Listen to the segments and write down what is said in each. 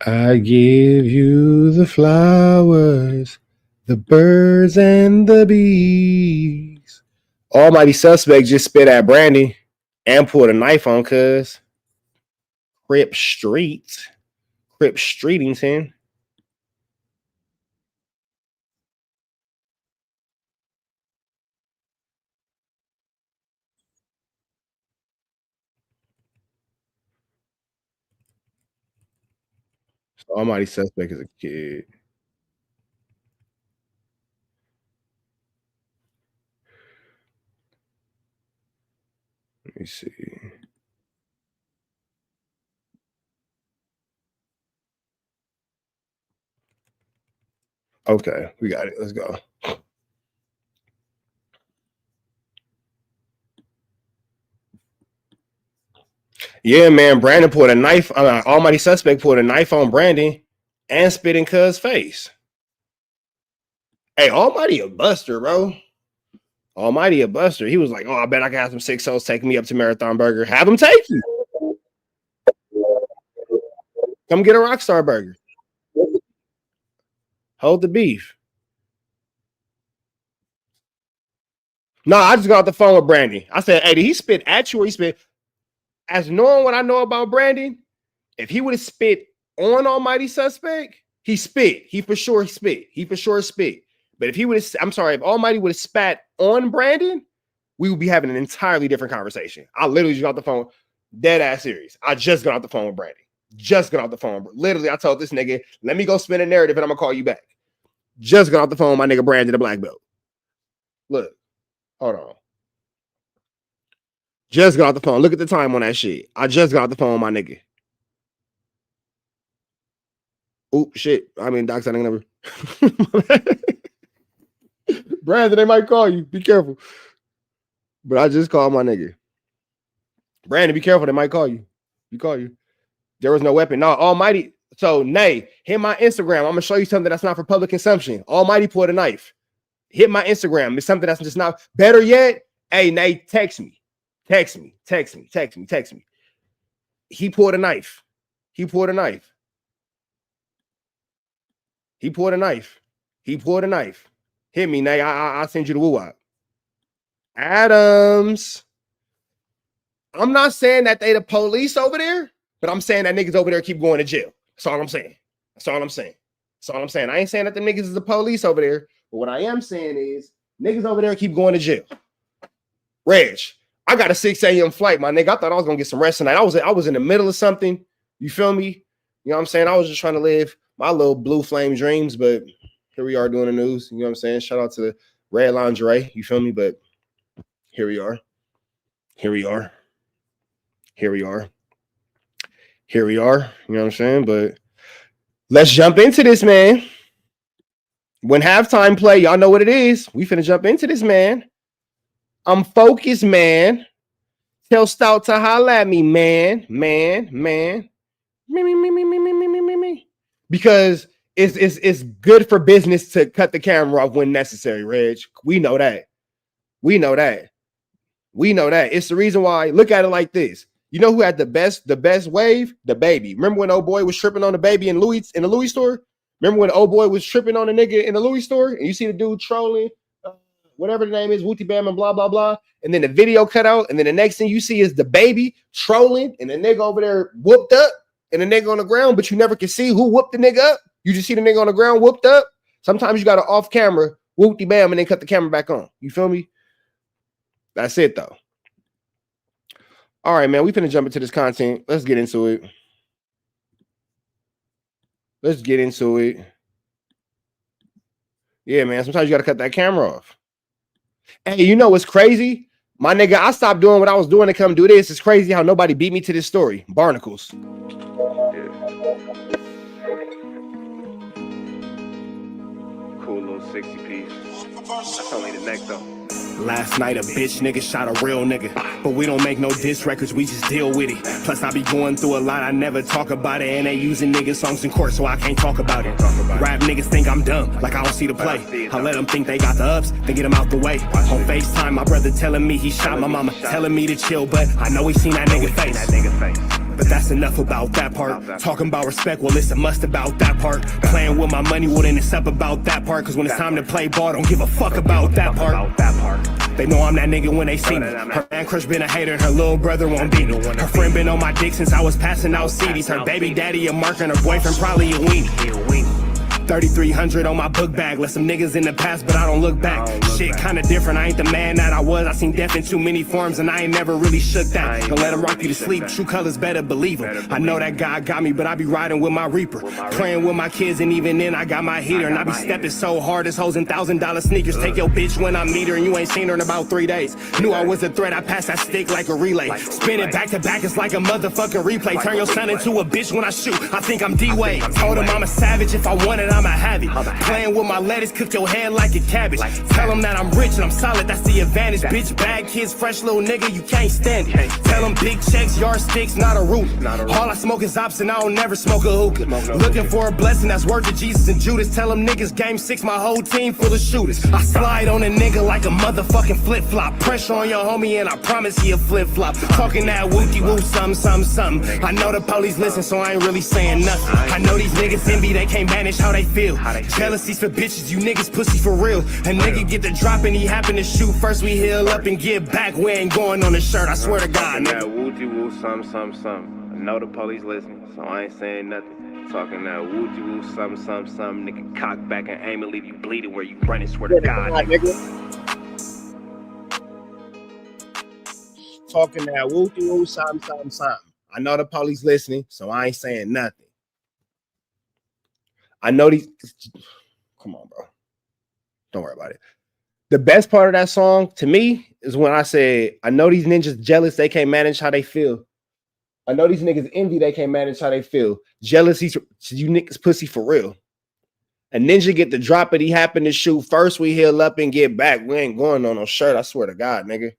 I give you the flowers, the birds and the bees. Almighty suspect just spit at Brandy and pulled a knife on cuz. Crip Streetington. Almighty suspect is a kid. Let me see. Okay, we got it. Let's go. Yeah, man. Brandon pulled a knife. Almighty suspect pulled a knife on Brandon and spit in cuz face. Hey, Almighty a buster, bro. Almighty a buster. He was like, "Oh, I bet I can have some 6 souls taking me up to Marathon Burger. Have them take you. Come get a Rockstar Burger. Hold the beef." No, I just got off the phone with Brandon. I said, "Hey, did he spit at you or he spit?" As knowing what I know about Brandon, if he would have spit on Almighty Suspect, he spit. He for sure spit. He for sure spit. But if he would have, I'm sorry, if Almighty would have spat on Brandon, we would be having an entirely different conversation. I literally just got off the phone, dead ass serious. I just got off the phone with Brandon. Just got off the phone. Literally, I told this nigga, let me go spin a narrative and I'm gonna call you back. Just got off the phone with my nigga Brandon, the black belt. Look, hold on. Just got off the phone. Look at the time on that shit. I just got off the phone with my nigga. Oh, shit. I mean, Doc's that number. Brandon, they might call you. Be careful. But I just called my nigga. Brandon, be careful. They might call you. He call you. There was no weapon. No, Almighty. So, Nay, hit my Instagram. I'm going to show you something that's not for public consumption. Almighty pulled a knife. Hit my Instagram. It's something that's just not. Better yet, hey, Nay, text me. Text me. He pulled a knife. He pulled a knife. Hit me, Nay. I'll send you the woo-wop. Adams. I'm not saying that they the police over there, but I'm saying that niggas over there keep going to jail. That's all I'm saying. I ain't saying that the niggas is the police over there, but what I am saying is niggas over there keep going to jail. Reg, I got a 6 a.m. flight, my nigga. I thought I was gonna get some rest tonight. I was in the middle of something. You feel me? You know what I'm saying? I was just trying to live my little blue flame dreams, but here we are doing the news. You know what I'm saying? Shout out to the Red Lingerie. You feel me? But here we are. You know what I'm saying? But let's jump into this, man. When halftime play, y'all know what it is. We finna jump into this, man. I'm focused, man. Tell Stout to holla at me, man. Me. Because it's good for business to cut the camera off when necessary, Reg. We know that. It's the reason why. Look at it like this. You know who had the best wave? The baby. Remember when old boy was tripping on the baby in the Louis store? Remember when old boy was tripping on the nigga in the Louis store? And you see the dude trolling, whatever the name is, Wooty Bam and blah, blah, blah. And then the video cut out. And then the next thing you see is the baby trolling and the nigga over there whooped up and the nigga on the ground, but you never can see who whooped the nigga up. You just see the nigga on the ground whooped up. Sometimes you got to off camera, Wooty Bam, and then cut the camera back on. You feel me? That's it, though. All right, man, we finna jump into this content. Let's get into it. Yeah, man, sometimes you got to cut that camera off. Hey, you know what's crazy? My nigga, I stopped doing what I was doing to come do this. It's crazy how nobody beat me to this story. Barnacles. Cool little 60 piece. That's only the neck, though. Last night a bitch nigga shot a real nigga, but we don't make no diss records, we just deal with it. Plus I be going through a lot, I never talk about it, and they using nigga songs in court, so I can't talk about it. Rap niggas think I'm dumb, like I don't see the play. I let them think they got the ups, then get them out the way. On FaceTime, my brother telling me he shot my mama, telling me to chill, but I know he seen that nigga face. But that's enough about that part. Talking about respect, well, it's a must about that part. Playing with my money, well, then it's up about that part. Cause when it's time to play ball, don't give a fuck about that part. They know I'm that nigga when they see me. Her man crush been a hater and her little brother won't beat me. Her friend been on my dick since I was passing out CDs. Her baby daddy a mark and her boyfriend probably a weenie. 3,300 on my book bag. Let some niggas in the past, but I don't look back. Shit kinda different, I ain't the man that I was. I seen death in too many forms and I ain't never really shook that. Don't let him rock you to sleep, true colors better believe him. I know that God got me, but I be riding with my reaper. Praying with my kids and even then I got my heater. And I be stepping so hard, it's hoes in $1,000 sneakers. Take your bitch when I meet her and you ain't seen her in about 3 days. Knew I was a threat, I passed that stick like a relay. Spin it back to back, it's like a motherfucking replay. Turn your son into a bitch when I shoot, I think I'm D-Wade. Told him I'm a savage, if I want it, I'ma have it. Playing with my lettuce, cook your head like a cabbage. Tell them that I'm rich and I'm solid, that's the advantage. Bitch, bad kids, fresh little nigga, you can't stand it. Tell them big checks, yardsticks, not a root. All I smoke is ops and I don't never smoke a hookah. Looking for a blessing that's worth it, Jesus and Judas. Tell them niggas game 6, my whole team full of shooters. I slide on a nigga like a motherfucking flip-flop. Pressure on your homie and I promise he a flip-flop. Talking that wooty-woo, something. I know the police listen, so I ain't really saying nothing. I know these niggas envy, they can't manage how they feel. Jealousy's for bitches, you niggas pussy for real. A nigga get the drop and he happen to shoot. First we heal up and get back. We ain't going on the shirt, I swear to God. That wooty-woo, something. I know the police listening, so I ain't saying nothing. Talking that wooty-woo, something. Nigga, cock back and aim and leave you bleeding where you running, swear to God. Nigga. Talking that wooty-woo, something. I know the police listening, so I ain't saying nothing. I know these. Come on, bro. Don't worry about it. The best part of that song to me is when I say, I know these ninjas jealous, they can't manage how they feel. I know these niggas envy, they can't manage how they feel. Jealousy, you niggas pussy for real. A ninja get the drop it, he happen to shoot. First we heal up and get back. We ain't going on no shirt, I swear to God, nigga.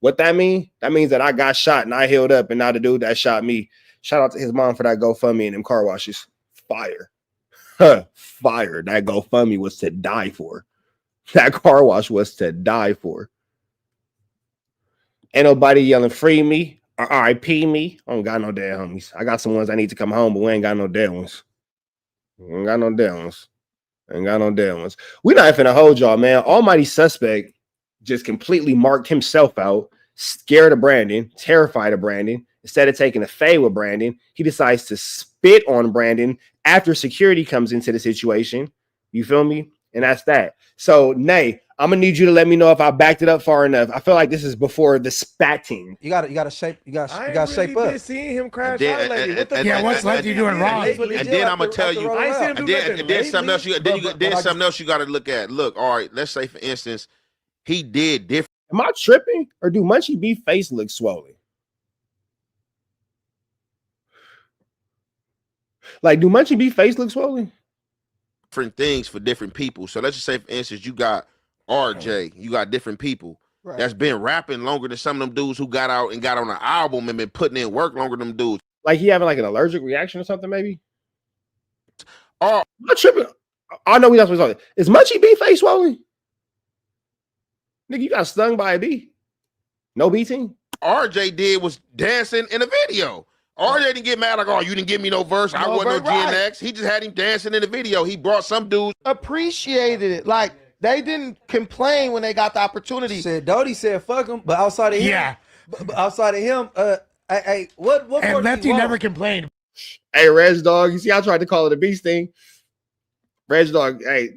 What that mean? That means that I got shot and I healed up, and now the dude that shot me, shout out to his mom for that GoFundMe and them car washes. Fire. Fire. That GoFundMe was to die for. That car wash was to die for. Ain't nobody yelling free me or RIP me. I don't got no dead homies. I got some ones I need to come home, but we ain't got no dead ones. We ain't got no dead ones. Ain't got no dead ones. We not finna hold y'all, man. Almighty Suspect just completely marked himself out, scared of Brandon, terrified of Brandon. Instead of taking a fade with Brandon, he decides to spit on Brandon after security comes into the situation. You feel me? And that's that. So, Nay, I'm gonna need you to let me know if I backed it up far enough. I feel like this is before the spatting. You gotta shape. You gotta shape up. Seeing him crash out lately. What the yeah, what's Lefty doing wrong? And then I'm gonna tell you. I ain't seen him do nothing. Then something else. Then something else you got to look at. Look, all right. Let's say for instance, he did different. Am I tripping, or do Munchie B face look swollen? Like, do Munchie B face look swollen? Different things for different people. So let's just say, for instance, you got RJ, you got different people that's been rapping longer than some of them dudes who got out and got on an album and been putting in work longer than them dudes. Like he having like an allergic reaction or something, maybe? Oh, I'm not tripping. I know we not supposed to talk. Is Munchie B face swollen? Nigga, you got stung by a bee. No B team. RJ did was dancing in a video. RJ didn't get mad like, oh, you didn't give me no verse. I wasn't no GNX. He just had him dancing in the video. He brought some dudes. Appreciated it. Like, they didn't complain when they got the opportunity. Said Dodie said fuck him, but outside of him, outside of him, what and Lefty never complained. Hey, Reg Dog, you see, I tried to call it a beast thing. Reg Dog, hey,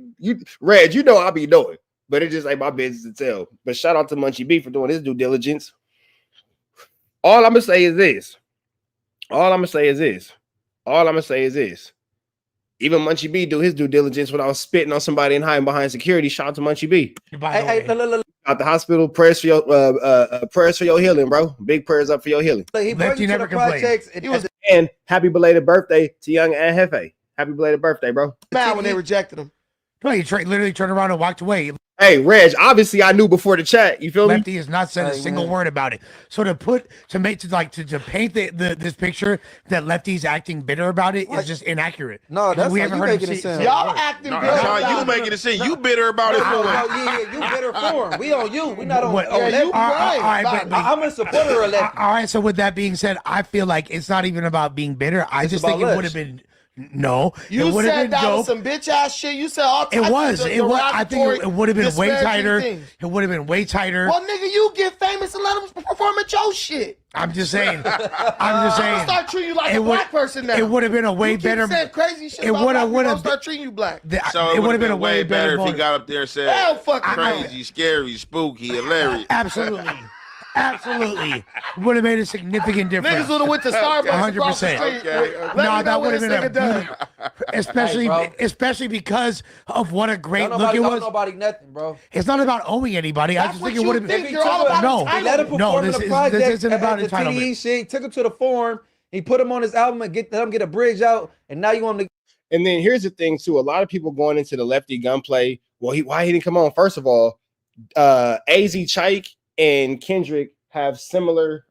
Reg, you know I be doing, but it just ain't my business to tell. But shout out to Munchie B for doing his due diligence. All I'm gonna say is this. Even Munchie B do his due diligence when I was spitting on somebody and hiding behind security. Shout out to Munchie B. Out the hospital, prayers for your healing, bro. Big prayers up for your healing. Lefty never complained. And happy belated birthday to Young and Hefe. Happy belated birthday, bro. Mad when they rejected him. No, he literally turned around and walked away. Hey, Reg, obviously I knew before the chat. You feel me? Lefty has not said a single word about it. So to paint this picture that Lefty's acting bitter about it is just inaccurate. No, that's we how haven't you heard him making it say- sound. Y'all acting No, bitter. that's how about you it. making it seem. You bitter about it for what? Yeah, you better for him. We on you. We not on. What- on Yeah, Lefty. you right. all right, but- I'm a supporter of Lefty. All right. So with that being said, I feel like it's not even about being bitter. I It's just think about it would have been no. You it would have said been that was dope. some bitch ass shit. You said all types It was. of It was. I think derogatory, it would have been way disparaging tighter. things. It would have been way tighter. Well, nigga, you get famous and let them perform at your shit. I'm just saying. I'm just I'm saying. start treating you like It a would- black person now. It would have been a way you keep better. saying crazy shit it about woulda- black people, woulda I'll start treating you black. So it would have been a way way better. if he moment. got up there and said Hell fucking crazy, scary, spooky, hilarious. Absolutely. Absolutely. Would have made a significant difference. Niggas would have went to Starbucks across the 100%. street. Okay, Let No, me that know would have when been this nigga done. especially Hey, bro. especially because of what a great Don't look nobody it owe was. nobody nothing, bro. It's not about owing anybody. I That's just what think it you would have think. been. You're all about No. He let him entitlement. No, perform in this the is- project. this isn't about at the entitlement. TDE shit. Took him to the forum. He put him on his album and let him get a bridge out. And now you want him to. And then here's the thing too: a lot of people going into the Lefty gunplay. Well, why he didn't come on? First of all, AZ Chike and Kendrick have similar.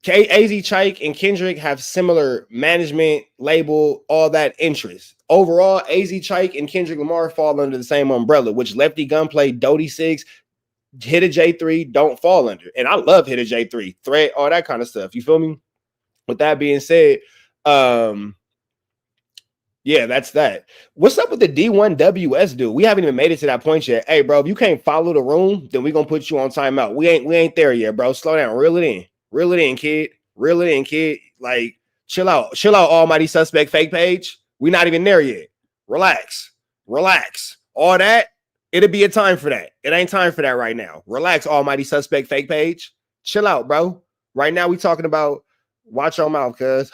AZ Chike and Kendrick have similar management, label, all that interest. Overall, AZ Chike and Kendrick Lamar fall under the same umbrella, which Lefty Gunplay, Dodie 6, Hit a J3 don't fall under. And I love Hit a J3, Threat, all that kind of stuff. You feel me? With that being said, yeah, that's that. What's up with the D1WS dude? We haven't even made it to that point yet. Hey, bro, if you can't follow the room, then we're gonna put you on timeout. We ain't there yet, bro. Slow down, reel it in, kid. Reel it in, kid. Like, chill out, almighty suspect fake page. We're not even there yet. Relax. All that, it'll be a time for that. It ain't time for that right now. Relax, almighty suspect fake page. Chill out, bro. Right now, we talking about watch your mouth, cuz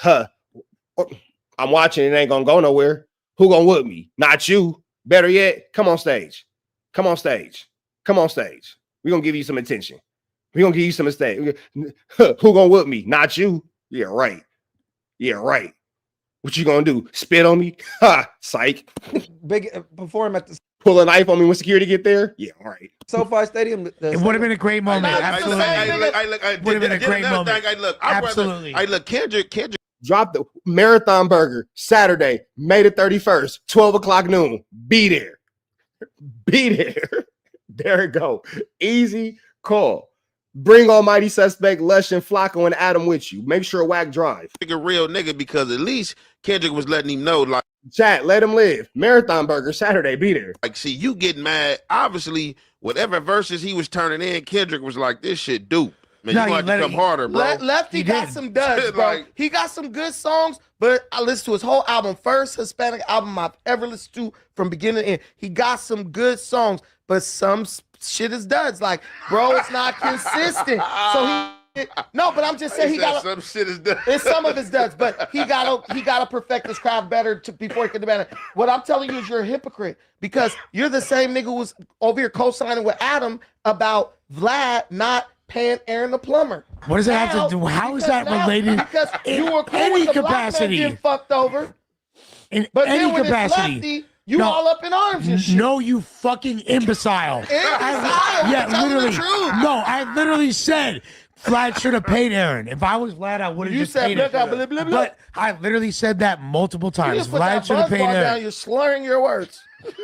I'm watching, it ain't gonna go nowhere. Who gonna whoop me? Not you. Better yet, come on stage. We're gonna give you some attention. We're gonna give you some stage. Who gonna whoop me? Not you. Yeah, right. What you gonna do? Spit on me? Ha, psych. Perform at the Pull a knife on me when security get there? Yeah, all right. SoFi Stadium. It would have been a great moment. Absolutely. Would have been a great moment. Absolutely. Kendrick. Drop the marathon burger Saturday, May the 31st, 12 o'clock noon. Be there. There it go. Easy call. Bring almighty suspect, Lush, and Flacco and Adam with you. Make sure Whack drive. A real nigga, because at least Kendrick was letting him know, like, chat, let him live. Marathon burger Saturday, be there. like, see, you getting mad. Obviously, whatever verses he was turning in, Kendrick was like, this shit dupe. Man, No, you he gonna let have to it- come harder, bro. Lefty He got did. some duds, bro. Like- He got some good songs, but I listened to his whole album, first Hispanic album I've ever listened to from beginning to end. He got some good songs, but some shit is duds. Like, bro, it's not consistent. So no, but I'm just saying he got some shit is done. it's some of his duds, but he gotta perfect his craft better before he can demand it. What I'm telling you is you're a hypocrite because you're the same nigga who was over here co-signing with Adam about Vlad not paying Aaron the plumber. What does that have to do? How is that related Because in you were cool any with the black man capacity? getting fucked over, In but any then when capacity. it's Lefty, you No. all up in arms and shit. No, you fucking imbecile. Yeah, Tell me the literally. truth. No, I literally said Vlad should have paid Aaron. If I was Vlad, I would have You just said paid blah, him. blah, blah, blah, blah. But I literally said that multiple You times. just put Vlad that should have buzz paid bar down. Aaron. You're slurring your words.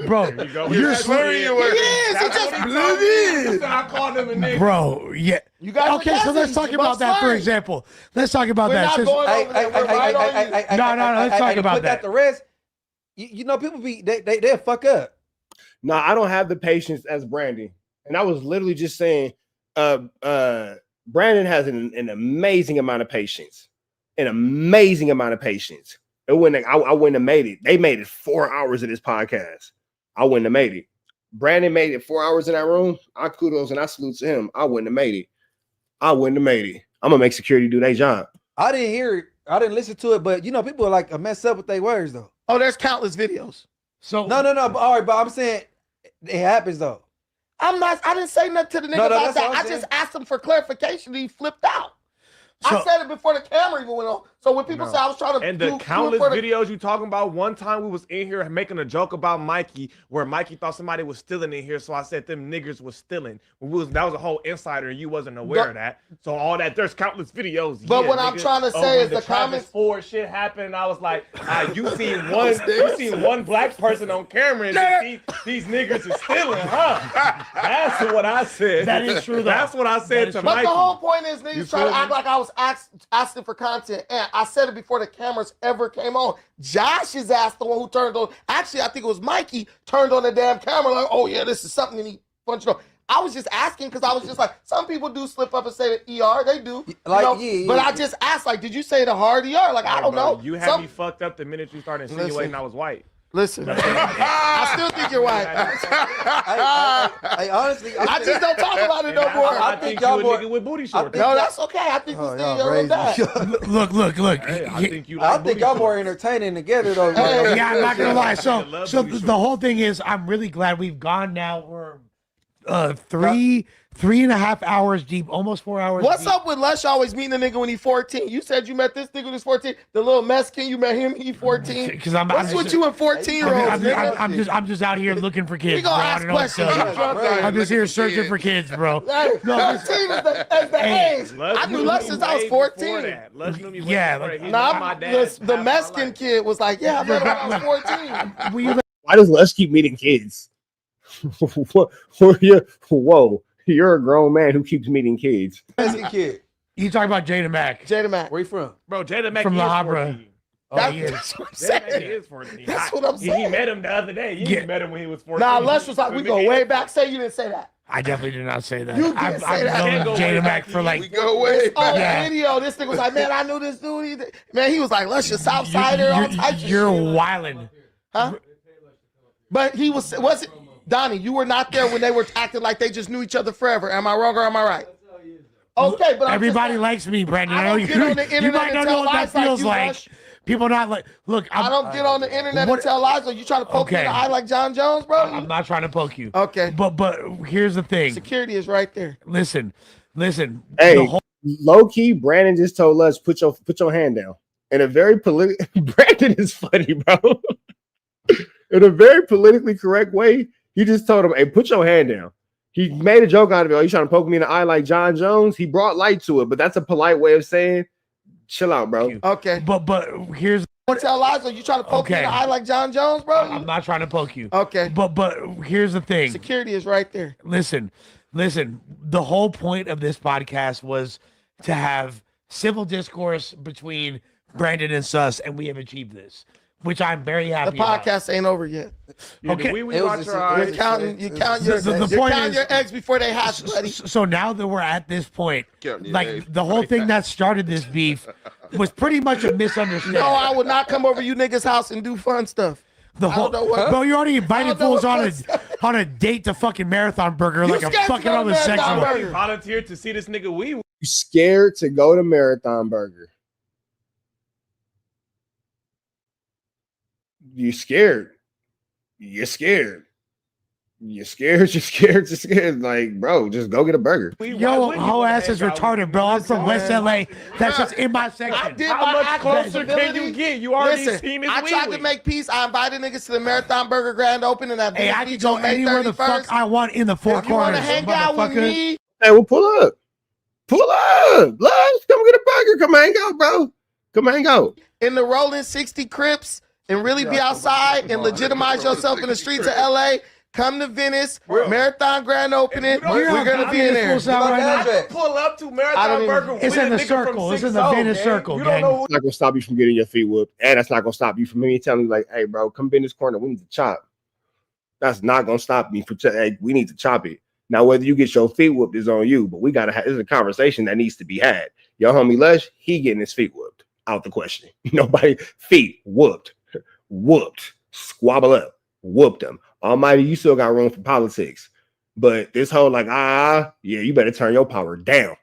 Bro, you're slurring your words. He is. He just blew it. I called him a nigga. Bro, yeah. You guys are Okay, so let's cousins. talk You're about both that for slurring. example. Let's talk about We're that. not Since- going over there. We're right on you. No, let's talk about put that. The rest, you know, people be they'll fuck up. No, I don't have the patience as Brandon. And I was literally just saying, Brandon has an amazing amount of patience. An amazing amount of patience. I wouldn't have made it. They made it 4 hours of this podcast. I wouldn't have made it. Brandon made it 4 hours in that room. I kudos and I salute to him. I wouldn't have made it. I'm gonna make security do their job. I didn't hear it. I didn't listen to it, but you know, people are like mess up with their words though. Oh, there's countless videos. So No. But, all right, but I'm saying it happens though. I didn't say nothing to the nigga No, about that's what that. I'm I saying. just asked him for clarification. He flipped out. So- I said it before the camera even went on. So when people say I was trying to and do the countless videos you talking about, one time we was in here making a joke about Mikey, where Mikey thought somebody was stealing in here, so I said them niggers was stealing. That was a whole insider, and you wasn't aware of that. So all that, there's countless videos. But what I'm trying to say is the comments. Ford shit happened, and I was like, you seen one black person on camera, and these niggers is stealing, huh? That's what I said. That is true, though. That's what I said to Mikey. But the whole point is niggas trying to act like I was asking for content. And I said it before the cameras ever came on. Josh is asked the one who turned on. Actually, I think it was Mikey turned on the damn camera like, oh yeah, this is something and he punched on. I was just asking because I was just like, some people do slip up and say the ER. They do. Like, but I just asked, like, did you say the hard ER? Like, I don't know. You had me fucked up the minute you started insinuating I was white. Listen, I still think you're white. I honestly, I just don't talk about it no more. I think you a nigga with booty shorts. No, that's okay. I think you still your own dad. Look. Hey, I think you. I think y'all more entertaining together though. Yeah, I'm not gonna lie. So the whole thing is, I'm really glad we've gone now. We're 3.5 hours deep, almost 4 hours. What's deep. up with Lush always meeting a nigga when he's 14? You said you met this nigga when he's 14. The little Mexican, you met him, he's 14. Because What's with you and 14-year-olds? I'm just out here looking for kids. We gonna ask questions. I'm just here searching for kids, bro. 14 is the age. I knew Lush since I was 14. The Mexican kid was like, yeah, I met him when I was 14. Why does Lush keep meeting kids? Whoa, you're a grown man who keeps meeting kids. Mexican kid. You talking about Jada Mack? Jada Mack. Where you from? Bro, Jada Mack From is La 14. That's what I'm saying. That's what I'm saying. He met him the other day. You met him when he was 14. Nah, Lush was like, we go way back. Say you didn't say that. I definitely did not say that. You did say that. I've known Jada Mack for like. We go way back. Video. This nigga was like, man, I knew this dude. Man, he was like, Lush, a Southsider. All types of You're shit. wildin'. Huh? But he was it Donnie? You were not there when they were acting like they just knew each other forever. Am I wrong or am I right? Okay, but everybody likes me, Brandon. I don't get on the internet you might and not tell know what that lies like feels you, like. Rush. People not like. Look, I don't get on the internet and tell lies. Are you trying to poke me in the eye like John Jones, bro? I'm not trying to poke you. Okay, but here's the thing. Security is right there. Listen. Hey, low key, Brandon just told us put your hand down. In a very Brandon is funny, bro. In a very politically correct way, he just told him, "Hey, put your hand down." He made a joke out of it. Oh, you trying to poke me in the eye like John Jones? He brought light to it, but that's a polite way of saying, "Chill out, bro." Okay, but here's. Tell lies. Are you trying to poke me in the eye like John Jones, bro? I'm not trying to poke you. Okay, but here's the thing. Security is right there. Listen. The whole point of this podcast was to have civil discourse between Brandon and Sus, and we have achieved this, which I'm very happy. The podcast ain't over yet. Okay, you're counting your eggs before they hatch, buddy. So now that we're at this point, like the whole thing that started this beef was pretty much a misunderstanding. No, I would not come over you niggas' house and do fun stuff. Bro, you already invited fools on a date to fucking Marathon Burger like a fucking homosexual. You volunteered to see this nigga wee. You scared to go to Marathon Burger? You scared? You're scared. You're scared. Like, bro, just go get a burger. Yo, whole ass is retarded, bro. I'm from West LA. That's just in my section. How much closer can you get? You already seen his I tried to make peace. I invited niggas to the Marathon Burger grand opening at Hey, I can go anywhere the fuck I want in the four corners. You want to hang out with me? Hey, well, pull up. Let's come get a burger. Come hang out, bro. Come hang out. In the Rolling 60 Crips and really be outside and legitimize yourself in the streets of LA. Come to Venice, Marathon grand opening. We're gonna be in there. I pull up to Marathon Burger. It's in the circle. It's in the Venice circle. It's not gonna stop you from getting your feet whooped, and that's not gonna stop you from me telling you like, "Hey, bro, come in this corner. We need to chop." That's not gonna stop me from hey, we need to chop it. Now, whether you get your feet whooped is on you, but we gotta have. This is a conversation that needs to be had. Your homie Lush, he getting his feet whooped. Out the question. Nobody feet whooped, squabble up, whooped them. Almighty, you still got room for politics, but this whole like yeah, you better turn your power down.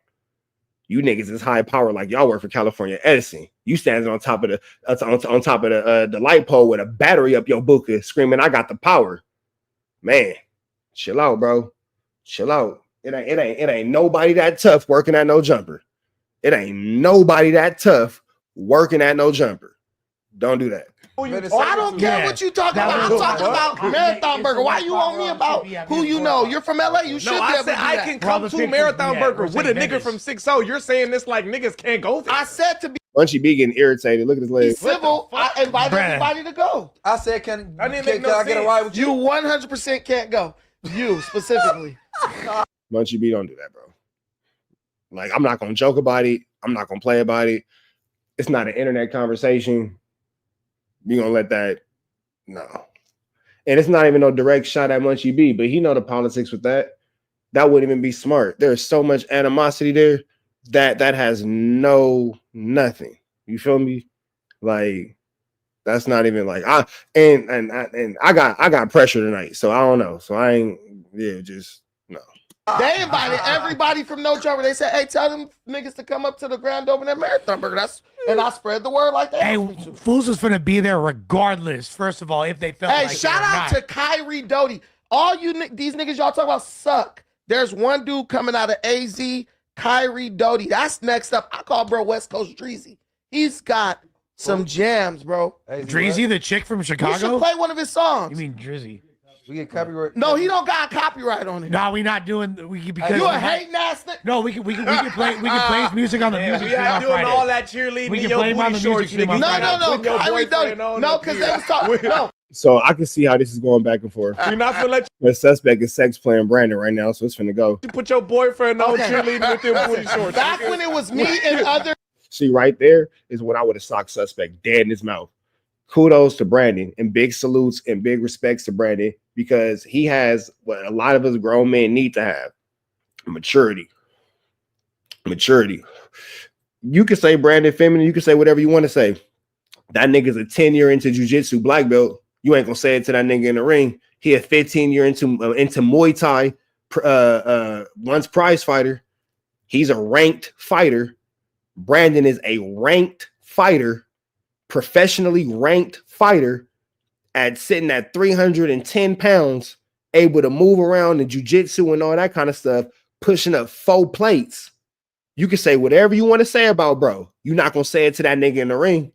You niggas is high power like y'all work for California Edison. You standing on top of the light pole with a battery up your buka, screaming, "I got the power." Man, chill out, bro. Chill out. It ain't nobody that tough working at no jumper. It ain't nobody that tough working at no jumper. Don't do that. Oh, I don't care what you talking about. I'm talking about Marathon Burger. Why you on me about who you know? You're from LA. You should No, be I able to said do I that. can come to Marathon Burger with a nigga from 6-0. You're saying this like niggas can't go there. I said to be Munchie B getting irritated. Look at his legs. civil. I invite everybody to go. I said, can I get a sense. ride with You you? 100% can't go. You specifically. Munchie B, don't do that, bro. Like, I'm not gonna joke about it. I'm not gonna play about it. It's not an internet conversation. You gonna let that? No. And it's not even no direct shot at Munchie B, but he know the politics with that. That wouldn't even be smart. There's so much animosity there that has nothing. You feel me? Like, that's not even like I got pressure tonight, so I don't know. So I ain't just no. They invited everybody from No Jumper. They said, "Hey, tell them niggas to come up to the Grand Open at Marathon Burger." And I spread the word like that. Hey, fools was finna be there regardless. First of all, if they felt Hey, like shout it or out not. to Kyrie Doty. All these niggas y'all talk about suck. There's one dude coming out of AZ, Kyrie Doty. That's next up. I call bro West Coast Dreezy. He's got some jams, bro. Dreezy, the chick from You Chicago. should play one of his songs. You mean Drizzy? We get copyright. No, he don't got copyright on it. No, we not doing. Because You a hating ass nigga? No, we can play his music on the music We stream not on doing Friday. all that cheerleading We in can your play him on booty the music shorts, stream nigga. on Friday. No, Put your Kyrie Doty. boyfriend on No, up because here. they was talking. No. So I can see how this is going back and forth. We're not gonna let The suspect is sex playing Brandon right now, so it's finna go. you put your boyfriend on Okay. cheerleading with them booty shorts. Back when it was me and other See, right there is when I would have socked suspect dead in his mouth. Kudos to Brandon and big salutes and big respects to Brandon because he has what a lot of us grown men need to have: maturity. Maturity. You can say Brandon feminine, you can say whatever you want to say. That nigga's a 10-year into jiu-jitsu black belt. You ain't gonna say it to that nigga in the ring. He a 15-year into Muay Thai, once prize fighter. He's a ranked fighter. Brandon is a ranked fighter, professionally ranked fighter, sitting at 310 pounds, able to move around in jiu-jitsu and all that kind of stuff, pushing up 4 plates. You can say whatever you want to say about bro. You're not gonna say it to that nigga in the ring.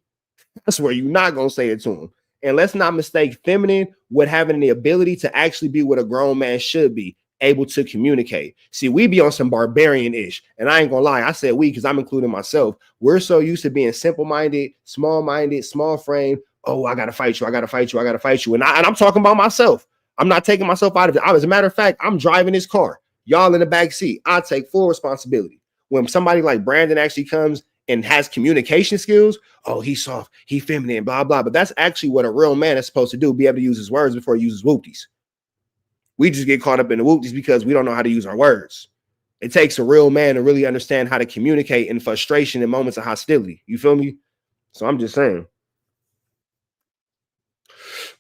That's where you're not gonna say it to him. And let's not mistake feminine with having the ability to actually be what a grown man should be, able to communicate. See, we be on some barbarian-ish. And I ain't gonna lie, I said we because I'm including myself. We're so used to being simple-minded, small frame. Oh, I gotta fight you, I gotta fight you, I gotta fight you. And I'm talking about myself. I'm not taking myself out of it. As a matter of fact, I'm driving this car. Y'all in the back seat. I take full responsibility. When somebody like Brandon actually comes and has communication skills, oh, he's soft, he feminine, blah, blah. But that's actually what a real man is supposed to do, be able to use his words before he uses whoopties. We just get caught up in the whoopties because we don't know how to use our words. It takes a real man to really understand how to communicate in frustration in moments of hostility. You feel me? So I'm just saying.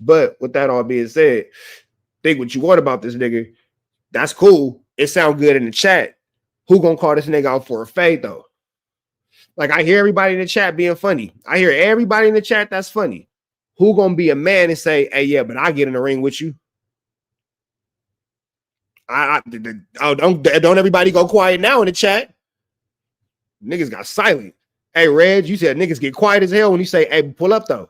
But with that all being said, think what you want about this nigga. That's cool. It sounds good in the chat. Who gonna call this nigga out for a fade though? Like I hear everybody in the chat being funny. I hear everybody in the chat that's funny. Who gonna be a man and say, "Hey, yeah, but I get in the ring with you"? Don't everybody go quiet now in the chat. Niggas got silent. Hey, Reg, you said niggas get quiet as hell when you say, "Hey, pull up though."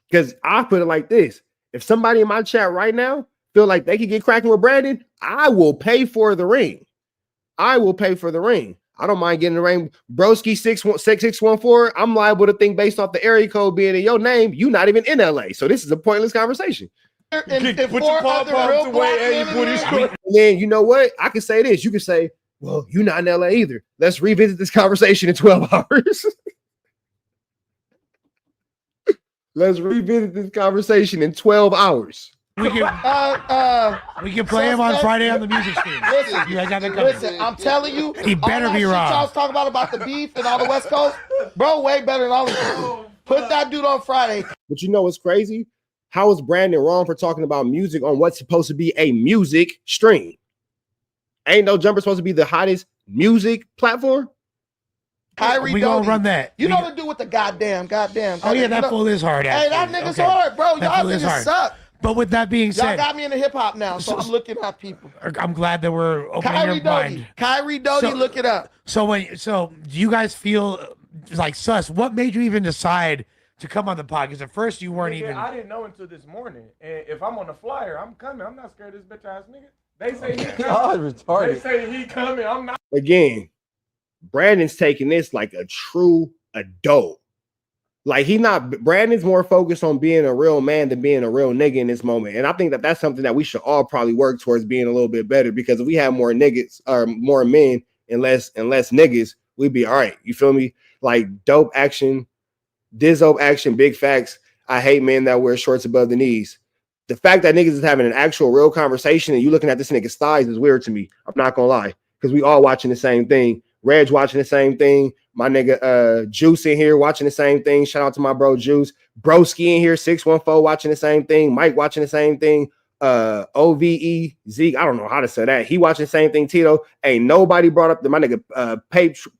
Because I put it like this: if somebody in my chat right now feel like they can get cracking with Brandon, I will pay for the ring. I will pay for the ring. I don't mind getting the ring. Broski 6614. I'm liable to think based off the area code being in your name, you not even in LA. So this is a pointless conversation. and Put your palms away and you put it short. And then you know what? I can say this. You can say, well, you're not in LA either. Let's revisit this conversation in 12 hours. Let's revisit this conversation in 12 hours. We can play him on Friday on the music stream. Listen, You guys got that coming. listen, I'm telling you, He better all that be shit wrong. y'all was talking about the beef and all the West Coast, bro, way better than all of you. Put that dude on Friday. But you know what's crazy? How is Brandon wrong for talking about music on what's supposed to be a music stream? Ain't No Jumper supposed to be the hottest music platform? Kyrie We gonna Doty. run that. You know the dude with the goddamn. Oh yeah, you that know- fool is hard. Hey, that actually. nigga's Okay. hard, bro. That Y'all fool is niggas hard. suck. But with that being Y'all said, got me into hip hop now, so I'm looking at people. I'm glad that we're opening Kyrie your mind. Doty. Kyrie Doty, So- look it up. So do you guys feel like, Sus, what made you even decide to come on the podcast? Because at first you weren't even. I didn't know until this morning. And if I'm on the flyer, I'm coming. I'm not scared of this bitch ass nigga. They say he coming. God, retarded. They say he coming. I'm not. Again, Brandon's taking this like a true adult. Like Brandon's more focused on being a real man than being a real nigga in this moment. And I think that that's something that we should all probably work towards being a little bit better, because if we have more niggas or more men and less niggas, we'd be all right. You feel me? Like dope action, Dizzo action, big facts. I hate men that wear shorts above the knees. The fact that niggas is having an actual real conversation and you looking at this nigga's thighs is weird to me. I'm not gonna lie, because we all watching the same thing. Reg watching the same thing. My nigga Juice in here watching the same thing. Shout out to my bro Juice. Broski in here, 614 watching the same thing. Mike watching the same thing. OVE Zeke, I don't know how to say that. He watching the same thing. Tito, ain't nobody brought up my nigga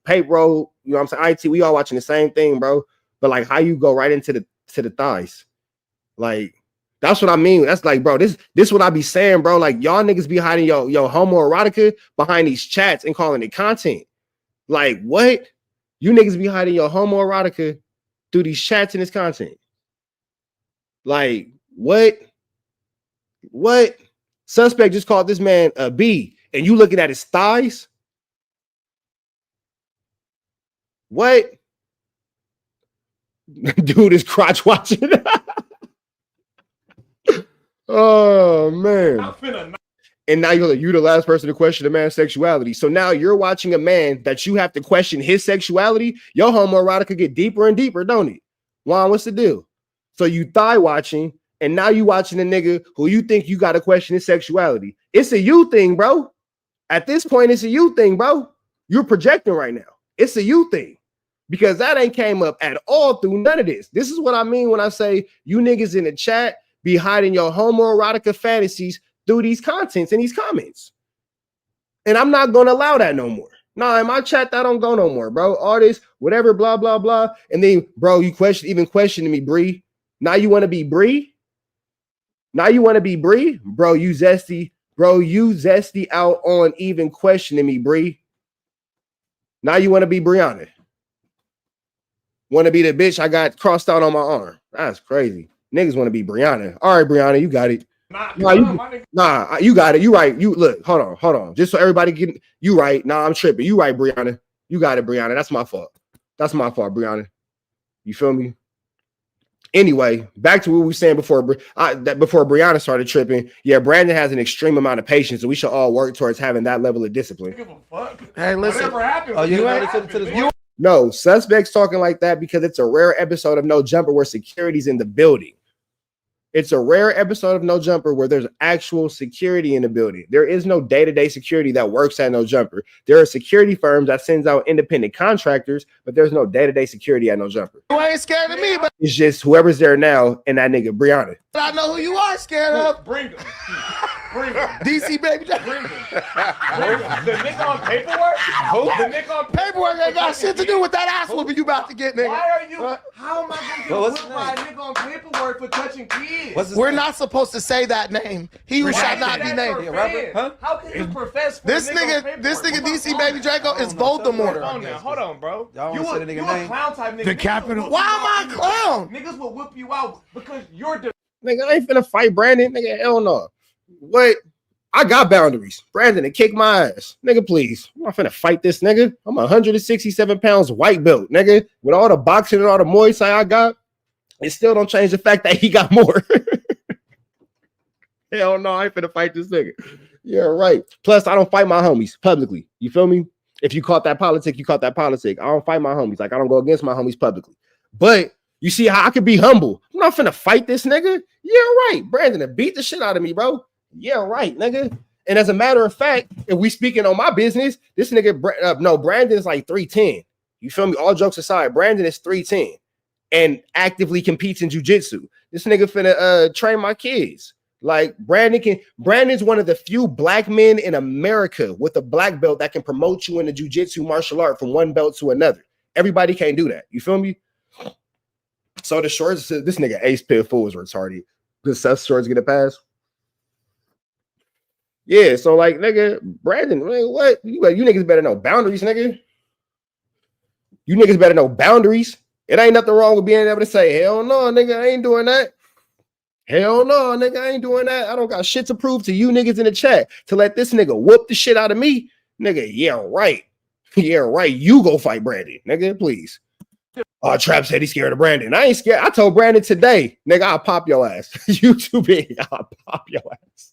Pape Roll. You know what I'm saying? IT, we all watching the same thing, bro. But like, how you go right into the thighs? Like, that's what I mean. That's like, bro, this what I be saying, bro. Like, y'all niggas be hiding your homoerotica behind these chats and calling it content. Like, what? You niggas be hiding your homoerotica through these chats and this content. Like, what? What? Suspect just called this man a B, and you looking at his thighs? What? Dude is crotch watching. Oh, man. And now you're the last person to question a man's sexuality. So now you're watching a man that you have to question his sexuality. Your homoerotica get deeper and deeper, don't it? Juan, what's the deal? So you thigh watching, and now you watching a nigga who you think you got to question his sexuality. It's a you thing, bro. At this point, it's a you thing, bro. You're projecting right now. It's a you thing. Because that ain't came up at all through none of this. This is what I mean when I say you niggas in the chat be hiding your homoerotica fantasies through these contents and these comments. And I'm not going to allow that no more. Nah, in my chat, that don't go no more, bro. All this, whatever, blah, blah, blah. And then, bro, you questioning me, Bree. Now you want to be Bree? Now you want to be Bree? Bro, you zesty out on even questioning me, Bree. Now you want to be Brianna. Want to be the bitch I got crossed out on my arm. That's crazy. Niggas want to be Brianna. All right, Brianna, you got it. You got it. You right. You look, hold on. Just so everybody get you right. Nah, I'm tripping. You right, Brianna. You got it, Brianna. That's my fault. Brianna. You feel me? Anyway, back to what we were saying before Brianna started tripping. Yeah, Brandon has an extreme amount of patience, and we should all work towards having that level of discipline. Give a fuck. Hey, listen. Whatever happens. Oh, you ain't listening to this. No, Suspect's talking like that because it's a rare episode of No Jumper where security's in the building. It's a rare episode of No Jumper where there's actual security in the building. There is no day-to-day security that works at No Jumper. There are security firms that sends out independent contractors, but there's no day-to-day security at No Jumper. You ain't scared of me, but it's just whoever's there now and that nigga Brianna. I know who you are scared of. Bring him. DC baby. Bring him. The nigga on paperwork? Who? The nigga on Paperwork ain't got shit to do with that ass whooping you about to get, nigga. Why are you? How am I going to get my nigga on paperwork for touching kids? We're not supposed to say that name. He who shall not be named. Yeah, Robert? Huh? How can you profess for this nigga DC baby Draco is Voldemort. Hold on, bro. You a clown type nigga. The capital. Why am I a clown? Niggas will whip you out because you're the Nigga, I ain't finna fight Brandon. Nigga, hell no. What? I got boundaries. Brandon, to kick my ass. Nigga, please. I'm not finna fight this nigga. I'm 167 pounds white belt, nigga. With all the boxing and all the Muay Thai I got, it still don't change the fact that he got more. Hell no, I ain't finna fight this nigga. Yeah, right. Plus, I don't fight my homies publicly. You feel me? If you caught that politic, you caught that politic. I don't fight my homies. Like, I don't go against my homies publicly. But you see how I could be humble. I'm not finna fight this nigga. Yeah, right. Brandon to beat the shit out of me, bro. Yeah, right, nigga. And as a matter of fact, if we speaking on my business, this nigga, Brandon is like 310. You feel me? All jokes aside, Brandon is 310 and actively competes in jiu-jitsu. This nigga finna train my kids. Like Brandon's one of the few black men in America with a black belt that can promote you in the jiu-jitsu martial art from one belt to another. Everybody can't do that. You feel me? So the shorts, this nigga Ace Pitfall is retarded. Does Seth Shorts get a pass? Yeah, so like, nigga, Brandon, man, what? You niggas better know boundaries, nigga. You niggas better know boundaries. It ain't nothing wrong with being able to say, hell no, nigga, I ain't doing that. Hell no, nigga, I ain't doing that. I don't got shit to prove to you niggas in the chat to let this nigga whoop the shit out of me. Nigga, yeah, right. Yeah, right. You go fight Brandon, nigga, please. Oh, Trap said he's scared of Brandon. I ain't scared. I told Brandon today, nigga, I'll pop your ass. You too big. I'll pop your ass.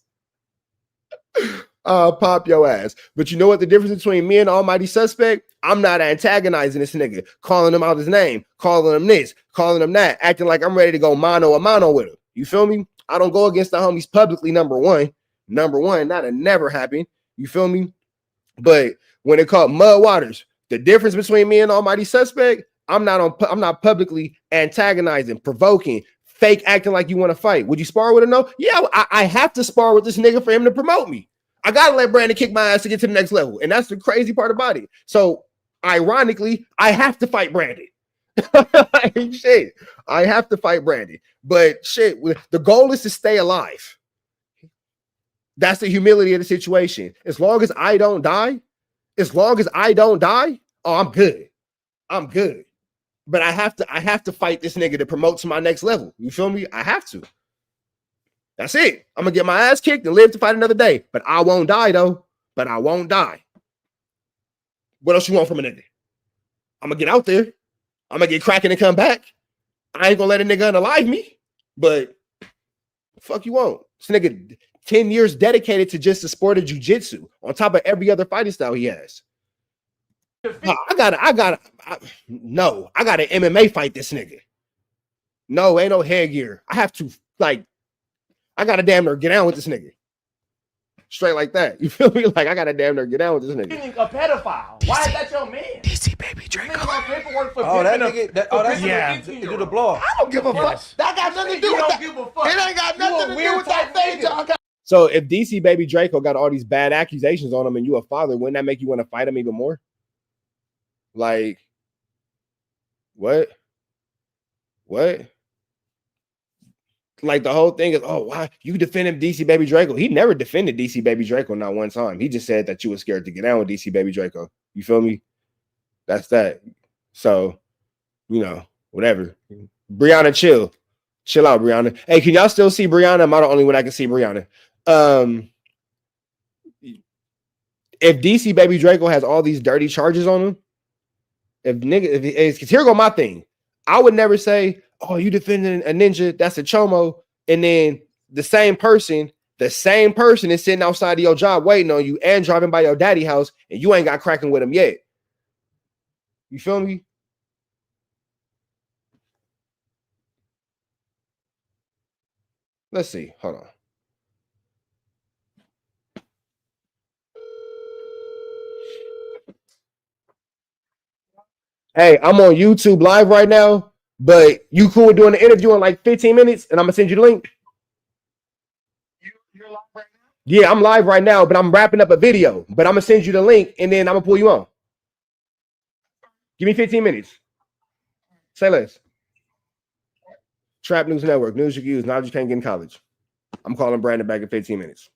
I'll pop your ass. But you know what the difference between me and Almighty Suspect? I'm not antagonizing this nigga, calling him out his name, calling him this, calling him that, acting like I'm ready to go mano a mano with him. You feel me? I don't go against the homies publicly, number one. Number one, that'll never happen. You feel me? But when it called Mud Waters, the difference between me and Almighty Suspect, I'm not publicly antagonizing, provoking, fake acting like you want to fight. Would you spar with him? No? Yeah, I have to spar with this nigga for him to promote me. I gotta let Brandon kick my ass to get to the next level. And that's the crazy part about it. So ironically, I have to fight Brandon. Shit, I have to fight Brandon. But shit, the goal is to stay alive. That's the humility of the situation. As long as I don't die, oh, I'm good. I'm good. But I have to fight this nigga to promote to my next level. You feel me? I have to. That's it. I'm gonna get my ass kicked and live to fight another day. But I won't die though. But I won't die. What else you want from a nigga? I'm gonna get out there. I'm gonna get cracking and come back. I ain't gonna let a nigga unalive me. But fuck you won't. This nigga 10 years dedicated to just the sport of jiu-jitsu on top of every other fighting style he has. I gotta MMA fight this nigga. No, ain't no headgear. I have to, like, I gotta damn near get down with this nigga. Straight like that. You feel me? Like, I gotta damn near get down with this nigga. A pedophile. Why is that your man? DC Baby Draco. That nigga, to do the blow. I don't give a fuck. That got nothing to do with that. It ain't got nothing to do with that thing. So if DC Baby Draco got all these bad accusations on him and you a father, wouldn't that make you want to fight him even more? Like, what? Like, the whole thing is, oh, why you defending DC Baby Draco? He never defended DC Baby Draco, not one time. He just said that you were scared to get down with DC Baby Draco. You feel me? That's that. So, you know, whatever. Brianna, chill out, Brianna. Hey, can y'all still see Brianna? Am I the only one I can see Brianna? If DC Baby Draco has all these dirty charges on him, if here go my thing, I would never say, oh, you defending a ninja, that's a chomo, and then the same person is sitting outside of your job waiting on you and driving by your daddy house, and you ain't got cracking with him yet. You feel me? Let's see. Hold on. Hey, I'm on YouTube live right now, but you cool with doing the interview in like 15 minutes, and I'm gonna send you the link. You're live right now? Yeah, I'm live right now, but I'm wrapping up a video. But I'm gonna send you the link, and then I'm gonna pull you on. Give me 15 minutes. Say less. Trap News Network, news you can use, knowledge you can't get in college. I'm calling Brandon back in 15 minutes.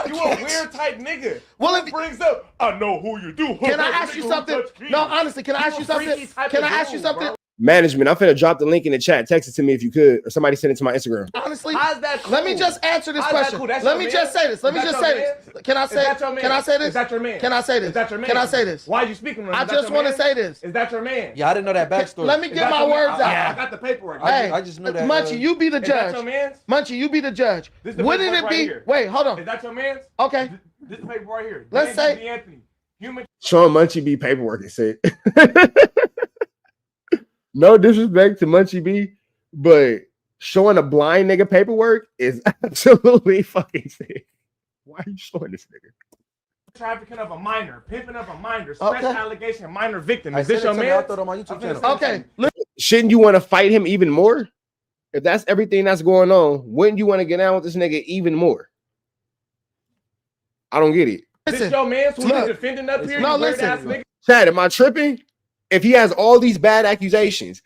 You a weird type nigga. Well, if brings up, I know who you do. Can I ask you something? No, honestly, can I ask you something? Can I ask you something? Management, I'm finna drop the link in the chat. Text it to me if you could, or somebody send it to my Instagram. Honestly, how's that cool? Let me just answer this question. Cool? Let me just say this. Let me just say this. Can I say this? Can I say this? Is that your man? Can I say this? Is that your man? Can I say this? Why are you speaking? I just want to say this. Is that your man? Yeah, I didn't know that backstory. Let me get my words out. I got the paperwork. Hey, I just knew that. Munchie, you be the judge. Is that your man's? Munchie, you be the judge. Wouldn't it be? Wait, hold on. Is that your man's? Okay. This paper right here. Let's say Anthony. Showing Munchie B paperwork is sick. No disrespect to Munchie B, but showing a blind nigga paperwork is absolutely fucking sick. Why are you showing this nigga? Trafficking of a minor, pimping of a minor, special allegation, minor victim. Is this your man? I thought on my YouTube channel. Okay. Shouldn't you want to fight him even more? If that's everything that's going on, wouldn't you want to get down with this nigga even more? I don't get it. This your man who's defending up here? No, listen. Chad, am I tripping? If he has all these bad accusations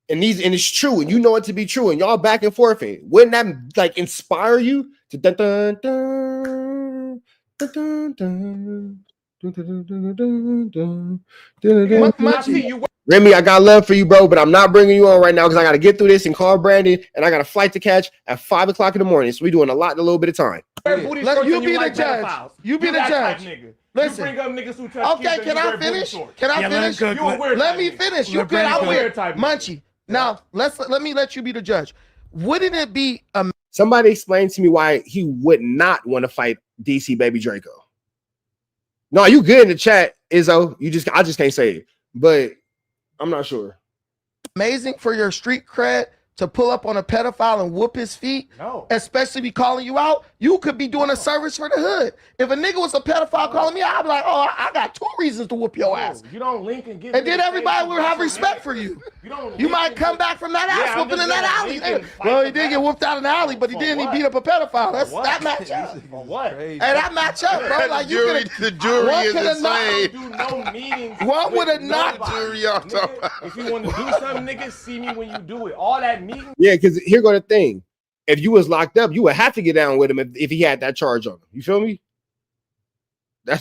and it's true, and you know it to be true, and y'all back and forth, wouldn't that like inspire you to dun dun dun dun dun dun dun dun dun dun dun dun? Remy, I got love for you, bro, but I'm not bringing you on right now because I got to get through this and call Brandon, and I got a flight to catch at 5 o'clock in the morning. So we're doing a lot in a little bit of time. You be the judge. You be the judge. Listen. You bring up niggas who touch Okay, kids can I finish? Can I finish? Let me finish. You good? I'm weird. Munchie. Now let me let you be the judge. Wouldn't it be Somebody explain to me why he would not want to fight DC Baby Draco. No, you good in the chat, Izzo. I just can't say it, but I'm not sure. amazing for your street cred to pull up on a pedophile and whoop his feet? No. Especially be calling you out? You could be doing a service for the hood. If a nigga was a pedophile calling me out, I'd be like, oh, I got 2 reasons to whoop your ass. You don't link and get. And then everybody will have respect for you. You might come back from that ass whooping in that alley. Well, he did get whooped out in the alley, but he didn't. He beat up a pedophile. That match up. For what? Hey, that match up, bro. Like the jury is insane. Do no meetings. What would have not? If you want to do something, nigga, see me when you do it. All that meeting. Yeah, because here go the thing. If you was locked up, you would have to get down with him if he had that charge on him. You feel me?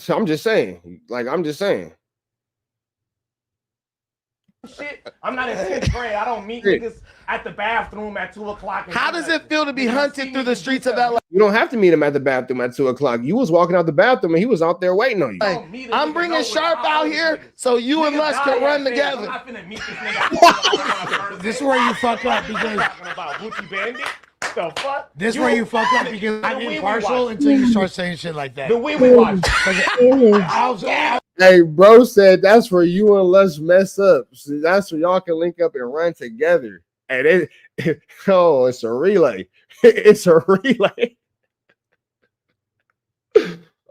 I'm just saying. Like, I'm just saying. Shit, I'm not in 6th grade. I don't meet niggas at the bathroom at 2 o'clock. How does it feel to be hunted through the streets of LA? You don't have to meet him at the bathroom at 2 o'clock. You was walking out the bathroom and he was out there waiting on you. I'm bringing Sharp out here so you and Lush can run together. I'm not finna meet this nigga. This is where you fuck up because talking about Gucci Bandit. The fuck? This is where you fuck up because I'm impartial until you start saying shit like that. The way we watch. Hey, bro said that's where you and Lush mess up. So that's where y'all can link up and run together. And it's a relay. It's a relay.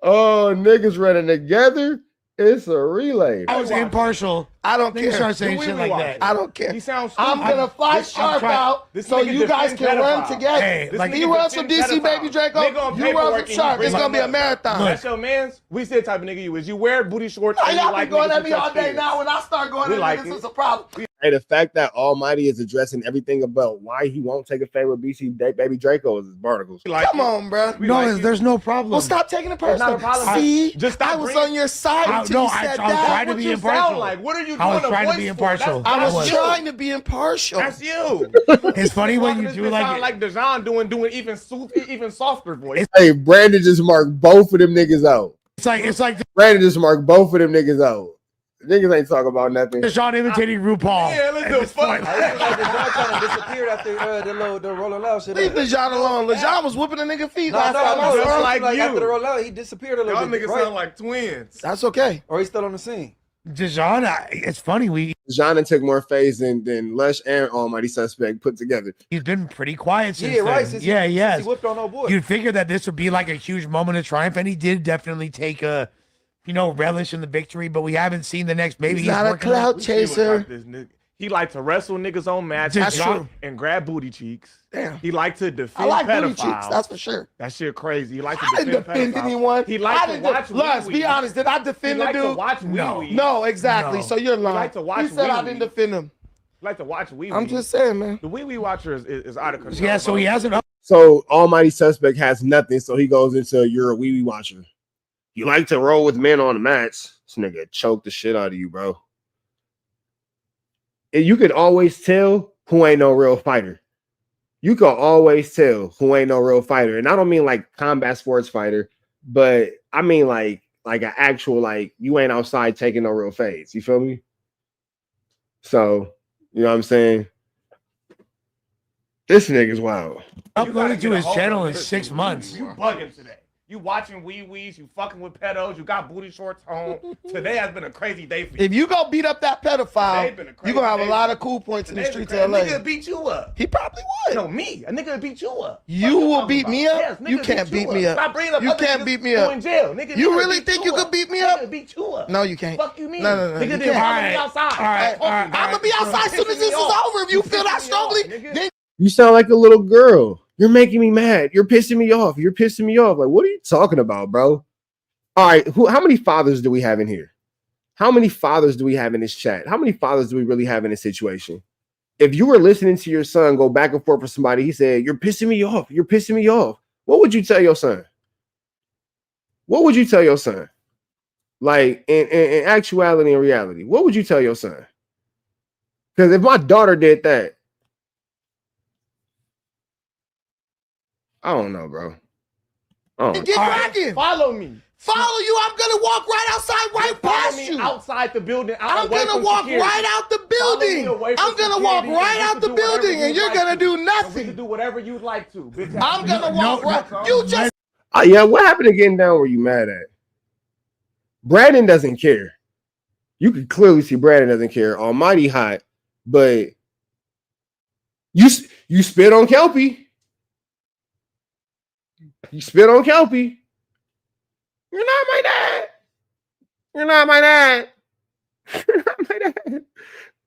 Oh, niggas running together. It's a relay. I was impartial. I don't care. Start saying shit like that. I don't care. He sounds stupid. I'm gonna fly Sharp out so you guys can run together. Hey, like he runs some DC Baby Draco. You run some Sharp. It's gonna be a marathon. That's your man's. We see the type of nigga you is. You wear booty shorts. Y'all be going at me all day now. When I start going at niggas, it's a problem. Hey, the fact that Almighty is addressing everything about why he won't take a favor with BC Baby Draco is his barnacles. Come on, bro. No, there's no problem. Well, stop taking it personal. See, I was on your side until you said that. I was trying to be impartial. Like, what are you doing? I was trying to be impartial. I was trying to be impartial. That's you. It's funny when you do like Dejan doing even softer voice. Hey, Brandon just marked both of them niggas out. It's like Brandon just marked both of them niggas out. Niggas ain't talking about nothing. Dejan imitating RuPaul. Yeah, let's do fun. Dejan kind of disappeared after the Rolling Loud shit. Leave Dejan alone. Dejan was whooping a nigga feet last time. Like you. After the Rolling Loud, he disappeared a little Y'all bit. niggas sound like twins. That's okay. Or he's still on the scene. Dejan, it's funny. Dejan took more phase than Lush and Almighty Suspect put together. He's been pretty quiet since Yeah, right. then. Since Yes. he whipped on old boy. You'd figure that this would be like a huge moment of triumph, and he did definitely take a, relish in the victory, but we haven't seen the next. Maybe he's not a clout chaser. He like to wrestle niggas on matches. That's true. And grab booty cheeks. Damn. He like to defend I like pedophiles. booty cheeks, that's for sure. That shit crazy. He like to I didn't defend anyone. He like to watch Let's be honest. Did I defend the dude? To watch Wee-Wee. No, exactly. No. So you're lying. He like to watch You said I Wee-Wee. didn't defend him. He like to watch Wee-Wee. I'm just saying, man. The Wee-Wee watcher is out of control. Yeah, so he hasn't. So Almighty Suspect has nothing, so he goes into you're a wee-wee watcher. You like to roll with men on the mats. This nigga choke the shit out of you, bro. And you could always tell who ain't no real fighter. You can always tell who ain't no real fighter. And I don't mean like combat sports fighter, but I mean like an actual, like, you ain't outside taking no real fades. You feel me? So, you know what I'm saying? This nigga's wild. Uploaded to his channel in 6 months. You bugging today. You watching wee-wees, you fucking with pedos, you got booty shorts on. Today has been a crazy day for you. If you go beat up that pedophile, you're gonna have a lot of cool points in the streets of LA. A nigga beat you up. He probably would. No, me. A nigga will beat you up. You will beat me up? Yes, You can't beat me up. Stop bringing up You other can't niggas beat me who up. in jail. Nigga, You really think you could beat me up? Nigga beat you up. No, you can't. Fuck you mean? No. Nigga You didn't can't. be outside. All right. I'm gonna be outside as soon as this is over. If you feel that strongly, then You sound like a little girl. You're making me mad. You're pissing me off. You're pissing me off. Like, what are you talking about, bro? All right, how many fathers do we have in here? How many fathers do we have in this chat? How many fathers do we really have in this situation? If you were listening to your son go back and forth with somebody, he said, "You're pissing me off. You're pissing me off." What would you tell your son? What would you tell your son? Like, in actuality and reality, what would you tell your son? Because if my daughter did that, I don't know, bro. And get cracking. Follow me. Follow you. I'm gonna walk right outside, right past Me you. outside the building. I'm gonna walk right out the building. I'm gonna walk right out the building, and you're gonna do We nothing. can do whatever you'd like to. Bitch, I'm gonna walk right. You just Yeah, what happened to getting down where you mad at? Brandon doesn't care. You can clearly see Brandon doesn't care. Almighty hot, but you spit on Kelpie. You spit on Kelpie. You're not my dad. You're not my dad. You're not my dad.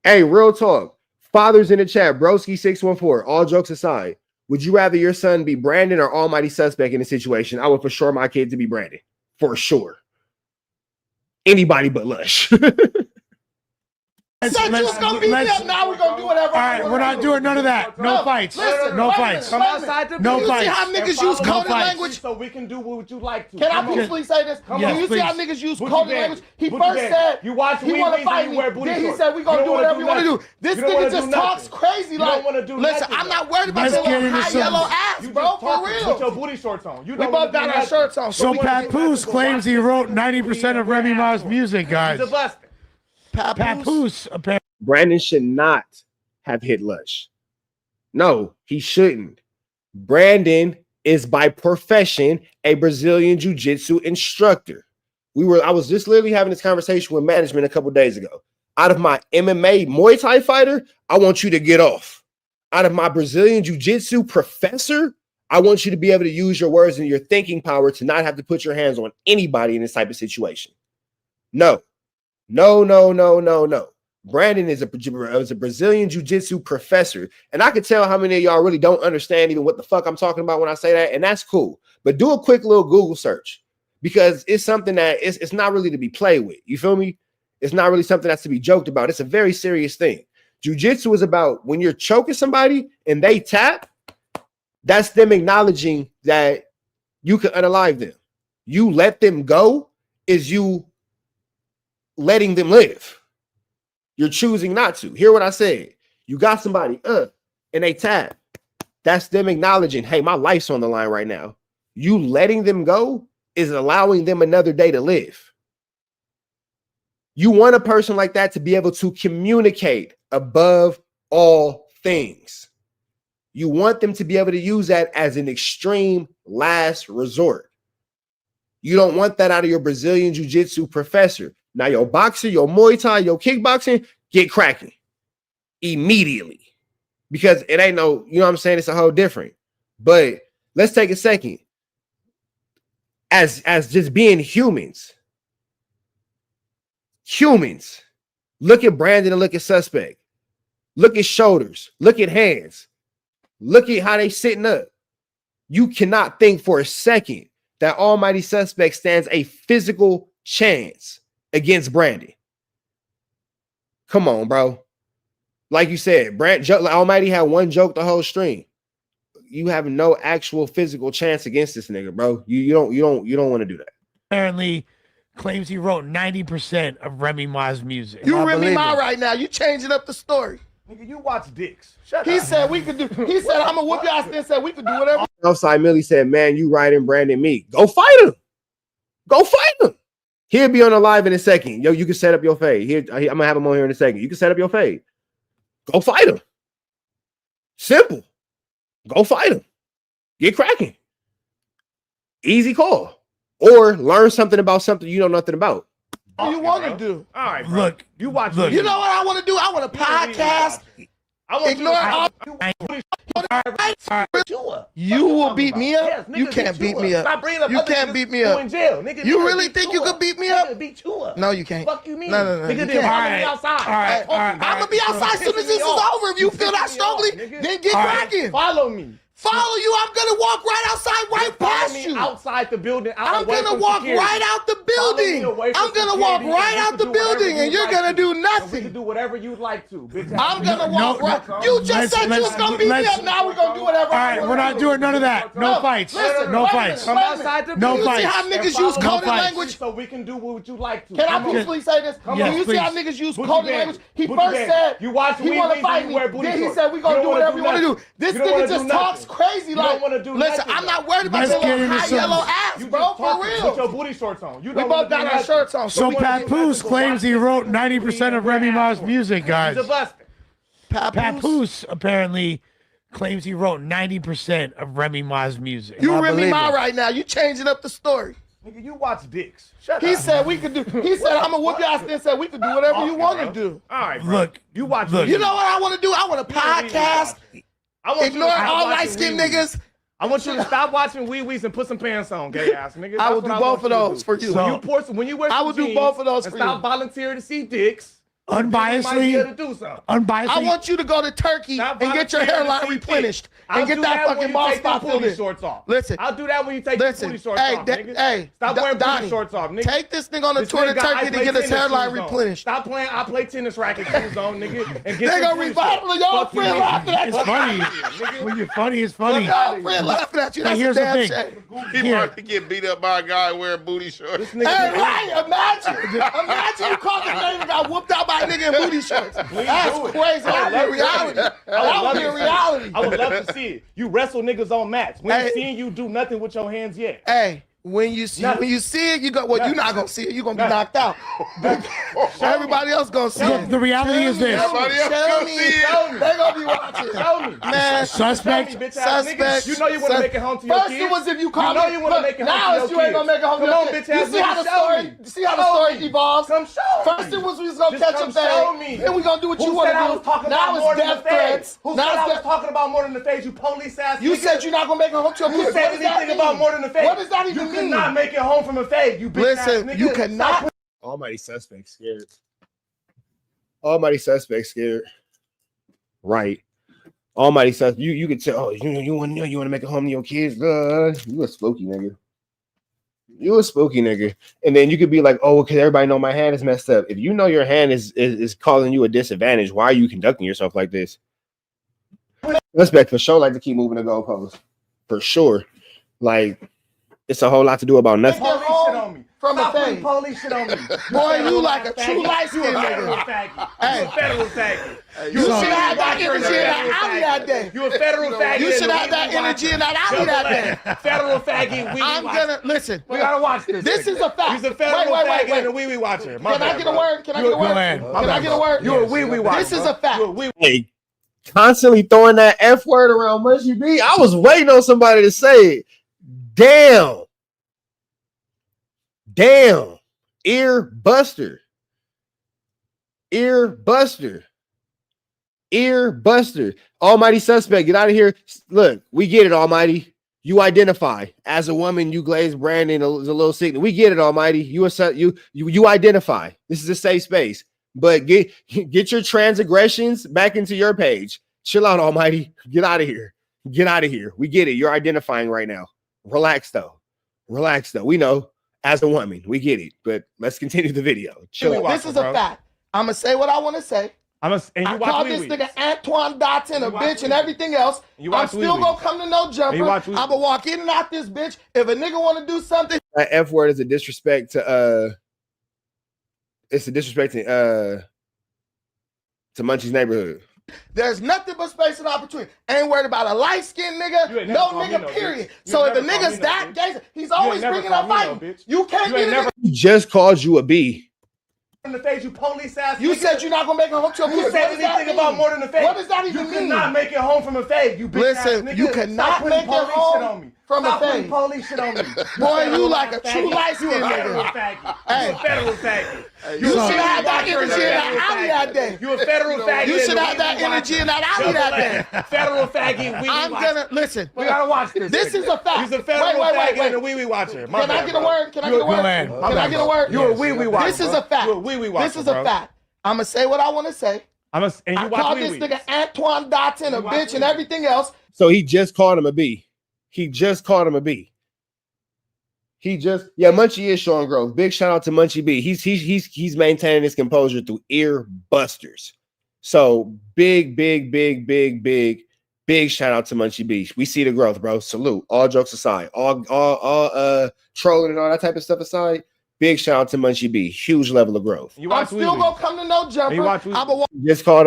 Hey, real talk. Fathers in the chat, Broski614. All jokes aside, would you rather your son be Brandon or Almighty Suspect in a situation? I would for sure my kid to be Brandon. For sure. Anybody but Lush. said you was gonna beat me up. Now we're gonna do whatever. All right, we're not doing none of that. No fights. Listen, No wait a fights. minute, Come outside the No You building. see how fights. niggas use No coded fights. language? So we can do what you like to. Can I Come on. peacefully say this? Yes, You see how please. niggas use Booty coded bag. language? He Booty first bag. said You watch he Wee want to Weezy, fight you me. wear booty Then he shorts. said we gonna You do don't whatever wanna you want to do do. This You don't nigga wanna just do talks nothing. crazy. You Like, don't wanna do listen, nothing, I'm not though. worried about Let's your get little into high some- yellow ass, You bro. just For talking with your real. booty shorts on. You We don't both wanna got do our nothing. shirts on. So we wanna do Papoose nothing. claims he wrote 90% of Remy Ma's music, guys. He's a buster. Papoose apparently. Brandon should not have hit Lush. No, he shouldn't. Brandon is by profession a Brazilian jiu-jitsu instructor. I was just literally having this conversation with management a couple days ago. Out of my MMA Muay Thai fighter, I want you to get off. Out of my Brazilian jiu-jitsu professor, I want you to be able to use your words and your thinking power to not have to put your hands on anybody in this type of situation. No. Brandon is a Brazilian jiu-jitsu professor. And I can tell how many of y'all really don't understand even what the fuck I'm talking about when I say that. And that's cool. But do a quick little Google search because it's something that it's not really to be played with. You feel me? It's not really something that's to be joked about. It's a very serious thing. Jiu-jitsu is about when you're choking somebody and they tap, that's them acknowledging that you can unalive them. You let them go is you letting them live. You're choosing not to. Hear what I said. You got somebody and they tap. That's them acknowledging, hey, my life's on the line right now. You letting them go is allowing them another day to live. You want a person like that to be able to communicate above all things. You want them to be able to use that as an extreme last resort. You don't want that out of your Brazilian jiu-jitsu professor. Now, your boxer, your Muay Thai, your kickboxing, get cracking immediately. Because it ain't no, you know what I'm saying? It's a whole different. But let's take a second. As just being humans, look at Brandon and look at Suspect. Look at shoulders. Look at hands. Look at how they sitting up. You cannot think for a second that Almighty Suspect stands a physical chance against Brandon. Come on, bro. Like you said, Almighty had one joke the whole stream. You have no actual physical chance against this nigga, bro. You don't want to do that. Apparently claims he wrote 90% of Remy Ma's music. You Remy Ma right now. You changing up the story. Nigga, you watch dicks. He said we could do. He said I'm gonna whoop your ass. Then said we could do whatever. Outside Millie said, "Man, you riding Brandon me. Go fight him. Go fight him. He'll be on the live in a second. Yo, you can set up your fade. Here, I'm gonna have him on here in a second. You can set up your fade. Go fight him. Simple. Go fight him. Get cracking. Easy call. Or learn something about something you know nothing about. What do you want to do? All right, bro. Look, You watch. look. You know what I want to do? I want to podcast. I want Ignore all. You will beat me up. You can't beat me up. You can't beat me up. In jail, nigga. You really think you could beat me up? Beat you up. No, you can't. Fuck you mean? No. Nigga, You then can't. I'm gonna be outside. All right. I'm gonna be outside as soon as this is over. If you feel that strongly, then get cracking. Follow me. Follow you. I'm gonna walk right outside, right past me you. outside the building. I'm gonna walk right out the building. I'm gonna walk right out the building, and you're gonna do We can nothing. do whatever you'd like to, bitch. I'm gonna walk right. You just said you was gonna beat me up. Now we're gonna do whatever. All right, we're not doing none of that. No fights. listen, No wait a fights. minute. Come outside the No building. You see fights. how niggas use No coded fights. language? So we can do what you like to. Can I Come on. briefly say this? Yes, You see how please. niggas use Booty coded band. language? He Booty first band. said You watch he Wee want to Weezy, fight you me. wear booty Then he shorts. said we gonna You do don't wanna whatever do you want to do. nothing. This You don't nigga wanna just do talks nothing. crazy. You Like, don't wanna do listen, nothing, I'm bro. not worried about Let's your get little into high some- yellow ass, You bro. just For talking with your real. booty shorts on. You We don't both wanna got do our nothing. shirts on. So we wanna do Papoose claims he wrote 90% of Remy Ma's music, guys. He's a buster. Papoose apparently claims he wrote 90% of Remy Ma's music. You I Remy believe Ma it. right now. You changing up the story. Nigga, you watch dicks. Shut He up. said we could do. He said I'm gonna whoop your ass. Then said we could do whatever you want to do. All right, bro. Look, You watch. look. You know what I want to do? I want to podcast. I want you Ignore to stop all watching light skinned Wee Wees. niggas. I want you to stop watching Wee Wees and put some pants on, gay ass niggas. I will That's do what both want of you to those do. for you. When you wear I some will do jeans both of those and for stop you. volunteering to see dicks. You might be Unbiasedly, able to do something. unbiasedly. I want you to go to Turkey Stop and get your volunteering to hairline see replenished dicks. I'll and get do that when fucking you ball take spot them filled booty in. shorts off. Listen. I'll do that when you take Listen, your booty shorts hey, off, nigga. hey, Stop wearing Donnie, booty shorts off, nigga. take this nigga on a This tour to nigga got Turkey to I get play his tennis hairline shoes on. replenished. Stop playing I play tennis racket shoes on, nigga. And get They your gonna booty revive shorts. y'all Fuck you, friend nigga. laughing at It's you. funny. When you're funny, it's funny. Y'all friend laughing at you. Now, That's a here's the damn thing. shame. He Here. about to get beat up by a guy wearing booty shorts. Hey, right, imagine you called his name and got whooped out by a nigga in booty shorts. That's crazy. That would be reality. That would be a reality. I would love to see it. You wrestle niggas on mats. We Hey. ain't seen you do nothing with your hands yet. Hey, when you see it, you go. Well, you're not gonna see it. You're gonna be knocked out. Everybody else gonna see Look, it. the reality is this. Everybody else Tell gonna me. see it. Show me. They gonna be watching. Show me. Man, Suspect. Show me, bitch ass Suspect. nigga. You know you want to make it home to your First kids. it was if you call know me. you want to Look, make it home now to it's your you ain't kids. gonna make it home to Come your on, kids. bitch ass You see how nigga, the show story? me. You see how the Show story me. evolves? Come show First me. it was we was gonna Just catch a come show me. fade. Then we gonna do what you Who want said I to was do. talking about Now more it's than the death feds? threats. Who Now said I it's was death. talking about more than the feds? You police ass You nigga. said you're not gonna make it home to your Who kids. said What does that anything about mean? more than the feds? What does that even You mean? could not make it home from a fade, you bitch ass Listen, nigga. you cannot. Stop Almighty suspect scared. Almighty suspect scared. Right. Almighty suspect. You could say, oh, you want to make it home to your kids? You a spooky nigga. You a spooky nigga. And then you could be like, oh, because everybody know my hand is messed up. If you know your hand is causing you a disadvantage, why are you conducting yourself like this? Suspect for sure like to keep moving the goalposts. For sure. Like, it's a whole lot to do about nothing. police shit on me. From a Stop putting fade. police shit on me. Boy, you like a true light You skinned a federal nigga. faggot. Hey. You a federal faggot. You should have had that energy in that alley that day. You a federal faggot. You should and have that we energy in that alley Double that day. A. Federal faggot. I'm gonna listen. We gotta watch this. This is a fact. He's a federal faggot and a Wait. wee wee watcher. Can I get a word? Can I get a word? ahead. Can I get a word? You're a wee wee watcher. This is a fact. You're a wee. Hey, constantly throwing that F word around Munchie B. I was waiting on somebody to say it. Damn. Damn. Ear buster. Ear buster. Ear buster. Almighty suspect, get out of here. Look, we get it, Almighty. You identify as a woman. You glaze Brandon is a little sick. We get it, Almighty. You identify. This is a safe space. But get your transgressions back into your page. Chill out, Almighty. Get out of here. Get out of here. We get it. You're identifying right now. Relax, though. Relax, though. We know as a woman, we get it. But let's continue the video. Chill out. This is a fact. I'm gonna say what I want to say. And you I watch call Wee this Wees. nigga Antoine Dotson a You watch bitch and Wee everything else. You I'm watch Wee still Wees. gonna come to no jumper. You I'm watch Wee gonna walk in and out this bitch. If a nigga want to do something, That F word is a disrespect to it's a disrespect to Munchie's neighborhood. there's nothing but space and opportunity. Ain't worried about a light-skinned You nigga, ain't never no called me nigga, no period. bitch. You So if ain't a never called nigga's me no that bitch. gay, he's You always ain't never bringing up called me no fighting. bitch. You can't You ain't get never a He just called you a B. in the face, you police ass. You nigga. said you're not gonna make a home to your Who kids. said What does that anything about mean? more than the fade? What does that You even could mean? not make it home from a fade, you bitch Listen, ass nigga. you cannot Stop putting make it police home shit on me. from a Stop putting fade. police shit on me. Boy, you like a true You light-skinned a federal nigga. faggot. Hey. You a federal faggot. You should have had that energy in that alley that day. You a federal faggot. You should and a have that wee-wee energy watcher. in that alley that day. Federal faggot. wee-wee I'm watcher. gonna listen. We gotta watch this. This nigga. is a fact. He's a federal Wait. faggot and a wee wee watcher. My Can I bad, get a bro. word? Can I get a word? ahead. Can I get a word? You a wee wee watcher. This is bro. a fact. You a wee wee watcher. This is a fact. I'm gonna say what I want to say. And I you call watch this wee nigga Antoine Dotson a You watch bitch and Wee-Wee. everything else. So he just called him a B. He just called him a B. Munchie is showing growth. Big shout out to Munchie B. He's maintaining his composure through ear busters. So big shout out to Munchie B. We see the growth, bro. Salute. All jokes aside, all trolling and all that type of stuff aside. Big shout out to Munchie B. Huge level of growth. I'm still gonna come to no jumper.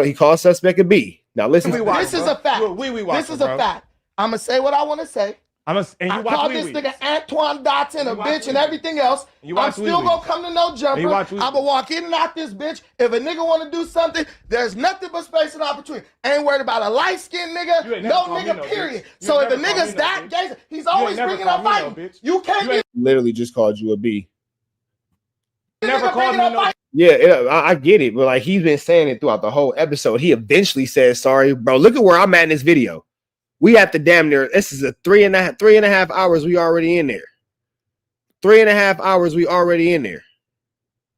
He called suspect a B. Now listen. This is a fact. This is a fact. I'm gonna say what I want to say. I call this nigga Antoine Dotson a bitch and everything else. I'm still gonna come to no jumper. I'm gonna walk in and out this bitch. If a nigga wanna do something, there's nothing but space and opportunity. I ain't worried about a light-skinned nigga, no nigga, period. So if a nigga's that gay, he's always bringing up fighting. You can't be. Literally just called you a B. Never called me no. Yeah, I get it, but like he's been saying it throughout the whole episode. He eventually says sorry, bro. Look at where I'm at in this video. We have to damn near. This is a 3.5 hours. We already in there. 3.5 hours. We already in there.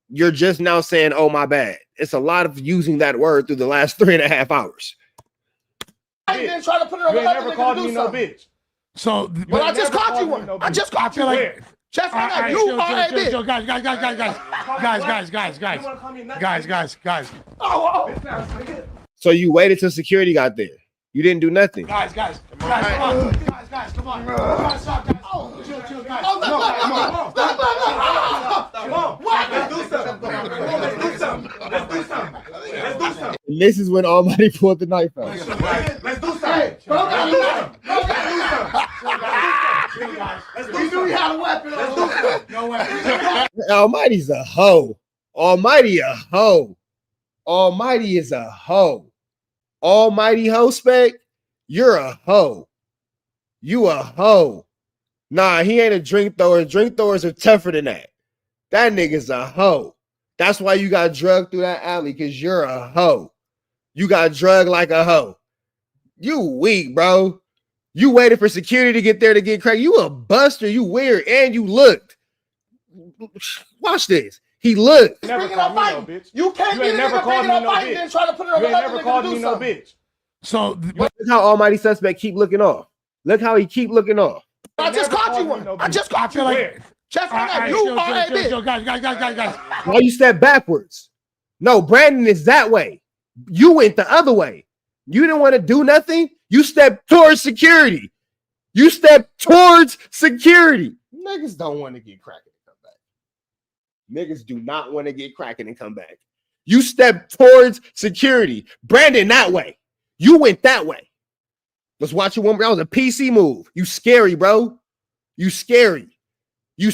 You're just now saying, "Oh my bad." It's a lot of using that word through the last 3.5 hours. I ain't been trying to put it on you never called me no bitch. So, but I just caught you one. I just caught you one. Just like you are a bitch. Guys. So you waited till security got there. You didn't do nothing. Guys, come on. Guys, come on. Stop, guys. Chill, guys. Let's do something. And this is when Almighty pulled the knife out. Let's do something. We knew we had a weapon. Let's do something. No weapon. Almighty's a hoe. Almighty a hoe. Almighty is a hoe. Almighty hoe spec, you're a hoe. You a hoe. Nah, he ain't a drink thrower. Drink throwers are tougher than that. That nigga's a hoe. That's why you got drugged through that alley, because you're a hoe. You got drugged like a hoe. You weak, bro. You waited for security to get there to get cracked. You a buster. You weird. And you looked. Watch this. He looked. Never called me no bitch. You can't get never called me no bitch. Then try to put it on never called me no bitch. So look how Almighty Suspect keep looking off. Look how he keep looking off. I just caught you one. I just caught you one. Just like you are a bitch. Guys. Why you step backwards? No, Brandon is that way. You went the other way. You didn't want to do nothing. You stepped towards security. Niggas don't want to get cracking. Niggas do not want to get cracking and come back. You stepped towards security. Brandon that way. You went that way. Let's watch it one more. That was a PC move. You scary, bro. You scary. You,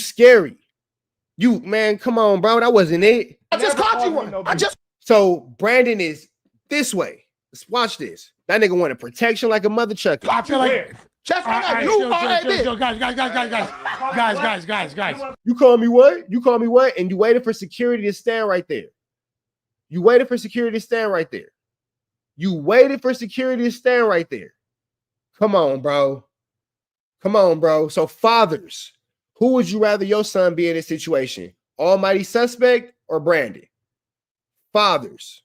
man, come on, bro. That wasn't it. I just caught you one. So Brandon is this way. Let's watch this. That nigga wanted protection like a mother chucker. I feel like just like you are a bitch. Guys. You call me what? And you waited for security to stand right there. Come on, bro. So fathers, who would you rather your son be in this situation? Almighty Suspect or Brandon? Fathers.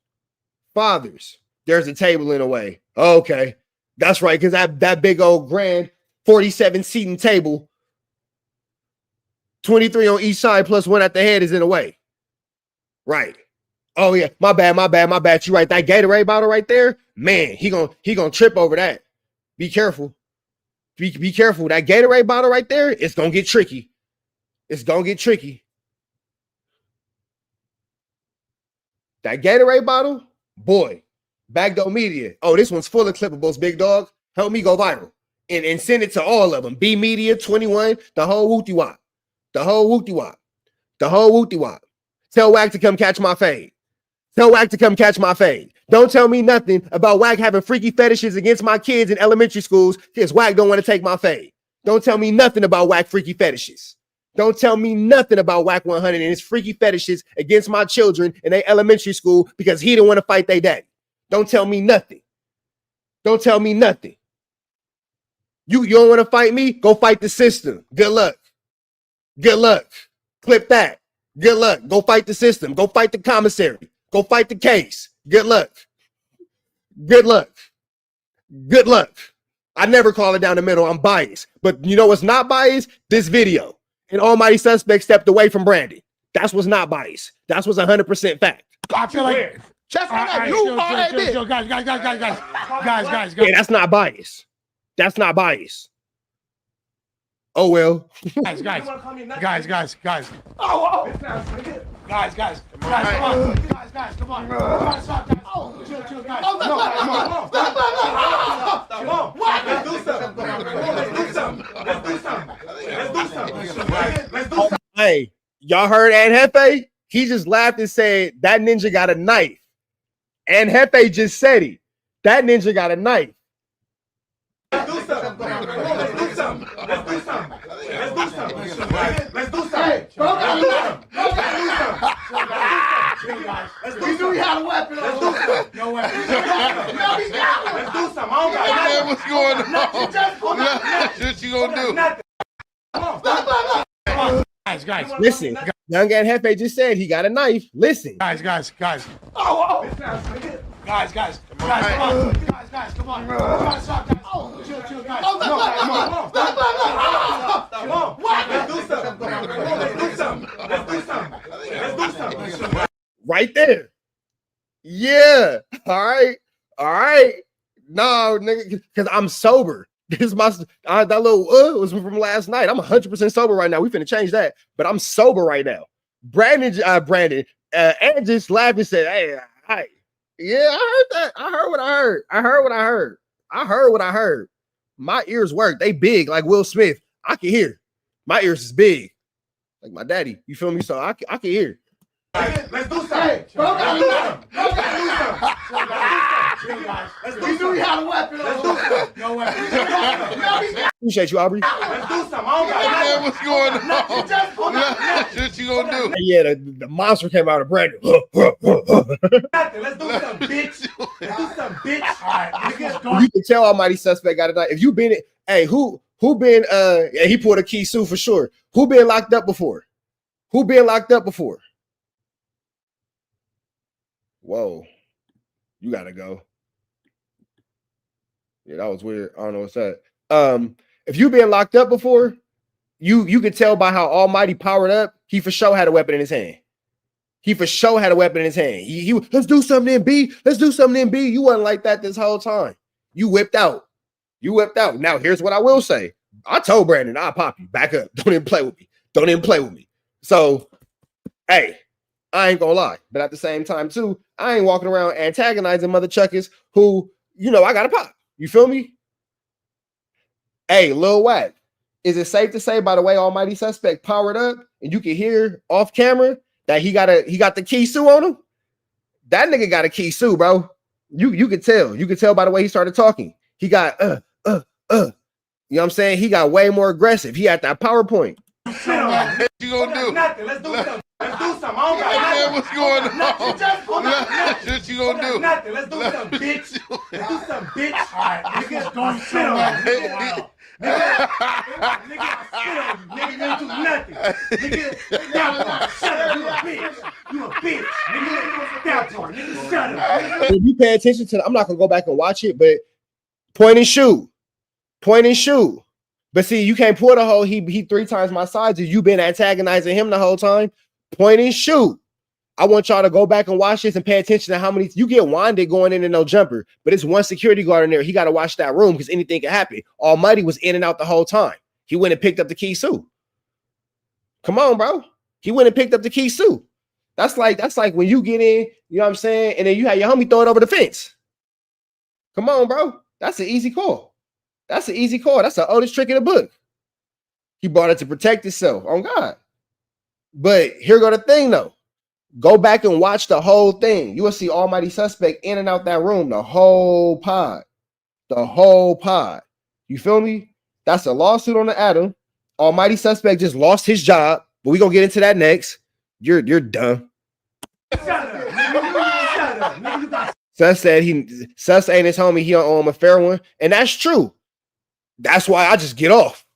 There's a table in the way. Okay. That's right, because that big old grand 47 seating table, 23 on each side plus one at the head is in the way. Right. Oh yeah, my bad. You right. That Gatorade bottle right there, man, he gonna trip over that. Be careful. Be careful. That Gatorade bottle right there, it's gonna get tricky. That Gatorade bottle, boy. Backdoor Media. Oh, this one's full of clippables, big dog. Help me go viral. And send it to all of them. B Media, 21, the whole wooty wop. Tell Wack to come catch my fade. Don't tell me nothing about Wack having freaky fetishes against my kids in elementary schools because Wack don't want to take my fade. Don't tell me nothing about Wack freaky fetishes. Don't tell me nothing about Wack 100 and his freaky fetishes against my children in their elementary school because he didn't want to fight their daddy. Don't tell me nothing. You don't want to fight me? Go fight the system. Good luck. Clip that. Good luck. Go fight the system. Go fight the commissary. Go fight the case. Good luck. I never call it down the middle. I'm biased. But you know what's not biased? This video. And Almighty Suspect stepped away from Brandon. That's what's not biased. That's what's 100% fact. I feel like Chest on that. Guys. Yeah, that's not biased. That's not biased. Oh well. Guys. Guys, come on. Guys, come on. Chill, guys. Let's do something. Hey, y'all heard Anjefe? He just laughed and said that ninja got a knife. Anjefe just said it. That ninja got a knife. Let's do something. We knew he had a weapon. No weapon. Let's do something. Man, what's going on? What you gonna do? Guys. Listen, young Anjefe just said he got a knife. Listen. Guys. Guys, come on. Guys, come on. Chill, guys. Right there. Yeah. All right. No, nigga, because I'm sober. This is my that little was from last night. I'm 100% sober right now. We finna change that, but I'm sober right now. Brandon, and just laughed and said, "Hey, yeah, I heard that. I heard what I heard. My ears work. They big like Will Smith. I can hear. My ears is big, like my daddy. You feel me? So I can hear. Let's do something. We knew he had a weapon. No weapon. Appreciate you, Aubrey. Let's do something. Man, what's going on? What you gonna do? Yeah, the monster came out of Brandon. Let's do something, bitch. You can tell Almighty Suspect got a knife. If you been, hey, who been? Yeah, he pulled a key suit for sure. Who been locked up before? Whoa, you gotta go. Yeah, that was weird. I don't know what's that. If you been locked up before, you could tell by how Almighty powered up. He for sure had a weapon in his hand. He let's do something in B. Let's do something in B. You wasn't like that this whole time. You whipped out. Now here's what I will say. I told Brandon, I'll pop you. Back up. Don't even play with me. So, hey, I ain't gonna lie. But at the same time, too, I ain't walking around antagonizing mother chuckers who, I gotta pop. You feel me? Hey, Lil Wack, is it safe to say, by the way, Almighty Suspect powered up and you can hear off camera that he got the key sue on him? That nigga got a key sue, bro. You could tell. You could tell by the way he started talking. He got You know what I'm saying? He got way more aggressive. He had that PowerPoint. What you gonna do? Nothing. Let's do something. Man, what's going on? What you gonna do? Nothing. Let's do something, bitch. Niggas going so well. Nigga, you didn't do nothing. Nigga, shut up. You a bitch. Nigga, that part. Nigga, shut up. If you pay attention to I'm not gonna go back and watch it, but point and shoot. But see, you can't pull the whole he 3 times my size if you've been antagonizing him the whole time. Point and shoot. I want y'all to go back and watch this and pay attention to how many you get winded going in and no jumper, but it's one security guard in there. He got to watch that room because anything can happen. Almighty was in and out the whole time. He went and picked up the key suit. Come on, bro. He went and picked up the key suit. That's like when you get in, you know what I'm saying, and then you have your homie throw it over the fence. Come on, bro. That's an easy call. That's the oldest trick in the book. He brought it to protect himself. On God. But here go the thing though. Go back and watch the whole thing. You will see Almighty Suspect in and out that room, the whole pod. You feel me? That's a lawsuit on the Adam. Almighty Suspect just lost his job, but we're gonna get into that next. You're dumb. Sus said Sus ain't his homie, he don't owe him a fair one. And that's true. That's why I just get off.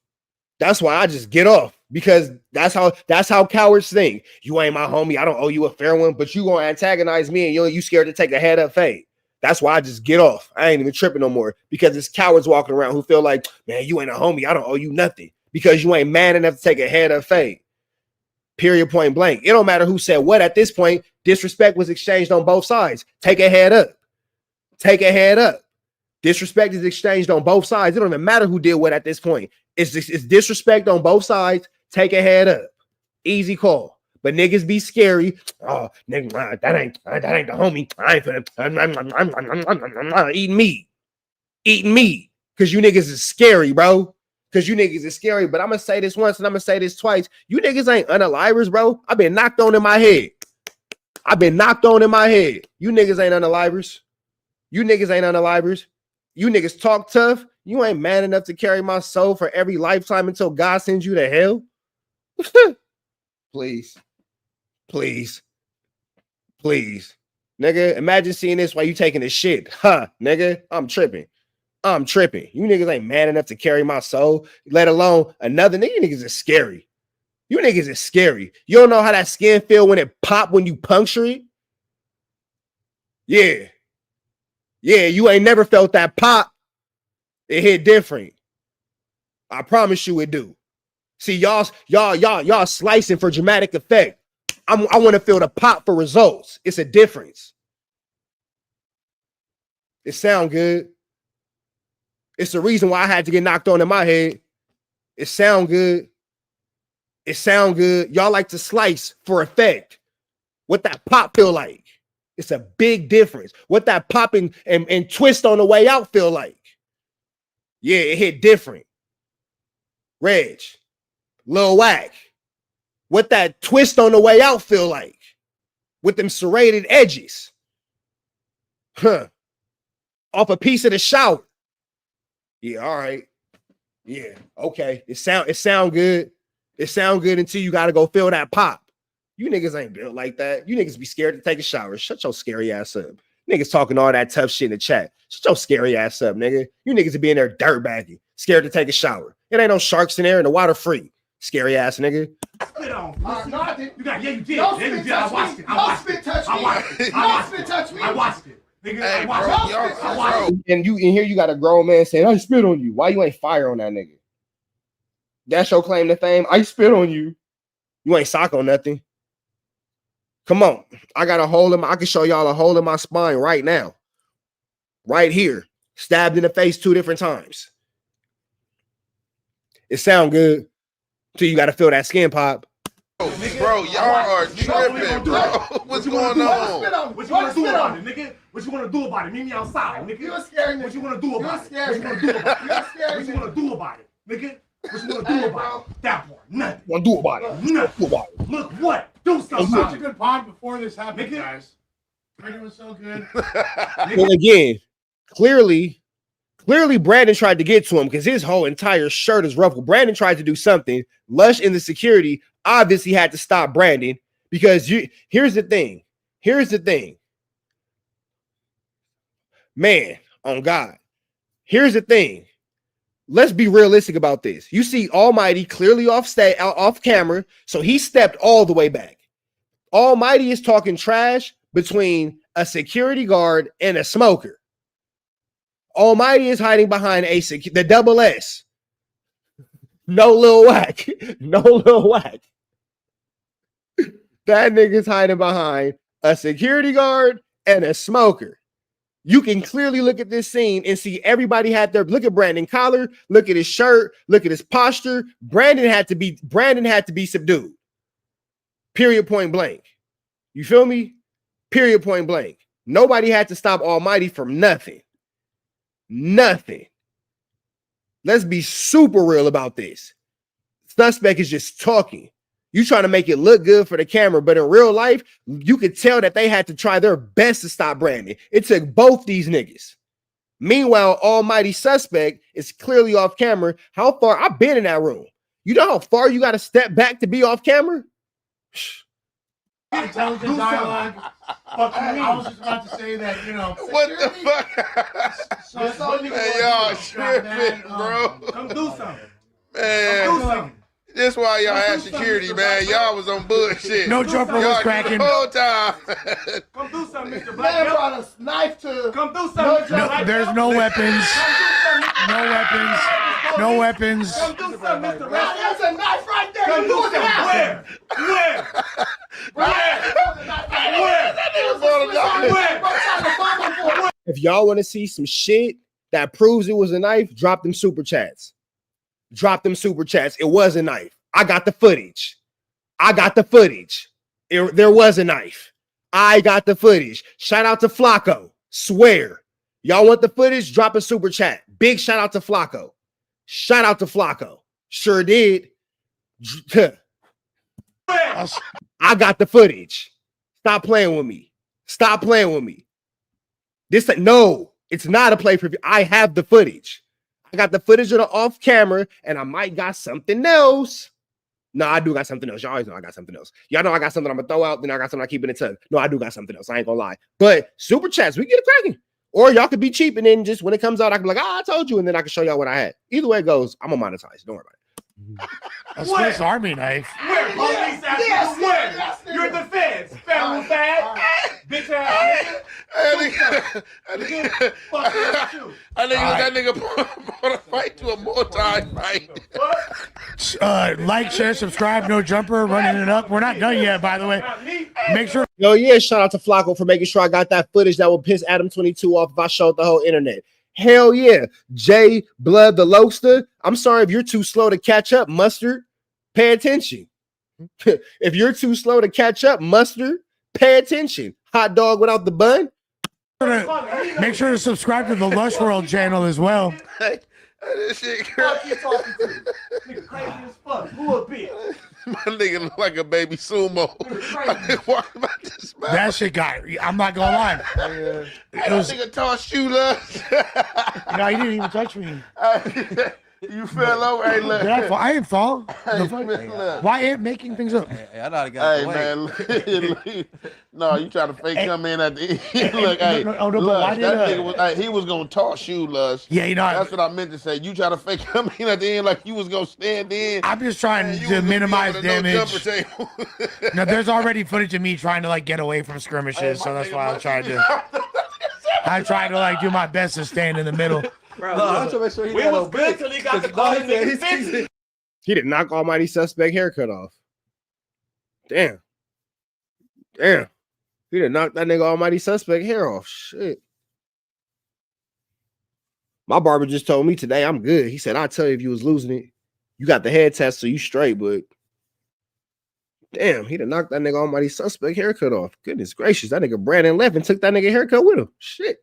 Because that's how cowards think. You ain't my homie. I don't owe you a fair one, but you gonna antagonize me and you scared to take a head up fade. That's why I just get off. I ain't even tripping no more because it's cowards walking around who feel like, man, you ain't a homie. I don't owe you nothing because you ain't man enough to take a head up fade. Period, point blank. It don't matter who said what at this point. Disrespect was exchanged on both sides. Take a head up. Take a head up. Disrespect is exchanged on both sides. It don't even matter who did what at this point. It's disrespect on both sides. Take a head up. Easy call. But niggas be scary. Oh, nigga, that ain't the homie. I ain't finna eating meat. Eating meat. Because you niggas is scary, bro. Because you niggas is scary. But I'm going to say this once and I'm going to say this twice. You niggas ain't unalivers, bro. I've been knocked on in my head. I've been knocked on in my head. You niggas ain't unalivers. You niggas ain't unalivers. You niggas talk tough. You ain't man enough to carry my soul for every lifetime until God sends you to hell. Please. Please. Please. Nigga, imagine seeing this while you taking a shit. Huh, nigga, I'm tripping. I'm tripping. You niggas ain't man enough to carry my soul, let alone another nigga. You niggas is scary. You niggas is scary. You don't know how that skin feel when it pop when you puncture it? Yeah. Yeah, you ain't never felt that pop. It hit different. I promise you it do. See, y'all slicing for dramatic effect. I want to feel the pop for results. It's a difference. It sound good. It's the reason why I had to get knocked on in my head. It sound good. It sound good. Y'all like to slice for effect. What that pop feel like? It's a big difference. What that popping and twist on the way out feel like? Yeah, it hit different. Reg, Lil Whack. What that twist on the way out feel like? With them serrated edges. Huh. Off a piece of the shower. Yeah, all right. Yeah, okay. It sound good. It sound good until you gotta go feel that pop. You niggas ain't built like that. You niggas be scared to take a shower. Shut your scary ass up. Niggas talking all that tough shit in the chat. Shut your scary ass up, nigga. You niggas are being there dirtbagging, scared to take a shower. It ain't no sharks in there and the water free. Scary ass nigga. Spit on. No, I didn't. You got, yeah, you did. Don't Yeah, you spit did. I touch watched me. it. I Don't watched spit it. touch I me. watched it. Don't spit touch me. I watched it. Nigga, Hey, I watched bro, it. y'all, I watched it. And you in here, you got a grown man saying, I spit on you. Why you ain't fire on that nigga? That's your claim to fame. I spit on you. You ain't sock on nothing. Come on. I got a hole in my, I can show y'all a hole in my spine right now. Right here. Stabbed in the face 2 different times. It sound good until you got to feel that skin pop. Bro, y'all are tripping, bro. What's going on? What you want to do about it, nigga? What you want to do about it? Meet me outside, nigga. You're scared. What you want to do about it? You're What scared. you want to do about it? You're scared. What you want to do about it, nigga? What you want to do about it? That part, nothing. What do about it? Nothing. Do about it. Look what? Do something. Such about a it. good pod before this happened, Nigga. guys. Freddie was so good. And again, clearly Brandon tried to get to him because his whole entire shirt is ruffled. Brandon tried to do something. Lush in the security obviously had to stop Brandon because here's the thing. Here's the thing. Man, on God. Here's the thing. Let's be realistic about this. You see Almighty clearly off camera, so he stepped all the way back. Almighty is talking trash between a security guard and a smoker. Almighty is hiding behind the double S. No Lil Whack. No Lil Whack. That nigga's hiding behind a security guard and a smoker. You can clearly look at this scene and see everybody had their look at Brandon collar, look at his shirt, look at his posture. Brandon had to be subdued. Period, point blank. You feel me? Period, point blank. Nobody had to stop Almighty from nothing. Nothing. Let's be super real about this. Suspect is just talking. You trying to make it look good for the camera, but in real life, you could tell that they had to try their best to stop Brandon. It took both these niggas. Meanwhile, Almighty Suspect is clearly off camera. How far? I've been in that room. You know how far you got to step back to be off camera? Intelligent dialogue. I was just about to say that, you know. What the fuck? So Man, y'all tripping, bro. Come do something. Man, This why y'all had security, man. Y'all was on bullshit. No jumper was Y'all cracking. the whole time. Come do something, Mr. Black. Man brought a knife to. Come do something. No, there's no weapons. No weapons. No weapons. Come do something, Mr. Black. There's a knife right there. Come You do knew it something. happened. Where? If y'all want to see some shit that proves it was a knife, drop them super chats. Drop them super chats. It was a knife. I got the footage. There was a knife. I got the footage. Shout out to Flacco. Swear. Y'all want the footage? Drop a super chat. Big shout out to Flacco. Sure did. I got the footage. Stop playing with me. No, it's not a play preview. I have the footage. I got the footage of the off camera, and I might got something else. No, I do got something else. Y'all always know I got something else. Y'all know I got something I'm gonna throw out, then I got something I keep in the tug. No, I do got something else. I ain't gonna lie. But super chats, we get it cracking. Or y'all could be cheap, and then just when it comes out, I can be like, I told you, and then I can show y'all what I had. Either way it goes, I'm gonna monetize. Don't worry about it. A Swiss Army knife. Where? Police ask you where? You're the feds. Federal bad. Bitch ass nigga. I think that nigga brought a fight to a multi-fight. Like, share, subscribe, no jumper, running it up. We're not done yet, by the way. Make sure. Yo, yeah, shout out to Flacco for making sure I got that footage that will piss Adam 22 off if I showed the whole internet. Hell yeah. Jay Blood the Loaster. I'm sorry if you're too slow to catch up, Mustard. Pay attention. If you're too slow to catch up, Mustard, pay attention. Hot dog without the bun. Make sure to subscribe to the Lush World channel as well. This shit crazy. Nigga crazy as fuck. Who a bitch? My nigga look like a baby sumo. Walking about this man. That shit got, I'm not gonna lie. That nigga tossed you, love. No, he didn't even touch me. You fell over. Hey, look. Did I fall? I didn't fall. Look. Why ain't making things up? Hey, I thought I got man, no, you trying to fake come in at the end. Look, hey, but look, why did that nigga was, he was gonna toss you, Lush. Yeah, you know, that's what I meant to say. You try to fake come in at the end like you was gonna stand in. I'm just trying to minimize damage. No, there's already footage of me trying to like get away from skirmishes, so that's why I'm trying to. I'm trying to like do my best to stand in the middle. Bro, I'm trying to make sure he we was good till he got the call. He did knock Almighty Suspect haircut off. Damn. He did knock that nigga Almighty Suspect hair off. Shit. My barber just told me today I'm good. He said, I'll tell you if you was losing it. You got the head test, so you straight, but damn, he done knocked that nigga Almighty Suspect haircut off. Goodness gracious. That nigga Brandon left and took that nigga haircut with him. Shit.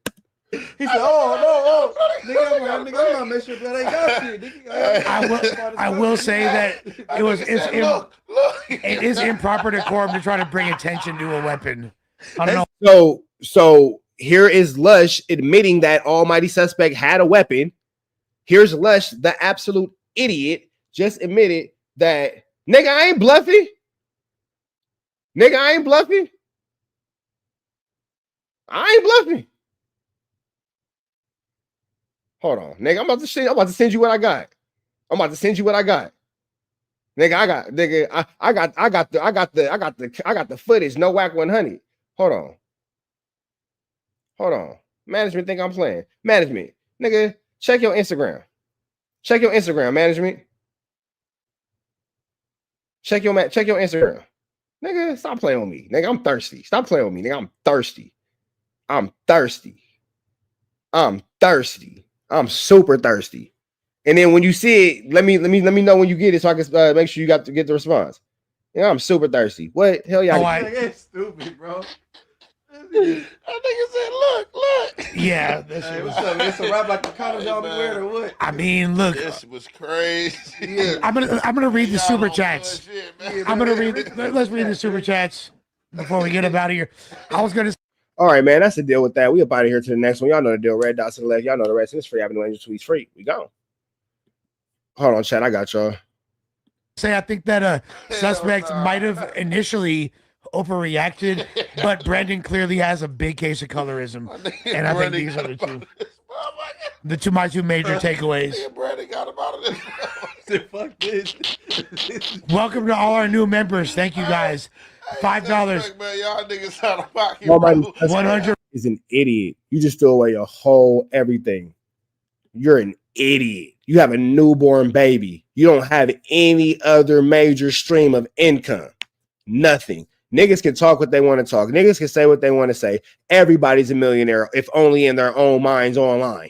He said, "Oh no, nigga, I'm gonna make sure that ain't got shit." I will say that it is improper decorum to try to bring attention to a weapon. I don't know. So here is Lush admitting that Almighty Suspect had a weapon. Here's Lush, the absolute idiot, just admitted that nigga, I ain't bluffing. I ain't bluffing. Hold on, nigga. I'm about to send you what I got. Nigga, I got the footage. No whack 100. Hold on. Management think I'm playing. Management, nigga, check your Instagram. Management. Check your Instagram. Nigga, stop playing with me. Nigga, I'm thirsty. Stop playing with me. Nigga, I'm thirsty. I'm super thirsty. And then when you see it, let me know when you get it so I can make sure you got to get the response. Yeah, I'm super thirsty. What hell y'all? It's stupid, bro. That nigga said, look. Yeah. Hey, what's up? It's a rap like the condoms y'all be wearing or what? I mean, look. This was crazy. Yeah. I'm gonna read the super chats. Let's read the super chats before we get up out of here. All right, man. That's the deal with that. We up out of here to the next one. Y'all know the deal. Red dots to the left. Y'all know the rest. It's free. Avenue Angel tweets free. We go. Hold on, chat. I got y'all. I think that suspect might have initially overreacted, but Brandon clearly has a big case of colorism, and I think these are the two. My two major takeaways. Brandon got him out of this. Fuck this. Welcome to all our new members. Thank you guys. $5. Man, y'all niggas out of pocket. Almighty bro. Suspect 100. is an idiot. You just threw away your whole everything. You're an idiot. You have a newborn baby. You don't have any other major stream of income. Nothing. Niggas can talk what they want to talk. Niggas can say what they want to say. Everybody's a millionaire, if only in their own minds online.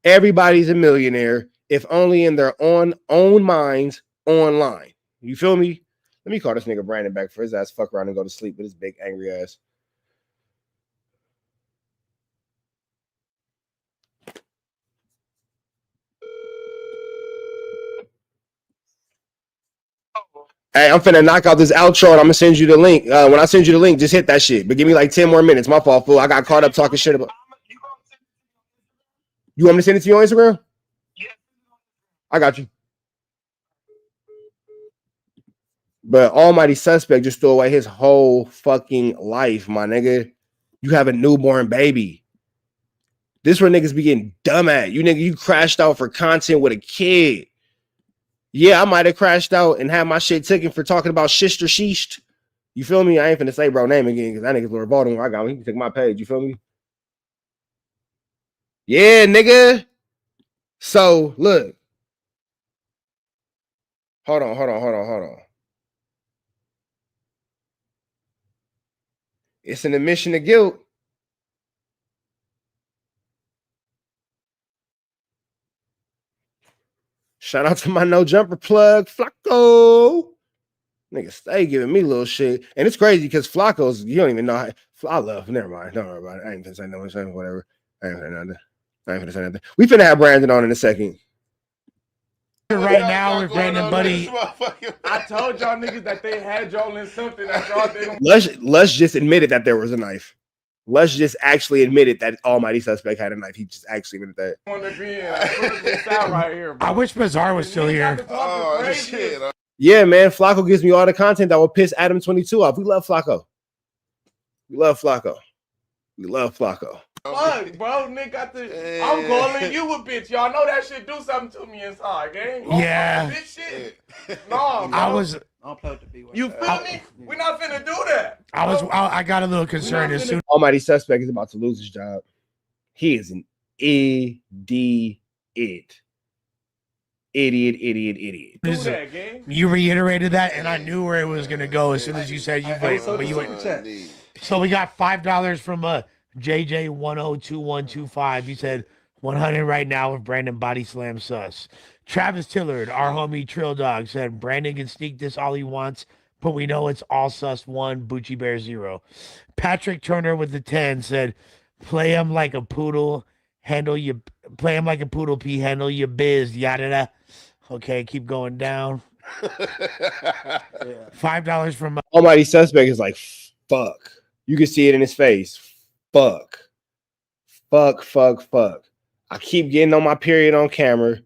Everybody's a millionaire, if only in their own minds online. You feel me? Let me call this nigga Brandon back for his ass fuck around and go to sleep with his big angry ass. Hey, I'm finna knock out this outro and I'm gonna send you the link. When I send you the link, just hit that shit. But give me like 10 more minutes. My fault, fool. I got caught up talking shit about. You want me to send it to you on Instagram? Yeah. I got you. But Almighty Suspect just threw away his whole fucking life, my nigga. You have a newborn baby. This where niggas be getting dumb at. You nigga, you crashed out for content with a kid. Yeah, I might have crashed out and had my shit taken for talking about shister sheeshed. You feel me? I ain't finna say bro name again because that nigga's Lord Baltimore. I got him. He can take my page. You feel me? Yeah, nigga. So look. Hold on. It's an admission of guilt. Shout out to my no jumper plug, Flacco. Nigga, stay giving me little shit. And it's crazy because Flacco's, you don't even know how. I love, never mind. Don't worry about it. I ain't finna say no one, whatever. I ain't finna say nothing. We finna have Brandon on in a second. Right now with Brandon Buddy. I told y'all niggas that they had y'all in something that y'all didn't. Let's just admit it that there was a knife. Let's just actually admit it that Almighty Suspect had a knife. He just actually admitted that. Want to be in right here, bro. I wish Bizarre was still here. Oh, shit. Yeah, man. Flacco gives me all the content that will piss Adam 22 off. We love Flacco. Fuck, bro, Nick got the. I'm calling you a bitch. Y'all know that shit do something to me inside, gang. Yeah. Bitch shit. No, bro. You feel me? We're not finna do that. I got a little concerned as soon. Almighty Suspect is about to lose his job. He is an idiot. Idiot. Do that, gang. You reiterated that, and I knew where it was gonna go as soon as you said you wait. But you went. So we got $5 from JJ102125. He said 100 right now with Brandon Body Slam Sus. Travis Tillard, our homie Trill Dog, said Brandon can sneak this all he wants, but we know it's all Sus 1, Bucci Bear 0. Patrick Turner with the 10 said, play him like a poodle, handle your P, handle your biz, yada yada. Okay, keep going down. $5 from Almighty Suspect is like, fuck. You can see it in his face. Fuck. I keep getting on my period on camera.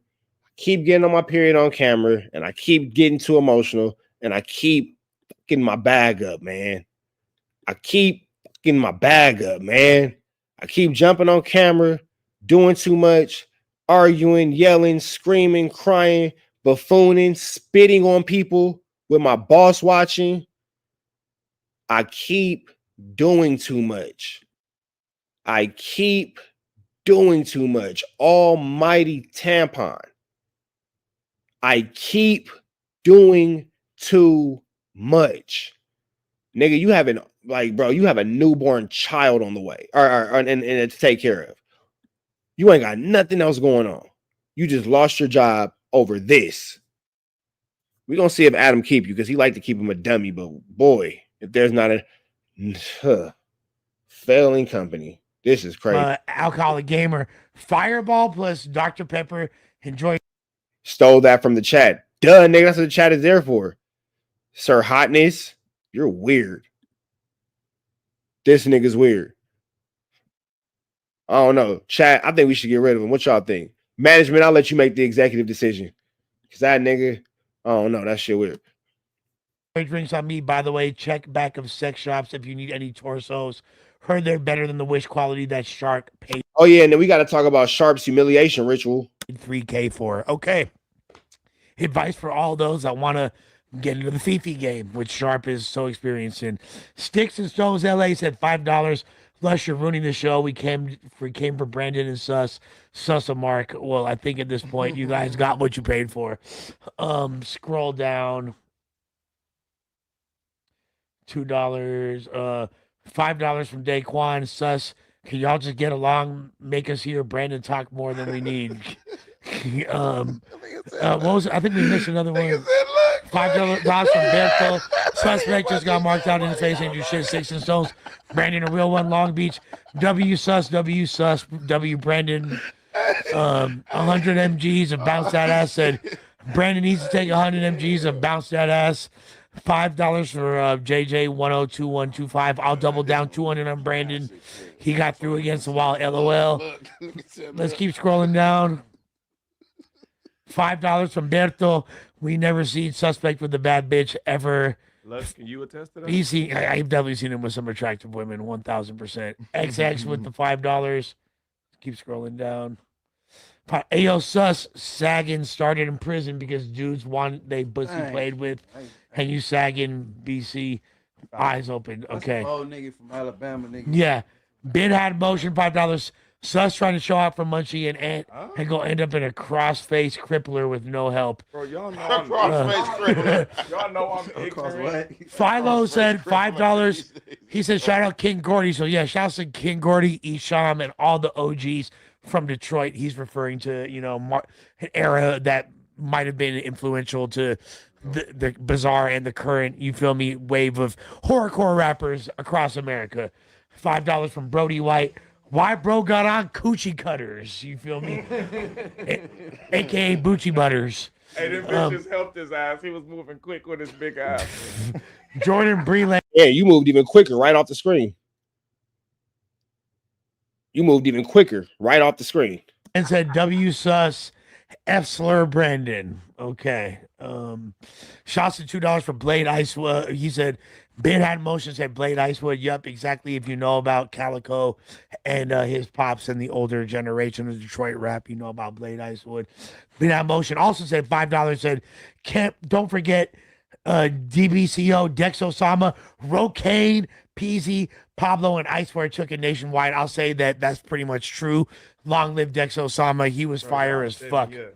And I keep getting too emotional. And I keep fucking my bag up, man. I keep jumping on camera, doing too much, arguing, yelling, screaming, crying, buffooning, spitting on people with my boss watching. I keep doing too much. Almighty tampon. I keep doing too much. Nigga, you have a newborn child on the way and to take care of. You ain't got nothing else going on. You just lost your job over this. We're going to see if Adam keep you because he like to keep him a dummy, but boy, if there's not a failing company, this is crazy. Alcoholic Gamer, Fireball plus Dr. Pepper. Enjoy. Stole that from the chat. Duh, nigga, that's what the chat is there for. Sir Hotness, you're weird. This nigga's weird. I don't know. Chat, I think we should get rid of him. What y'all think? Management, I'll let you make the executive decision. Because that nigga, I don't know. That shit weird. Drinks on me, by the way. Check back of sex shops if you need any torsos. Heard they're better than the Wish quality that Shark paid. Oh, yeah, and then we got to talk about Sharp's humiliation ritual. $3K for. Okay. Advice for all those that want to get into the Fifi game, which Sharp is so experienced in. Sticks and Stones LA said $5. Lush, you're ruining the show. We came for Brandon and Sus a mark. Well, I think at this point you guys got what you paid for. Scroll down. $2, $5 from Daquan. Sus, can y'all just get along? Make us hear Brandon talk more than we need. What was it? I think we missed another one. $5 from Berto. Suspect just got marked out in the face and do shit. Sticks and Stones. Brandon, a real one. Long Beach. W Sus. W Brandon. 100 mgs of bounce that ass. Said Brandon needs to take 100 mgs of bounce that ass. $5 for JJ 102125. I'll double down 200 on Brandon. He got through against the wall. LOL. Let's keep scrolling down. $5 from Berto. We never seen Suspect with a bad bitch ever. Lush, can you attest to that? I've definitely seen him with some attractive women, 1000%. XX with the $5. Keep scrolling down. Ayo Sus, sagging started in prison because dudes they pussy played with. And you sagging BC, eyes open. Okay. Oh, nigga from Alabama, nigga. Yeah. Bid had motion, $5. Sus trying to show out for Munchie and Ant and go end up in a cross-face crippler with no help. Bro, y'all know I'm crippler. Y'all know I'm ignorant. Philo said $5. He said, shout out King Gordy. So, yeah, shout out to King Gordy, Isham, and all the OGs from Detroit. He's referring to, an era that might have been influential to the bizarre and the current, you feel me, wave of horrorcore rappers across America. $5 from Brody White. Why bro got on coochie cutters? You feel me? AKA Boochie Butters. Hey, them bitches helped his ass. He was moving quick with his big ass. Jordan Breland. Yeah, you moved even quicker right off the screen. You moved even quicker right off the screen. And said W Sus F slur Brandon. Okay. Shots to $2 for Blade Icewood. He said Bid had motion, said Blade Icewood. Yup, exactly. If you know about Calico and his pops and the older generation of Detroit rap, you know about Blade Icewood. Bid had motion also said $5. Said don't forget DBCO, Dex Osama, Rocaine, Peasy, Pablo, and Icewear took it nationwide. I'll say that's pretty much true. Long live Dex Osama. He was fire as fuck. Man.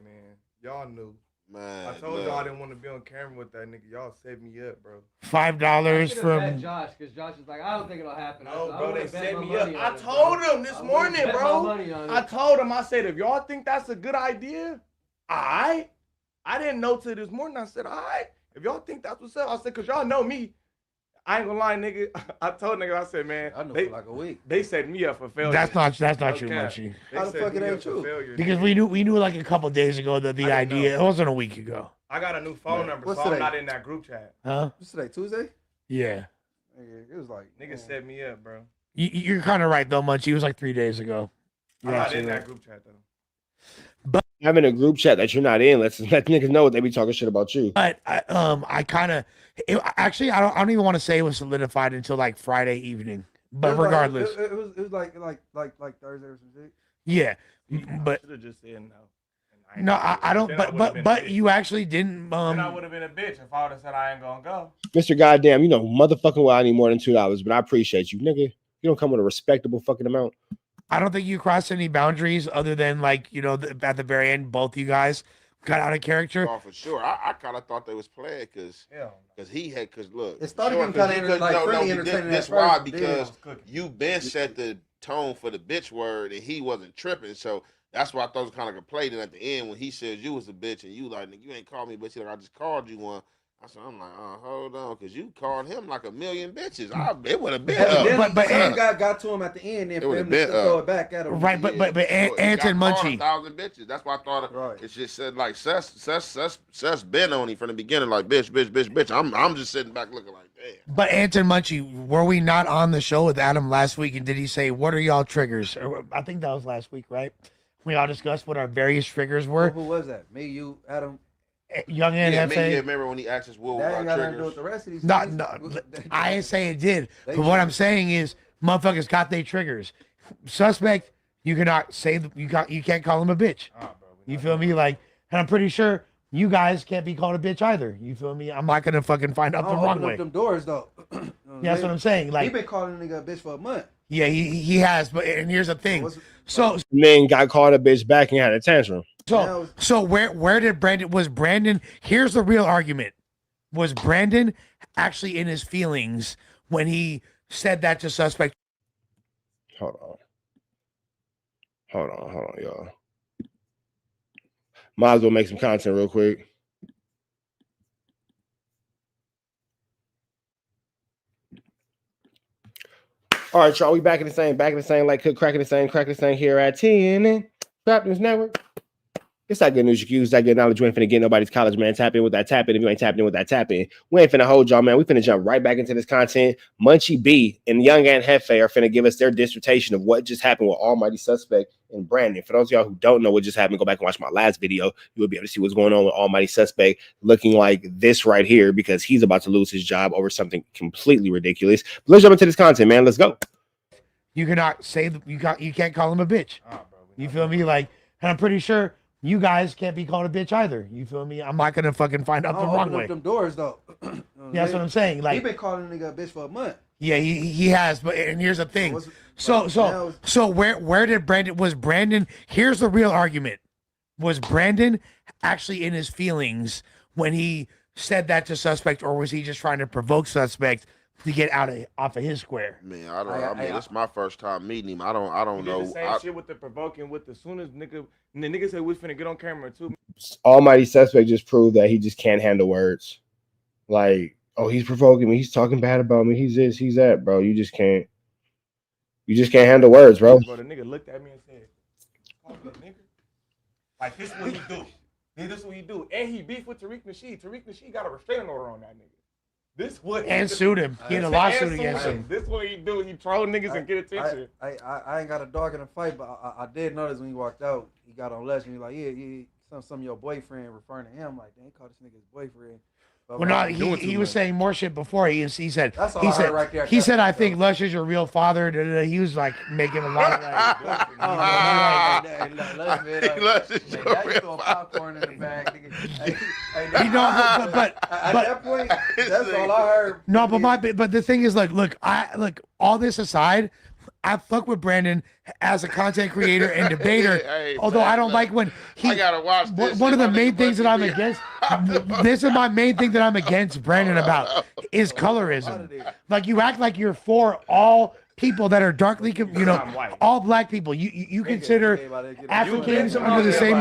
Y'all knew. Man, I told y'all I didn't want to be on camera with that nigga. Y'all set me up, bro. $5 from Josh, because Josh is like, I don't think it'll happen. No, bro, they set me up. I told him this morning, bro. I told him, I said, if y'all think that's a good idea, I didn't know till this morning. I said, all right. If y'all think that's what's up, I said, because y'all know me. I ain't gonna lie, nigga. I told nigga, I said, man, I know for like a week. They set me up for failure. That's not true, Munchie. How the fuck it ain't true? Because we knew like a couple days ago that the idea, it wasn't a week ago. I got a new phone number, so I'm not in that group chat. Huh? What's today, Tuesday? Yeah. It was like nigga set me up, bro. You're kind of right though, Munchie. It was like 3 days ago. I'm not in that group chat though. But having a group chat that you're not in, let niggas know what they be talking shit about you. But I kind of actually I don't even want to say it was solidified until like Friday evening. But regardless, it was like Thursday or some shit. Yeah, but should have just said no. No, I don't. But you actually didn't. Then I would have been a bitch if I would have said I ain't gonna go. Mr. Goddamn, motherfucking well, I need more than $2, but I appreciate you, nigga. You don't come with a respectable fucking amount. I don't think you crossed any boundaries other than like at the very end, both you guys got out of character. Oh, for sure. I kind of thought they was playing because look, it started getting kind of like friendly entertaining. That's why because you been set the tone for the bitch word and he wasn't tripping, so. That's why I thought it was kind of like a play. Then at the end, when he said you was a bitch and you like, nigga, you ain't called me, bitch. Like, I just called you one. I'm like, hold on, because you called him like a million bitches. It would have been up. But got to him at the end and for him to throw it back at him. Right, but Anton Munchie. 1,000 bitches. That's why I thought it just said like Sus been on him from the beginning, like bitch. I'm just sitting back looking like, damn. But Anton Munchie, were we not on the show with Adam last week? And did he say, what are y'all triggers? I think that was last week, right? We all discussed what our various triggers were. Who was that? Me, you, Adam, Young NFA. Yeah, remember when he asked us what were our triggers? The rest of these no, I didn't say it did. But what I'm saying is, motherfuckers got their triggers. Suspect, you cannot say you can't call him a bitch. You feel me? Like, and I'm pretty sure you guys can't be called a bitch either. You feel me? I'm not gonna fucking find out I the don't wrong open way. up them doors though. Yeah, that's what I'm saying. He Like, been calling a nigga a bitch for a month. yeah, he has. But and here's the thing. So And then got called a bitch back and had a tantrum. so where did Brandon? Here's the real argument. Was Brandon actually in his feelings when he said that to suspect? Hold on, y'all. Might as well make some content real quick. All right, y'all. We back in the same, like cook cracking the same here at 10. Trap News Network. It's that good news you can use, that good knowledge. We ain't finna get nobody's college, man. Tap in with that tap in. If you ain't tapping in with that tap in, we ain't finna hold y'all, man. We finna jump right back into this content. Munchie B and Young and Hefe are finna give us their dissertation of what just happened with Almighty Suspect and Brandon. For those of y'all who don't know what just happened, go back and watch my last video. You will be able to see what's going on with Almighty Suspect looking like this right here because he's about to lose his job over something completely ridiculous. But let's jump into this content, man. Let's go. You cannot say you can't call him a bitch. You feel me? Like, and I'm pretty sure you guys can't be called a bitch either. You feel me? I'm not gonna fucking find out the wrong way. Up them doors though. Yeah, that's what I'm saying. Like, he been calling a nigga a bitch for a month. Yeah, he has. But and here's the thing. So where did Brandon? Here's the real argument. Was Brandon actually in his feelings when he said that to suspect, or was he just trying to provoke suspect to get off of his square? Man, I mean, it's my first time meeting him. I don't know. The same shit with the provoking. With the soon as nigga said we finna get on camera too. Almighty Suspect just proved that he just can't handle words. Like, oh, he's provoking me. He's talking bad about me. He's this, he's that, bro. You just can't handle words, bro. Bro, the nigga looked at me and said, "Oh, nigga, like this what he do. This what he do." And he beefed with Tariq Nasheed. Tariq Nasheed got a restraining order on that nigga. This what and sued him. He had a lawsuit against him. This what he do. He troll niggas and get attention. I ain't got a dog in the fight, but I did notice when he walked out, he got on Les and he like, yeah, some of your boyfriend referring to him like, they call this nigga his boyfriend. Well, no, he was saying more shit before. He said that's all I heard right there. He said, I think Lush is your real father. He was like making a lot of like. Lush is your real popcorn in the bag. You know, but at that point, that's all I heard. No, but the thing is, like, look, all this aside, I fuck with Brandon as a content creator and debater. Although I don't like when he. I gotta watch this. One of the main things that I'm against. This is my main thing that I'm against Brandon about is colorism. Like, you act like you're for all people that are darkly, all black people. You consider Africans under the same.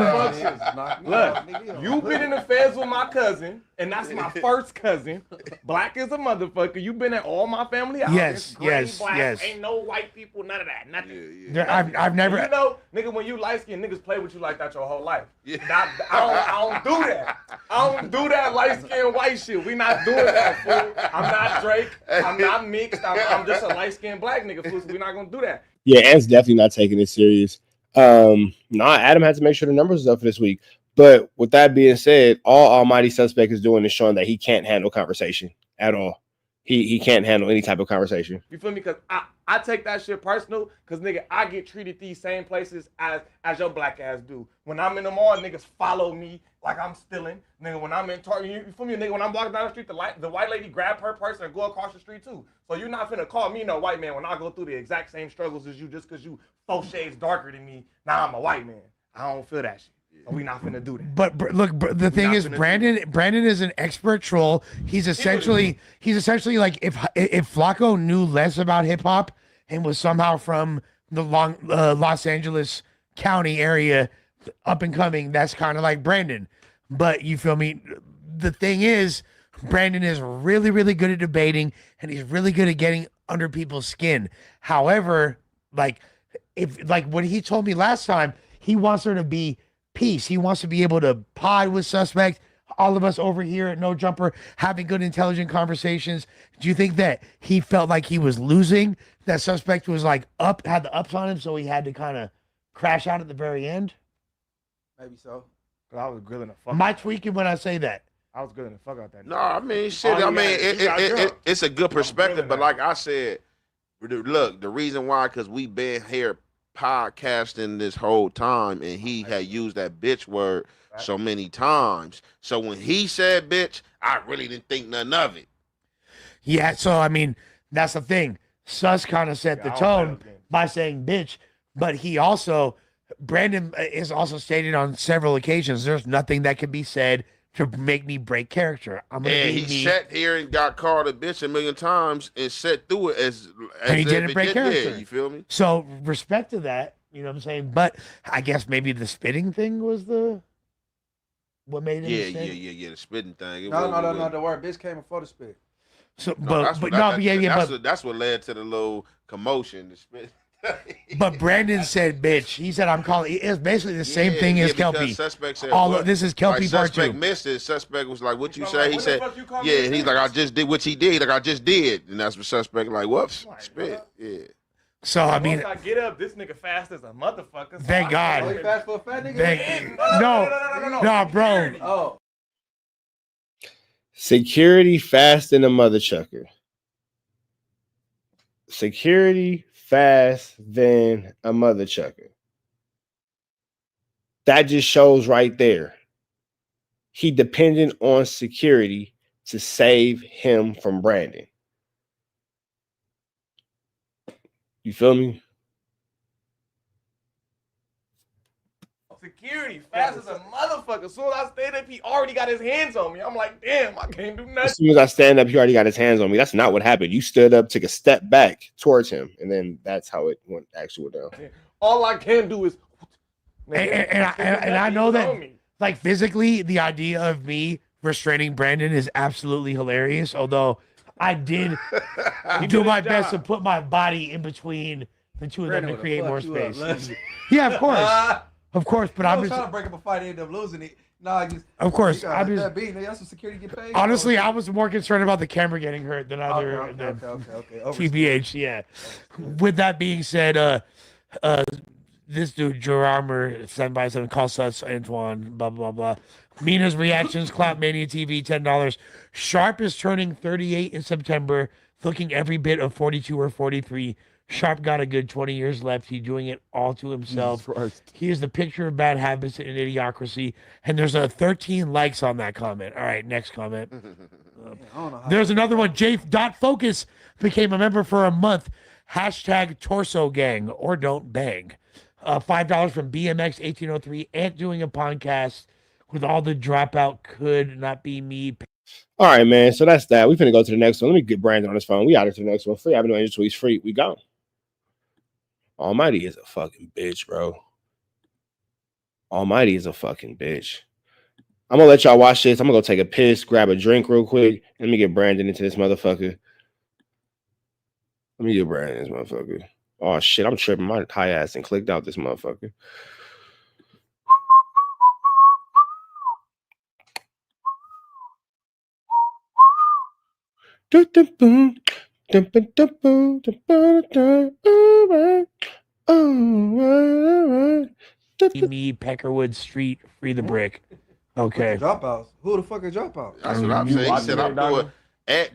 Look, you've been in the feds with my cousin, and that's my first cousin. Black as a motherfucker. You've been at all my family houses. Yes. Ain't no white people, none of that, nothing. I've never. You know, nigga, when you light skinned, niggas play with you like that your whole life. I don't do that. I don't do that light skinned white shit. We not doing that, fool. I'm not Drake. I'm not mixed. I'm just a light skinned black nigga, fool. So we not gonna do that. Yeah, Ant's definitely not taking it serious. Adam had to make sure the numbers was up for this week. But with that being said, all Almighty Suspect is doing is showing that he can't handle conversation at all. He can't handle any type of conversation. You feel me? Because I take that shit personal because, nigga, I get treated these same places as your black ass do. When I'm in the mall, niggas follow me like I'm stealing. Nigga, when I'm in Target, you feel me? Nigga, when I'm walking down the street, the white lady grab her purse and go across the street too. So you're not finna call me no white man when I go through the exact same struggles as you just because you 4 shades darker than me. Now I'm a white man. I don't feel that shit. So we not finna do that. But look, the thing is, Brandon is an expert troll. He's essentially like if Flacco knew less about hip hop and was somehow from the Los Angeles County area, up and coming, that's kind of like Brandon. But you feel me? The thing is, Brandon is really, really good at debating, and he's really good at getting under people's skin. However, like when he told me last time, he wants there to be peace. He wants to be able to pod with suspect, all of us over here at No Jumper having good intelligent conversations. Do you think that he felt like he was losing, that suspect was like had the ups on him, so he had to kind of crash out at the very end? Maybe so. I was grilling the fuck. Am I tweaking when I say that? I was grilling the fuck out that. No, I mean shit. It's a good perspective, but like I said, look, the reason why, because we been here podcasting this whole time, and he had used that bitch word so many times. So when he said bitch, I really didn't think nothing of it. Yeah, so I mean, that's the thing. Sus kind of set the tone by saying bitch, but Brandon is also stated on several occasions, there's nothing that can be said to make me break character. I'm gonna And be he me. sat here and got called a bitch a million times and sat through it as And he if didn't it break character. Yeah, you feel me? So respect to that, you know what I'm saying? But I guess maybe the spitting thing was what made him Yeah, the spitting thing. No. The word bitch came before the spit. So, that's what led to the little commotion. The spit. But Brandon said bitch. He said I'm calling. It's basically the same thing as Kelpie. Suspect said, this is Kelpie like, part 2. Suspect missed it. Suspect was like, "What you say?" He said, "Yeah." And he's like, "I just did what he did. Like I just did." And that's what Suspect like. Whoops, spit. Yeah. So I mean, once I get up, this nigga fast as a motherfucker. So thank God. Oh, he fast for a fat nigga? No, bro. Oh. Security fast than a mother chucker. Security fast than a mother chucker. That just shows right there. He depended on security to save him from Brandon. You feel me? Security fast as a motherfucker. As soon as I stand up, he already got his hands on me. I'm like, damn, I can't do nothing. As soon as I stand up, he already got his hands on me. That's not what happened. You stood up, took a step back towards him, and then that's how it went down. All I can do is And I know that, like, physically, the idea of me restraining Brandon is absolutely hilarious. Although I did do my best to put my body in between the two of them to create more space. Yeah, of course. Of course, but I'm just trying to break up a fight and end up losing it. Nah, of course, I'm just that's what security get paid. Honestly, I was more concerned about the camera getting hurt than other okay. TBH. Yeah. With that being said, this dude Gerarmer 7x7 calls us Antoine. Blah blah blah. Mina's reactions. Clout Mania TV $10. Sharp is turning 38 in September, looking every bit of 42 or 43. Sharp got a good 20 years left. He's doing it all to himself. He is the picture of bad habits and idiocracy. And there's 13 likes on that comment. All right, next comment. There's another one. J.Focus became a member for a month. Hashtag torso gang or don't bang. $5 from BMX 1803. Ant doing a podcast with all the dropout could not be me. All right, man. So that's that. We finna go to the next one. Let me get Brandon on his phone. We out to the next one. Free. I've been doing tweets free. We gone. Almighty is a fucking bitch, bro. Almighty is a fucking bitch. I'm gonna let y'all watch this. I'm gonna go take a piss, grab a drink real quick. Let me get Brandon into this motherfucker. Let me get Brandon this motherfucker. Oh shit, I'm tripping. My high ass and clicked out this motherfucker. Me, Peckerwood Street, free the brick. Okay. Dropouts. Who the fuck is dropouts? That's what I'm saying. He said I'm doing a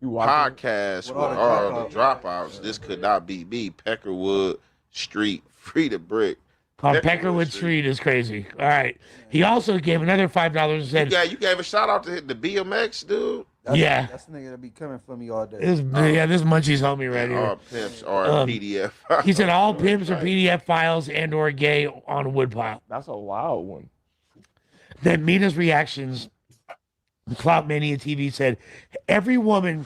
podcast with all the dropouts. This could not be me. Peckerwood Street, free the brick. Peckerwood Street is crazy. All right. He also gave another $5 and said, you gave a shout out to the BMX dude. That's the nigga that be coming for me all day. This Munchie's homie right here. All pimps are PDF. He said all pimps are PDF files and or gay on woodpile. That's a wild one. Then Mina's reactions. Clout Mania TV said every woman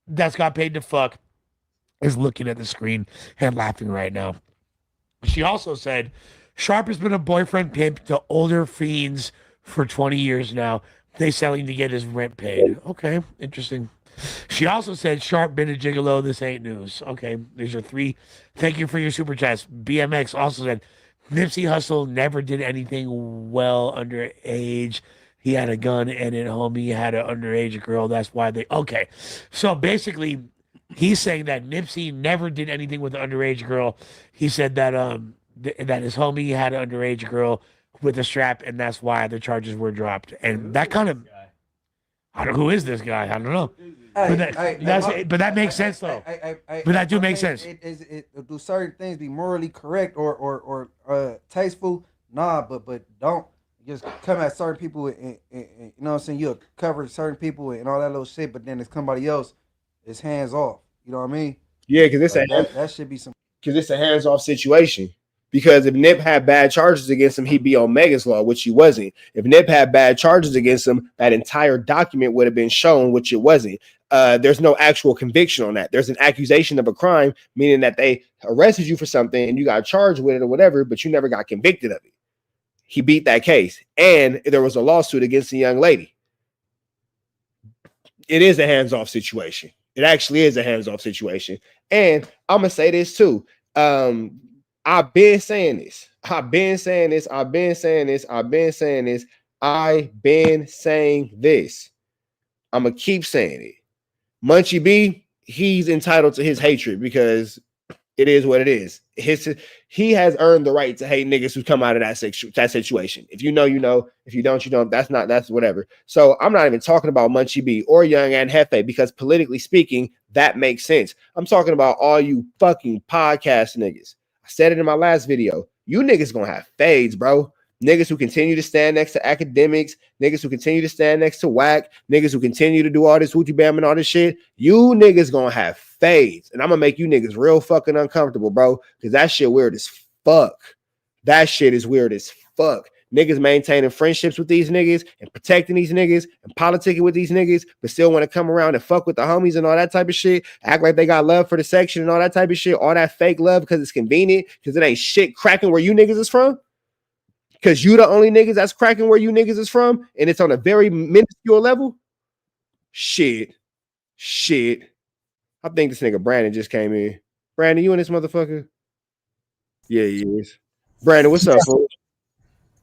that's got paid to fuck is looking at the screen and laughing right now. She also said Sharp has been a boyfriend pimp to older fiends for 20 years now. They selling to get his rent paid. Okay, interesting. She also said Sharp been a gigolo. This ain't news. Okay, there's your 3. Thank you for your super chats. BMX also said Nipsey Hussle never did anything well underage. He had a gun and at home he had an underage girl. That's why they. Okay, so basically, he's saying that Nipsey never did anything with an underage girl. He said that that his homie had an underage girl with a strap, and that's why the charges were dropped. And that kind of Who is this guy? I don't know. Hey, But that makes sense though. But that do make sense. Do certain things be morally correct or tasteful? Nah, but don't just come at certain people and you know what I'm saying. You'll cover certain people and all that little shit, but then it's somebody else. It's hands off. You know what I mean? Yeah, because that should be some. Because it's a hands off situation. Because if Nip had bad charges against him, he'd be on Megan's Law, which he wasn't. If Nip had bad charges against him, that entire document would have been shown, which it wasn't. There's no actual conviction on that. There's an accusation of a crime, meaning that they arrested you for something and you got charged with it or whatever, but you never got convicted of it. He beat that case. And there was a lawsuit against the young lady. It is a hands-off situation. It actually is a hands-off situation. And I'm going to say this too. I've been saying this. I've been saying this. I'm going to keep saying it. Munchie B, he's entitled to his hatred because it is what it is. He has earned the right to hate niggas who come out of that situation. If you know, you know. If you don't, you don't. That's whatever. So I'm not even talking about Munchie B or Young and Hefe because politically speaking, that makes sense. I'm talking about all you fucking podcast niggas. I said it in my last video. You niggas gonna have fades, bro. Niggas who continue to stand next to academics, niggas who continue to stand next to whack, niggas who continue to do all this hoochie bam and all this shit. You niggas gonna have fades. And I'm gonna make you niggas real fucking uncomfortable, bro. Because that shit weird as fuck. That shit is weird as fuck. Niggas maintaining friendships with these niggas and protecting these niggas and politicking with these niggas, but still want to come around and fuck with the homies and all that type of shit. Act like they got love for the section and all that type of shit. All that fake love because it's convenient, because it ain't shit cracking where you niggas is from. Because you the only niggas that's cracking where you niggas is from, and it's on a very minuscule level. Shit. I think this nigga Brandon just came in. Brandon, you in this motherfucker? Yeah, he is. Brandon, what's up, fool?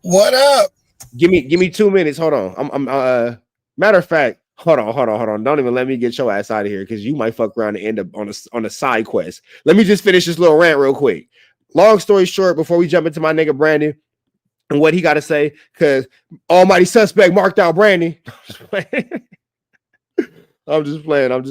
What up? Give me 2 minutes. Hold on. I'm matter of fact, hold on. Don't even let me get your ass out of here because you might fuck around and end up on a side quest. Let me just finish this little rant real quick. Long story short, before we jump into my nigga Brandon and what he got to say, because almighty suspect marked out Brandon. I'm just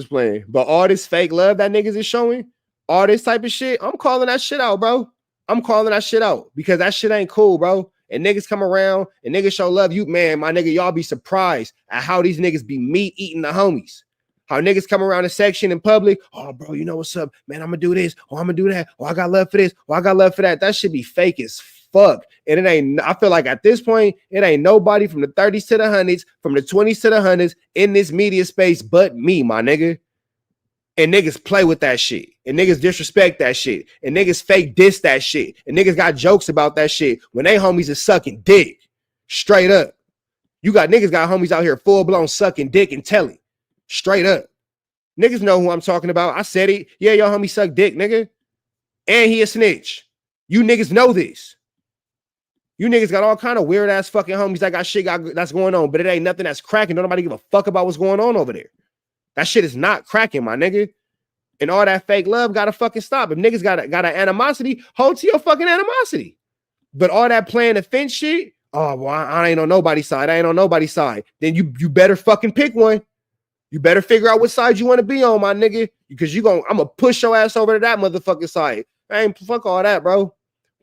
playing. But all this fake love that niggas is showing, all this type of shit, I'm calling that shit out, bro. I'm calling that shit out because that shit ain't cool, bro. And niggas come around and niggas show love. You, man, my nigga, y'all be surprised at how these niggas be meat eating the homies. How niggas come around the section in public. Oh, bro, you know what's up? Man, I'm gonna do this. Oh, I'm gonna do that. Oh, I got love for this. Oh, I got love for that. That should be fake as fuck. And it ain't, I feel like at this point, it ain't nobody from the 30s to the 100s, from the 20s to the 100s in this media space but me, my nigga. And niggas play with that shit. And niggas disrespect that shit. And niggas fake diss that shit. And niggas got jokes about that shit when they homies is sucking dick. Straight up. You got niggas got homies out here full blown sucking dick and telling. Straight up. Niggas know who I'm talking about. I said it. Yeah, your homie suck dick, nigga. And he a snitch. You niggas know this. You niggas got all kind of weird ass fucking homies that got shit that's going on, but it ain't nothing that's cracking. Don't nobody give a fuck about what's going on over there. That shit is not cracking, my nigga. And all that fake love gotta fucking stop. If niggas got an animosity, hold to your fucking animosity. But all that playing the fence shit, oh, well, I ain't on nobody's side. I ain't on nobody's side. Then you better fucking pick one. You better figure out what side you want to be on, my nigga. Because I'm gonna push your ass over to that motherfucking side. I ain't fuck all that, bro.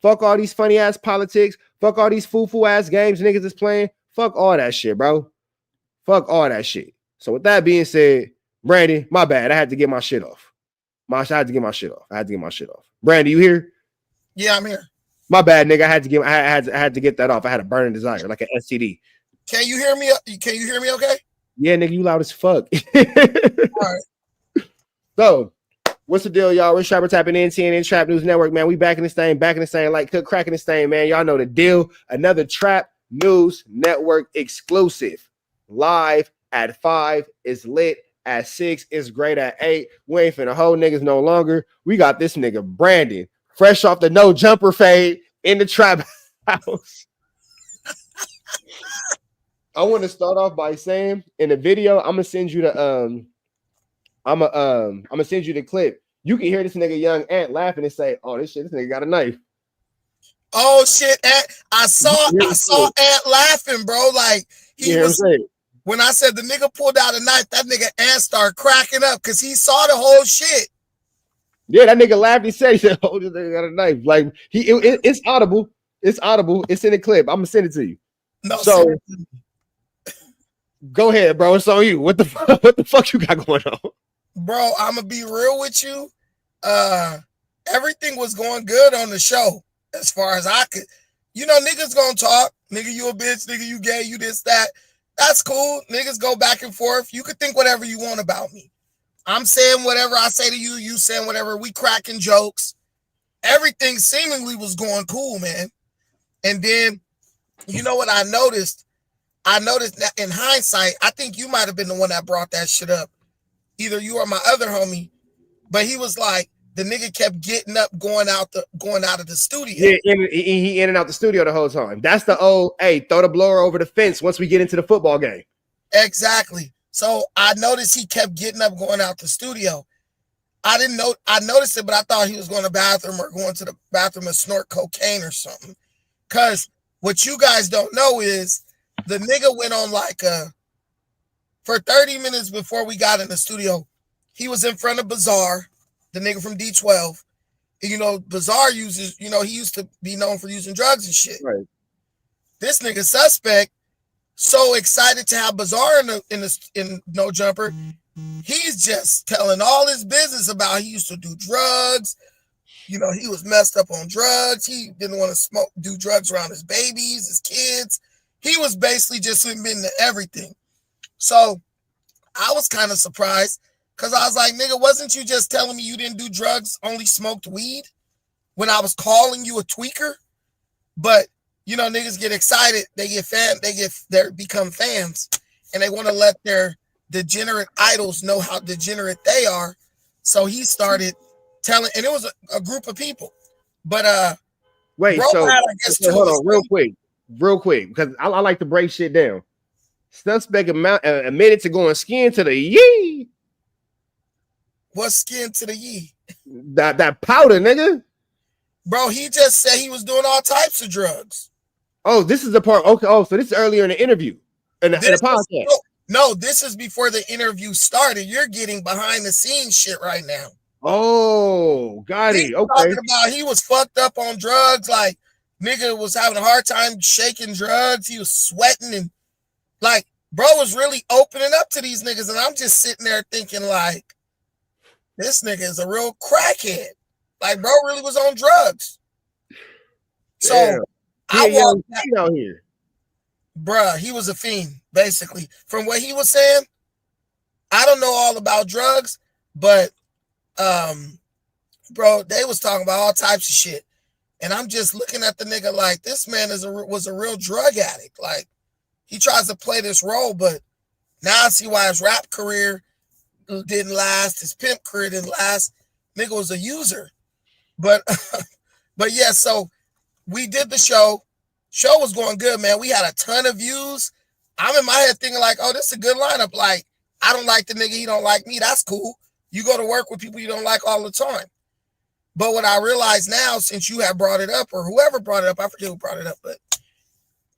Fuck all these funny ass politics. Fuck all these foo-foo ass games niggas is playing. Fuck all that shit, bro. Fuck all that shit. So with that being said, Brandon, my bad. I had to get my shit off. I had to get my shit off. Brandon, you here? Yeah, I'm here. My bad, nigga. I had to get that off. I had a burning desire, like an STD. Can you hear me? Can you hear me okay? Yeah, nigga, you loud as fuck. All right. So, what's the deal, y'all? We're Trapper Tapping in TNN Trap News Network, man. We back in this thing, like cook cracking this thing, man. Y'all know the deal. Another Trap News Network exclusive. Live at 5 is lit. At 6, it's great at 8. We ain't finna hold niggas no longer. We got this nigga Brandon, fresh off the no jumper fade in the trap house. I want to start off by saying in the video, I'm gonna send you the I'm gonna send you the clip. You can hear this nigga Young Ant laughing and say, "Oh, this nigga got a knife." Oh shit! I saw Ant laughing, bro. Like he was. When I said the nigga pulled out a knife, that nigga Ant started cracking up because he saw the whole shit. Yeah, that nigga laughed. He said, "Oh, this nigga got a knife." Like it's audible. It's audible. It's in the clip. I'm gonna send it to you. No, so go ahead, bro. It's on you. What the fuck you got going on, bro? I'm gonna be real with you. Everything was going good on the show as far as I could. You know, niggas gonna talk. Nigga, you a bitch. Nigga, you gay. You this, that. That's cool. Niggas go back and forth. You could think whatever you want about me. I'm saying whatever I say to you. You saying whatever. We cracking jokes. Everything seemingly was going cool, man. And then, you know what I noticed? I noticed that in hindsight, I think you might have been the one that brought that shit up. Either you or my other homie. But he was like, the nigga kept getting up, going out of the studio. Yeah, he in and out the studio the whole time. That's the old, hey, throw the blower over the fence once we get into the football game. Exactly. So I noticed he kept getting up, going out the studio. I didn't know. I noticed it, but I thought he was going to the bathroom or going to the bathroom and snort cocaine or something. Because what you guys don't know is the nigga went on for 30 minutes before we got in the studio. He was in front of Bizarre, the nigga from D12. And, you know, Bizarre uses, you know, he used to be known for using drugs and shit. Right. This nigga Suspect, so excited to have Bizarre in No Jumper. He's just telling all his business about he used to do drugs. You know, he was messed up on drugs. He didn't want to do drugs around his babies, his kids. He was basically just admitting to everything. So I was kind of surprised because I was like, nigga, wasn't you just telling me you didn't do drugs, only smoked weed when I was calling you a tweaker? But, you know, niggas get excited. They become fans and they want to let their degenerate idols know how degenerate they are. So he started telling, and it was a group of people. But wait, bro, so hold on real quick, because I like to break shit down. Suspect admitted to going skin to the yee. What skin to the yee? That powder, nigga. Bro, he just said he was doing all types of drugs. Oh, this is the part. Okay. Oh, so this is earlier in the interview. In the podcast. No, this is before the interview started. You're getting behind the scenes shit right now. Oh, got it. Okay. Talking about he was fucked up on drugs. Like, nigga was having a hard time shaking drugs. He was sweating and like, bro was really opening up to these niggas. And I'm just sitting there thinking like, this nigga is a real crackhead. Like, bro really was on drugs. So damn. I walked out here. Bruh, he was a fiend, basically. From what he was saying, I don't know all about drugs, but bro, they was talking about all types of shit. And I'm just looking at the nigga like, this man was a real drug addict. Like, he tries to play this role, but now I see why his rap career didn't last, his pimp career didn't last. Nigga was a user. But yeah, so we did the show. Show was going good, man. We had a ton of views. I'm in my head thinking like, oh, this is a good lineup. Like, I don't like the nigga, he don't like me. That's cool. You go to work with people you don't like all the time. But what I realize now, since you have brought it up, or whoever brought it up, I forget who brought it up, but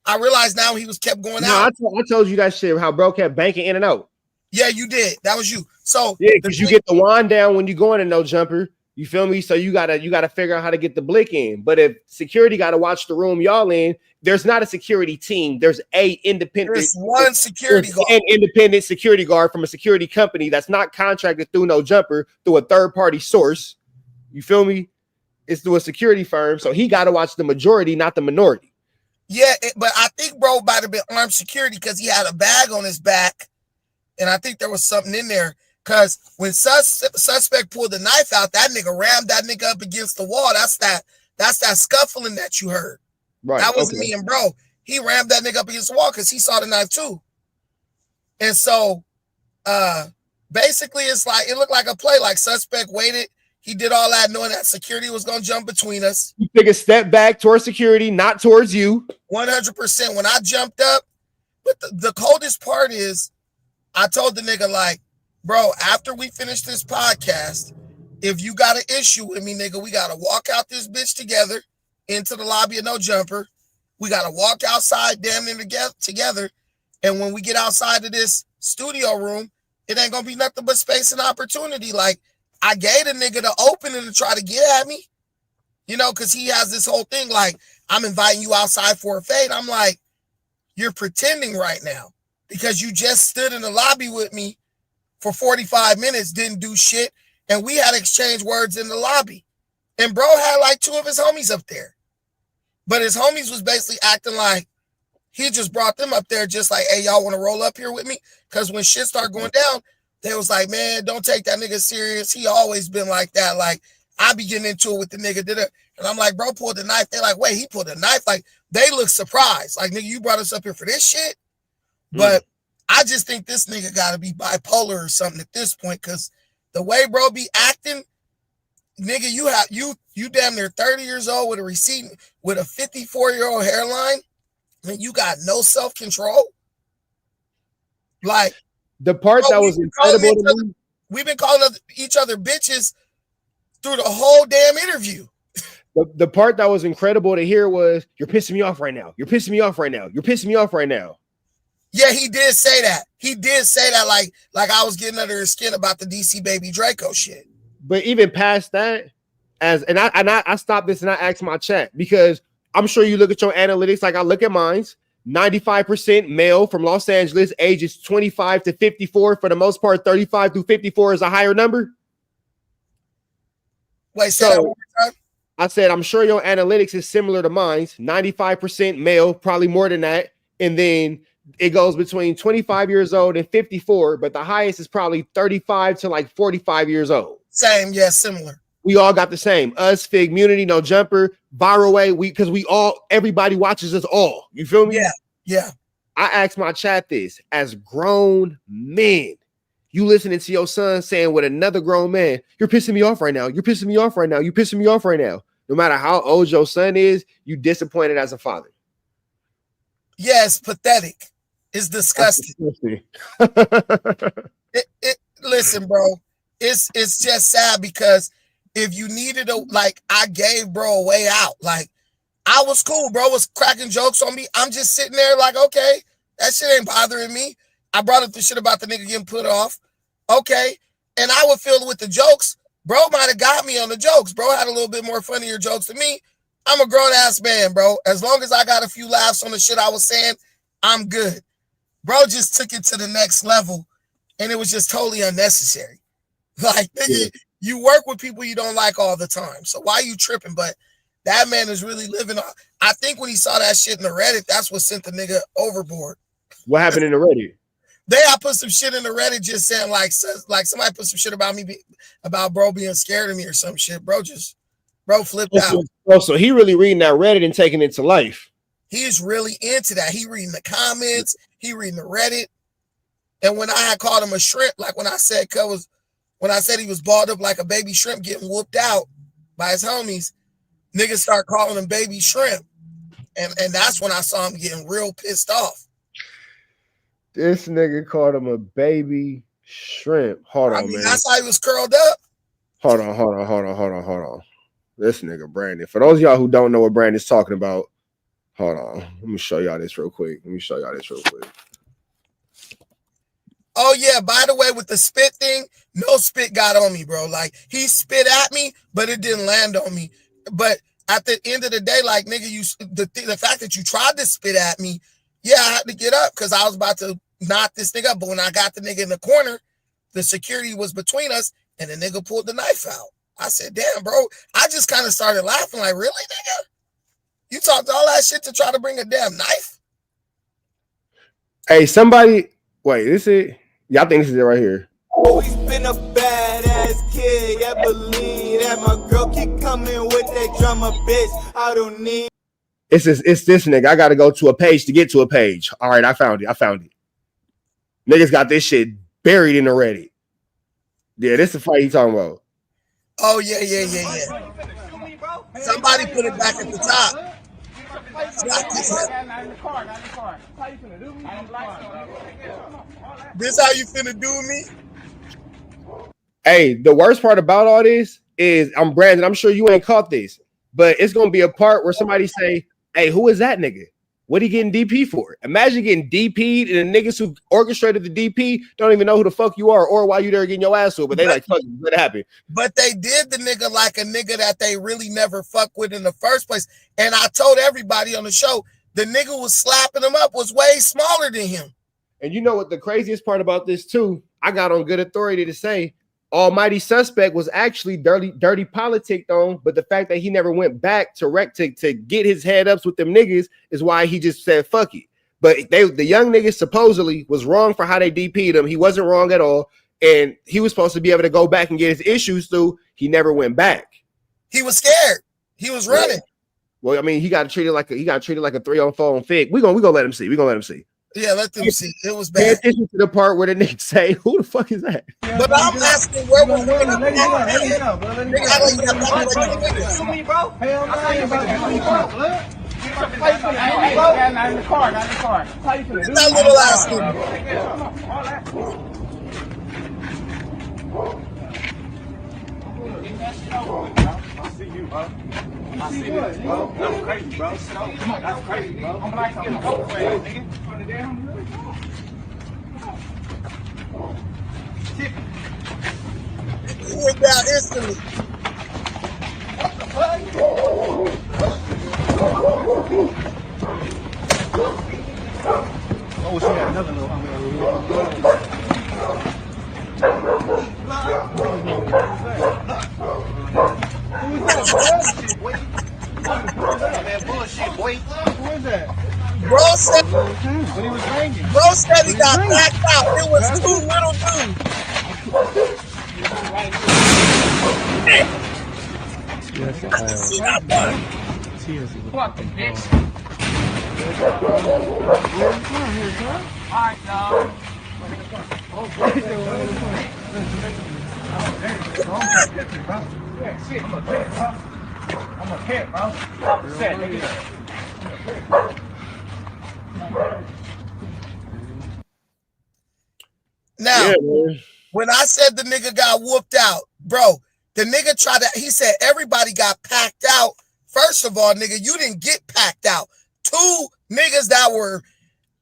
I realize now he was kept going out. I told you that shit, how bro kept banking in and out. Yeah, you did. That was you. So yeah, because you get the wand down when you go in a No Jumper. You feel me? So you gotta figure out how to get the blick in. But if security gotta watch the room y'all in, there's not a security team. There's one security guard. An independent security guard from a security company that's not contracted through No Jumper, through a third-party source. You feel me? It's through a security firm. So he gotta watch the majority, not the minority. Yeah, but I think bro might have been armed security because he had a bag on his back, and I think there was something in there. Because when suspect pulled the knife out, that nigga rammed that nigga up against the wall. That's that scuffling that you heard. Right. That wasn't me and bro. He rammed that nigga up against the wall because he saw the knife too. And so basically it's like, it looked like a play. Like suspect waited. He did all that knowing that security was going to jump between us. You take a step back towards security, not towards you. 100%. When I jumped up, but the coldest part is I told the nigga like, bro, after we finish this podcast, if you got an issue with me, nigga, we got to walk out this bitch together into the lobby of No Jumper. We got to walk outside damn near together. And when we get outside of this studio room, it ain't gonna be nothing but space and opportunity. Like, I gave the nigga the opening to try to get at me, you know, because he has this whole thing like, I'm inviting you outside for a fade. I'm like, you're pretending right now because you just stood in the lobby with me for 45 minutes, didn't do shit, and we had exchanged words in the lobby. And bro had like 2 of his homies up there. But his homies was basically acting like he just brought them up there just like, hey, y'all want to roll up here with me? Because when shit started going down, they was like, man, don't take that nigga serious. He always been like that. Like, I be getting into it with the nigga. And I'm like, bro, pulled the knife. They're like, wait, he pulled a knife? Like, they look surprised. Like, nigga, you brought us up here for this shit? But I just think this nigga got to be bipolar or something at this point, because the way bro be acting, nigga, you damn near 30 years old with a receipt with a 54-year-old hairline, and you got no self-control. Like, the part that was incredible to me, we've been calling each other bitches through the whole damn interview. The part that was incredible to hear was, you're pissing me off right now. You're pissing me off right now. You're pissing me off right now. Yeah, he did say that. He did say that like I was getting under his skin about the DC Baby Draco shit. But even past that, I stopped this and I asked my chat, because I'm sure you look at your analytics like I look at mine's. 95% male from Los Angeles, ages 25 to 54. For the most part, 35 through 54 is a higher number. Wait, say that one more time? I said, I'm sure your analytics is similar to mine's. 95% male, probably more than that. And then it goes between 25 years old and 54, but the highest is probably 35 to like 45 years old. Same, yeah, similar. We all got the same. Us, Fig, Munity, No Jumper, Viral Way. Because everybody watches us all. You feel me? Yeah, yeah. I asked my chat this, as grown men, you listening to your son saying with another grown man, you're pissing me off right now. You're pissing me off right now. You're pissing me off right now. No matter how old your son is, you disappointed as a father. Yeah, it's pathetic. It's disgusting. Listen, bro, it's just sad, because if you needed I gave bro a way out. Like, I was cool, bro was cracking jokes on me. I'm just sitting there like, okay, that shit ain't bothering me. I brought up the shit about the nigga getting put off. Okay. And I would feel with the jokes, bro might have got me on the jokes. Bro had a little bit more funnier jokes than me. I'm a grown ass man, bro. As long as I got a few laughs on the shit I was saying, I'm good. Bro just took it to the next level, and it was just totally unnecessary. Like, nigga, you work with people you don't like all the time, so why you tripping? But that man is really living on. I think when he saw that shit in the Reddit, that's what sent the nigga overboard. What happened in the Reddit? I put some shit in the Reddit just saying like somebody put some shit about me, about bro being scared of me or some shit. Bro flipped out. So he really reading that Reddit and taking it to life. He's really into that. He reading the comments. He reading the Reddit. And when I had called him a shrimp, like when I said he was balled up like a baby shrimp getting whooped out by his homies, niggas start calling him baby shrimp. And that's when I saw him getting real pissed off. This nigga called him a baby shrimp. Hold on, man. That's how he was curled up. Hold on. This nigga Brandon. For those of y'all who don't know what Brandon's talking about, hold on. Let me show y'all this real quick. Oh, yeah. By the way, with the spit thing, no spit got on me, bro. Like, he spit at me, but it didn't land on me. But at the end of the day, like, nigga, the fact that you tried to spit at me, yeah, I had to get up because I was about to knock this nigga up. But when I got the nigga in the corner, the security was between us, and the nigga pulled the knife out. I said, damn, bro. I just kind of started laughing like, really, nigga? You talked all that shit to try to bring a damn knife? Hey, somebody, wait, this is it? Yeah, I think this is it right here. Always been a badass kid. Yeah, believe that my girl keep coming with that drama, bitch. I don't need. It's this nigga. I got to go to a page to get to a page. All right, I found it. Niggas got this shit buried in the Reddit. Yeah, this is the fight he talking about. Oh, yeah. Somebody put it back at the top. This how you finna do me? Hey, the worst part about all this is, I'm Brandon. I'm sure you ain't caught this, but it's gonna be a part where somebody say, "Hey, who is that nigga?" What he getting DP for? Imagine getting DP'd and the niggas who orchestrated the DP don't even know who the fuck you are or why you there getting your ass whooped, but they like, fuck you, let it happen. But they did the nigga like a nigga that they really never fuck with in the first place. And I told everybody on the show, the nigga was slapping him up was way smaller than him. And you know what the craziest part about this too? I got on good authority to say Almighty Suspect was actually dirty politic on, but the fact that he never went back to get his head ups with them niggas is why he just said fuck it. But the young niggas supposedly was wrong for how they DP'd him. He wasn't wrong at all, and he was supposed to be able to go back and get his issues through. He never went back. He was scared. He was running. Well, I mean, he got treated like a 3-on-4 on fig. We gonna let him see. We gonna let him see. Yeah, let them see. It was Pay bad. attention to the part where the niggas say, "Who the fuck is that?" But I'm asking, where was the nigga? That little ass I see you, bro. I see this, bro. That's crazy, bro. That's crazy, bro. I'm like, I'm nigga. Turn it down. He went down instantly. Oh, she had another little Bro said he got backed out. It was two little dudes. Fucking bitch. Alright, dog. I'm a kid, bro. Set, nigga. Now, when I said the nigga got whooped out, bro, the nigga tried to, he said everybody got packed out. First of all, nigga, you didn't get packed out. Two niggas that were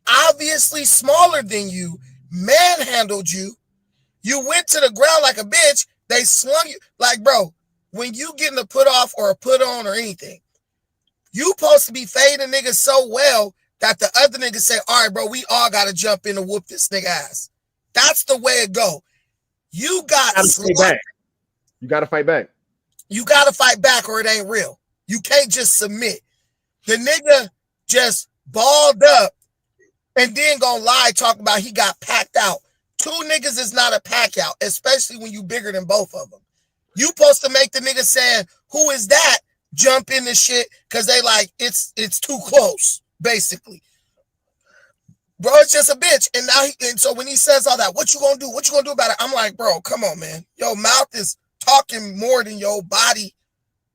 obviously smaller than you manhandled you. You went to the ground like a bitch. They slung you. Like, bro, when you getting a put off or a put on or anything, you supposed to be fading niggas so well that the other niggas say, all right, bro, we all got to jump in and whoop this nigga ass. That's the way it go. You got to fight back. You got to fight back. You got to fight back or it ain't real. You can't just submit. The nigga just balled up and then gonna lie talking about he got packed out. Two niggas is not a pack out, especially when you bigger than both of them. You supposed to make the nigga saying, who is that? Jump in this shit because they like, it's too close, basically. Bro, it's just a bitch. And now, and so when he says all that, what you gonna do? What you gonna do about it? I'm like, bro, come on, man. Your mouth is talking more than your body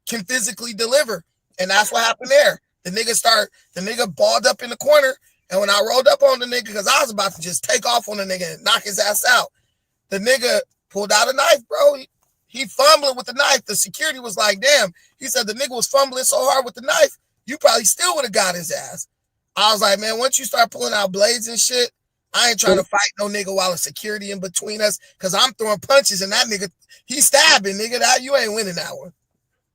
can physically deliver. And that's what happened there. The nigga balled up in the corner. And when I rolled up on the nigga, because I was about to just take off on the nigga and knock his ass out, the nigga pulled out a knife, bro. He fumbling with the knife. The security was like, damn. He said the nigga was fumbling so hard with the knife, you probably still would have got his ass. I was like, man, once you start pulling out blades and shit, I ain't trying to fight no nigga while there's security in between us, because I'm throwing punches and that nigga, he's stabbing, nigga. That you ain't winning that one.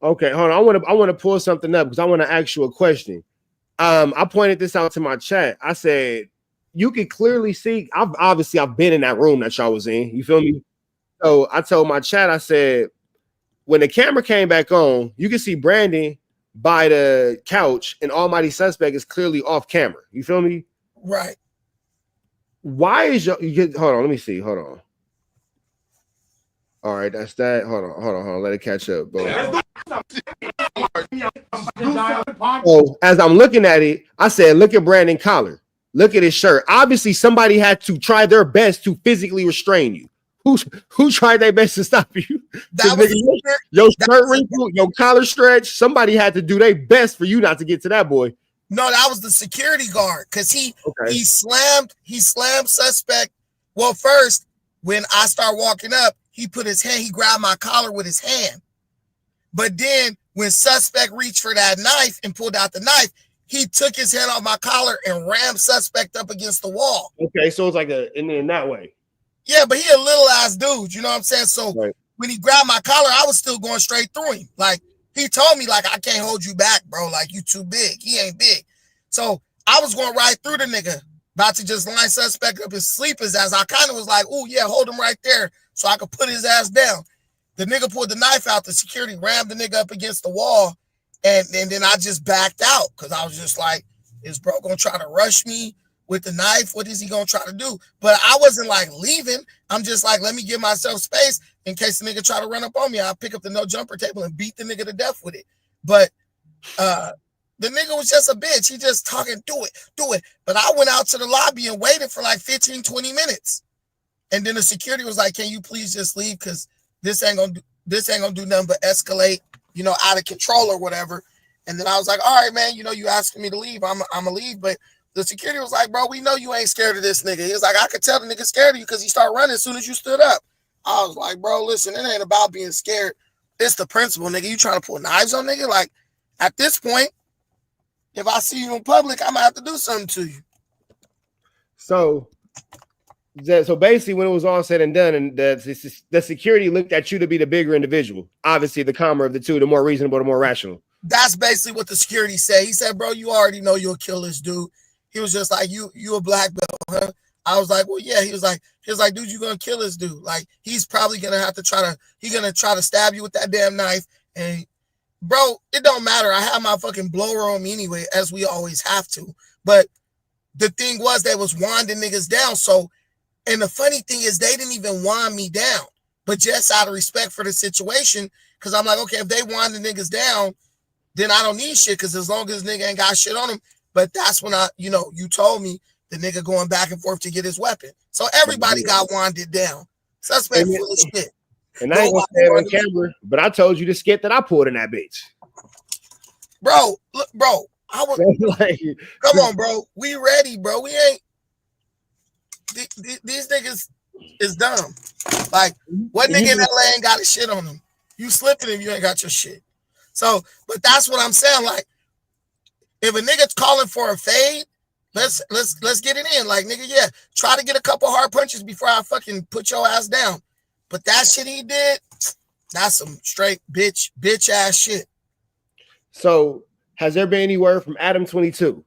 Okay, hold on. I want to pull something up because I want to ask you a question. I pointed this out to my chat. I said, you can clearly see, I've been in that room that y'all was in. You feel me? So I told my chat, I said, when the camera came back on, you can see Brandon by the couch and Almighty Suspect is clearly off camera. You feel me? Right. Why is hold on, let me see. Hold on. All right, that's that. Hold on. Let it catch up, bro. So as I'm looking at it, I said, look at Brandon's collar. Look at his shirt. Obviously, somebody had to try their best to physically restrain you. Who tried their best to stop you? That was your shirt wrinkle, your collar stretch. Somebody had to do their best for you not to get to that boy. No, that was the security guard because he slammed Suspect. Well, first, when I start walking up, he grabbed my collar with his hand. But then when Suspect reached for that knife and pulled out the knife, he took his hand off my collar and rammed suspect up against the wall. Okay, so it's like in that way. Yeah, but he a little ass dude, you know what I'm saying? So when he grabbed my collar, I was still going straight through him. Like, he told me, like, I can't hold you back, bro. Like, you too big. He ain't big. So I was going right through the nigga, about to just line suspect up his sleepers ass. I kind of was like, oh, yeah, hold him right there so I could put his ass down. The nigga pulled the knife out. The security rammed the nigga up against the wall. And then I just backed out because I was just like, is bro going to try to rush me with the knife? What is he going to try to do? But I wasn't like leaving. I'm just like, let me give myself space in case the nigga try to run up on me. I'll pick up the no jumper table and beat the nigga to death with it. But the nigga was just a bitch. He just talking, do it. But I went out to the lobby and waited for like 15, 20 minutes. And then the security was like, can you please just leave? Because this ain't gonna do nothing but escalate, you know, out of control or whatever. And then I was like, all right, man, you know, you asking me to leave. I'm gonna leave. But the security was like, bro, we know you ain't scared of this nigga. He was like, I could tell the nigga scared of you because he started running as soon as you stood up. I was like, bro, listen, it ain't about being scared. It's the principle, nigga. You trying to pull knives on nigga? Like, at this point, if I see you in public, I'm gonna have to do something to you. So basically, when it was all said and done, and the security looked at you to be the bigger individual. Obviously, the calmer of the two, the more reasonable, the more rational. That's basically what the security said. He said, bro, you already know you'll kill this dude. He was just like, you a black belt, huh? I was like, well, yeah. He was like, dude, you gonna kill this dude. Like, he's probably gonna have to try to stab you with that damn knife. And bro, it don't matter. I have my fucking blower on me anyway, as we always have to. But the thing was, they was winding niggas down. So, and the funny thing is, they didn't even wind me down, but just out of respect for the situation, because I'm like, okay, if they wind the niggas down, then I don't need shit, because as long as nigga ain't got shit on him. But that's when you told me the nigga going back and forth to get his weapon. So everybody got winded down. Suspect full of shit. And I ain't gonna say it on camera, but I told you the skit that I pulled in that bitch. Bro, look, bro. I was like, come on, bro. We ready, bro. We ain't. These niggas is dumb. Like, what nigga in LA ain't got his shit on him? You slipping him, you ain't got your shit. So, but that's what I'm saying. Like, if a nigga's calling for a fade, let's get it in. Like, nigga, yeah, try to get a couple hard punches before I fucking put your ass down. But that shit he did, that's some straight bitch ass shit. So, has there been any word from Adam 22?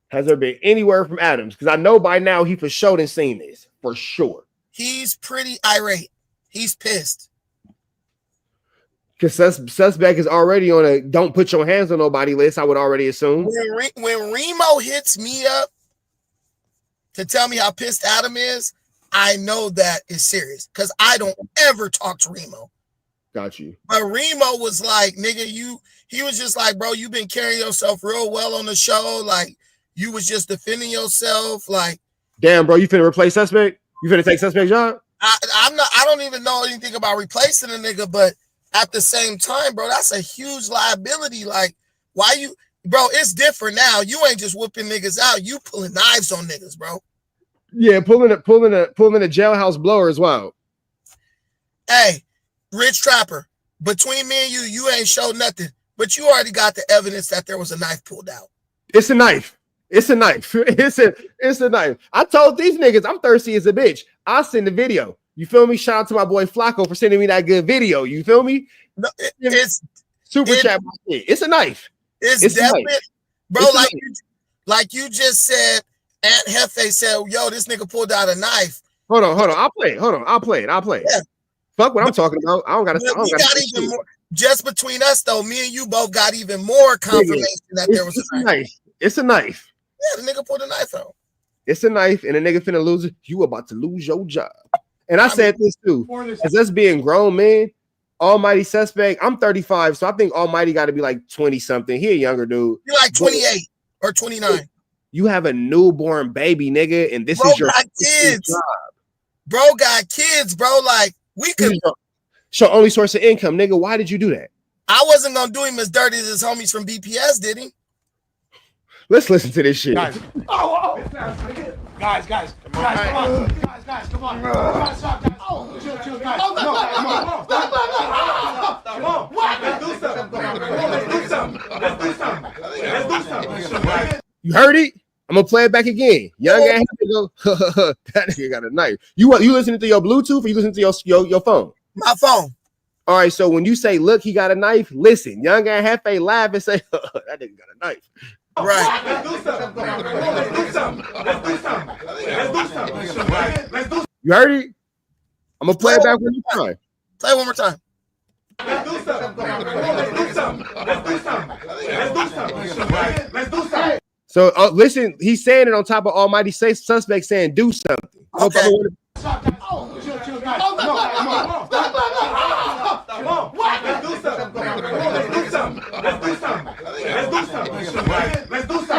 Has there been any word from Adams? Because I know by now he for sure done seen this. For sure. He's pretty irate. He's pissed. Because suspect is already on a don't put your hands on nobody list, I would already assume. When Remo hits me up to tell me how pissed Adam is, I know that is serious. Because I don't ever talk to Remo. Got you. But Remo was like, nigga, he was just like, bro, you been carrying yourself real well on the show. Like, you was just defending yourself. Like, damn, bro, you finna replace suspect? You finna take suspect job? I don't even know anything about replacing a nigga, but at the same time, bro, that's a huge liability. Like, why you, bro, it's different now. You ain't just whooping niggas out. You pulling knives on niggas, bro. Yeah, pulling a jailhouse blower as well. Hey, Rich Trapper, between me and you ain't showed nothing, but you already got the evidence that there was a knife pulled out. It's a knife. It's a knife. It's a knife. I told these niggas I'm thirsty as a bitch. I'll send the video. You feel me? Shout out to my boy Flacco for sending me that good video. You feel me? No, it's super chat. It's a knife. It's definitely, bro. Like you just said, Aunt Hefe said, "Yo, this nigga pulled out a knife." Hold on. I'll play it. I'll play it. Yeah. Fuck what I'm talking about. I don't gotta. Even more. Just between us, though, me and you both got even more confirmation that there was a knife. It's a knife. Yeah, the nigga pulled a knife out. It's a knife, and a nigga finna lose it. You about to lose your job. And I said this too. As us being grown men, Almighty suspect. I'm 35, so I think Almighty got to be like 20 something. He a younger dude. You're like 28 or 29. You have a newborn baby, nigga, and this is your kids. Job. Bro got kids, bro. Like, we could. It's your only source of income, nigga. Why did you do that? I wasn't gonna do him as dirty as his homies from BPS did he? Let's listen to this shit. Guys, come on. Guys, come on. Guys, come on. Stop, guys. Oh, chill, guys. Come on. What? Let's do something. You heard it? I'm gonna play it back again. Young ass go. That nigga got a knife. You listening to your Bluetooth or you listening to your phone? My phone. All right. So when you say, "Look, he got a knife," listen. Young ass Hefe laugh and say, "That nigga got a knife." Right. You heard it? I'm gonna play it back one more time. Play it one more time. So listen, he's saying it on top of Almighty Suspect saying, "Do something." Okay. I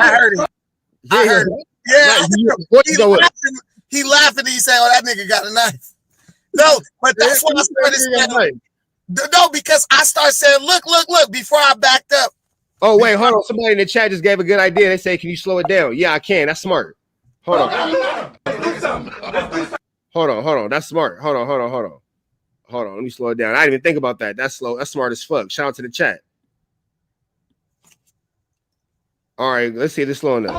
heard it. I heard it. Yeah. He laughing. He saying, "Oh, that nigga got a knife." No, but that's what I started saying. No, because I started saying, "Look, before I backed up. Oh, wait, hold on. Somebody in the chat just gave a good idea. They say, "Can you slow it down?" Yeah, I can. That's smart. Hold on. Hold on. That's smart. Hold on. Let me slow it down. I didn't even think about that. That's slow. That's smart as fuck. Shout out to the chat. All right, let's see this slowing down.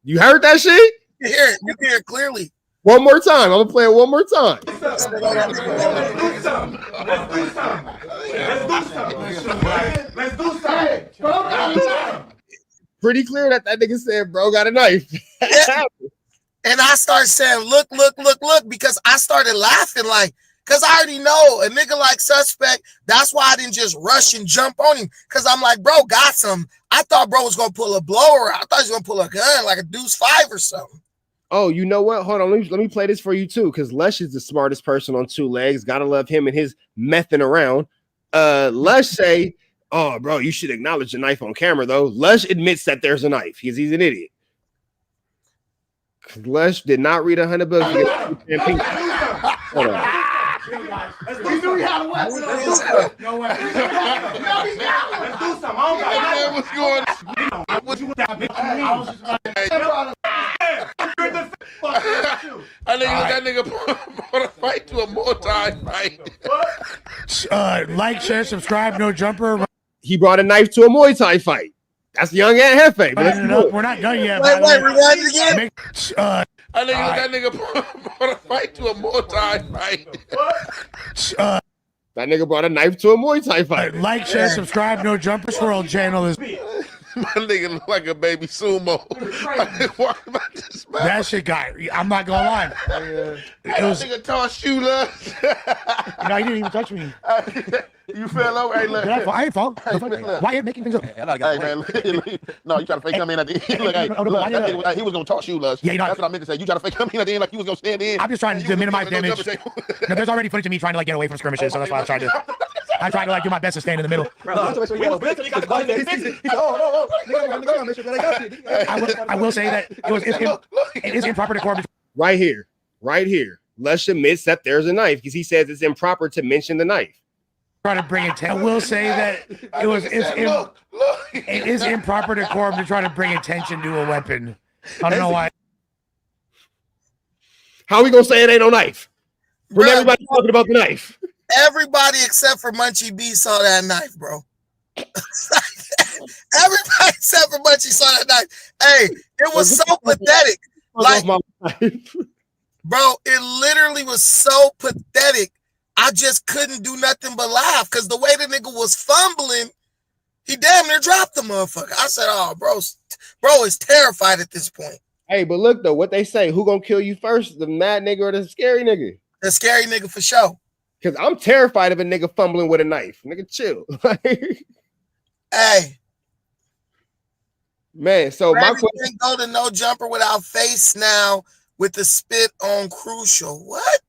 You heard that shit? You hear it. You hear it clearly. One more time. I'm gonna play it one more time. Pretty clear that nigga said, "Bro got a knife." Yeah. And I started saying, look, because I started laughing because I already know a nigga like Suspect. That's why I didn't just rush and jump on him because I'm like, bro, got some. I thought bro was going to pull a blower. I thought he was going to pull a gun like a Deuce 5 or something. Oh, you know what? Hold on. Let me play this for you too because Lush is the smartest person on two legs. Gotta love him and his messing around. Lush say, "Oh, bro, you should acknowledge the knife on camera, though." Lush admits that there's a knife because he's an idiot. Lush did not read 100 books. Hold on. We knew he had a weapon. No weapon. Let's do something. What's going on? What you got? I was just that nigga brought a fight to a multi-fight. Like, share, subscribe, no jumper. He brought a knife to a Muay Thai fight. That's young and Hefe. We're not done yet. Wait, rewind it again. That nigga brought a fight to a multi-fight. That nigga brought a knife to a Muay Thai fight. Like, share, subscribe, no jumpers world channel is. My nigga look like a baby sumo. That shit got. I'm not gonna lie. It was nigga toss you, love. No, you didn't even touch me. You fell over. Hey, look. I ain't fall. Why are you making things up? Hey, man, no, you try to fake come in at the end. Look, hey, he was gonna toss you, love. Yeah, that's what I meant to say. You try to fake come in at the end like you was gonna stand in. I'm just trying to minimize damage. No, there's already footage of me trying to get away from skirmishes, so that's why I'm trying to do my best to stand in the middle. I will say that it is improper decorum. Right here. Lush admits that there's a knife because he says it's improper to mention the knife. Try to bring it. I will say that it is improper decorum to try to bring attention to a weapon. I don't know why. How are we gonna say it ain't no knife? When everybody's talking about the knife. Everybody except for Munchie B saw that knife, bro. Everybody except for Munchie saw that knife. Hey, it was so pathetic. Like, bro, it literally was so pathetic. I just couldn't do nothing but laugh because the way the nigga was fumbling, he damn near dropped the motherfucker. I said, "Oh, bro is terrified at this point." Hey, but look though, what they say, who gonna kill you first, the mad nigga or the scary nigga? The scary nigga for sure. Because I'm terrified of a nigga fumbling with a knife. Nigga, chill. Hey. Man, so my question, go to no jumper without face now with the spit on Crucial. What?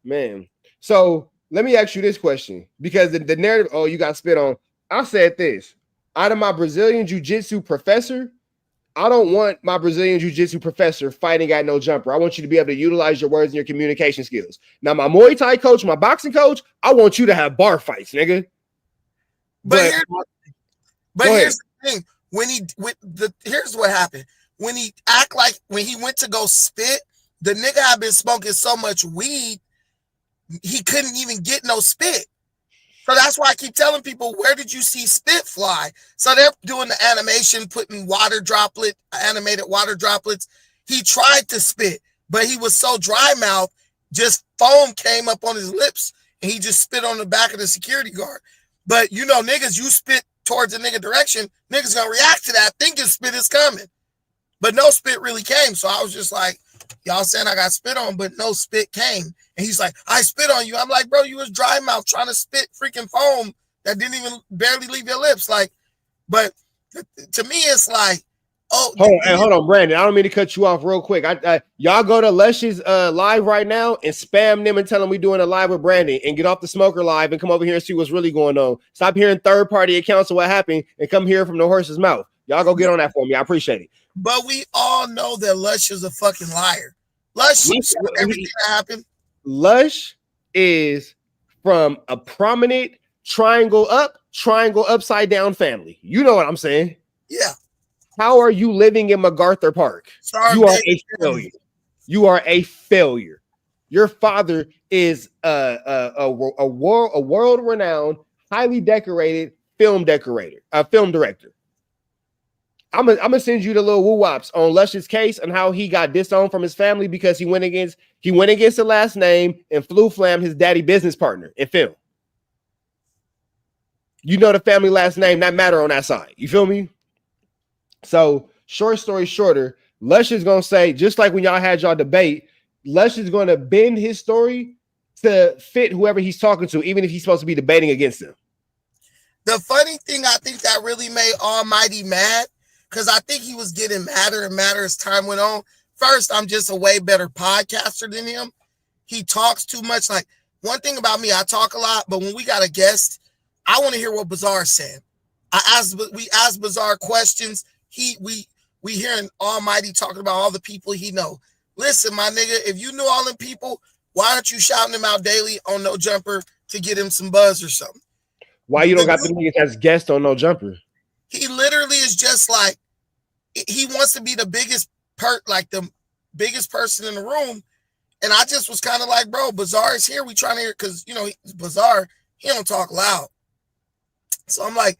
Man. So let me ask you this question. Because the narrative, oh, you got spit on. I said this. Out of my Brazilian Jiu-Jitsu professor, I don't want my Brazilian Jiu-Jitsu professor fighting at no jumper. I want you to be able to utilize your words and your communication skills. Now, my Muay Thai coach, my boxing coach, I want you to have bar fights, nigga. But here's the thing. Here's what happened. When he went to go spit, the nigga had been smoking so much weed, he couldn't even get no spit. So that's why I keep telling people, where did you see spit fly? So they're doing the animation, putting animated water droplets. He tried to spit, but he was so dry mouth, just foam came up on his lips, and he just spit on the back of the security guard. But you know, niggas, you spit towards a nigga direction, niggas gonna react to that, thinking spit is coming. But no spit really came. So I was just like, y'all saying I got spit on, but no spit came. And he's like, I spit on you. I'm like, bro, you was dry mouth trying to spit freaking foam that didn't even barely leave your lips. Like, but to me, it's like, oh, hold on, Brandon. I don't mean to cut you off real quick. Y'all go to Lush's live right now and spam them and tell them we doing a live with Brandon, and get off the smoker live and come over here and see what's really going on. Stop hearing third party accounts of what happened and come hear from the horse's mouth. Y'all go get on that for me. I appreciate it. But we all know that Lush is a fucking liar. Lush everything that happened. Lush is from a prominent triangle upside down family. You know what I'm saying? Yeah. How are you living in MacArthur Park? You are a failure. You are a failure. Your father is a world-renowned, highly decorated film director. I'm gonna send you the little woo-wops on Lush's case and how he got disowned from his family because he went against the last name and flam his daddy business partner in film. You know the family last name that matter on that side. You feel me? So short story shorter, Lush is gonna say, just like when y'all had y'all debate, Lush is gonna bend his story to fit whoever he's talking to, even if he's supposed to be debating against him. The funny thing I think that really made Almighty mad, because I think he was getting madder and madder as time went on. First, I'm just a way better podcaster than him. He talks too much. Like, one thing about me, I talk a lot, but when we got a guest, I want to hear what Bazaar's saying. We ask Bazaar questions. We hearing Almighty talking about all the people he know. Listen, my nigga, if you knew all them people, why aren't you shouting them out daily on No Jumper to get him some buzz or something? Why you don't got the niggas as guests on No Jumper? He literally is just like, he wants to be the biggest the biggest person in the room. And I just was kind of like, bro, Bazaar is here. We trying to hear, because, you know, Bazaar, he don't talk loud. So I'm like,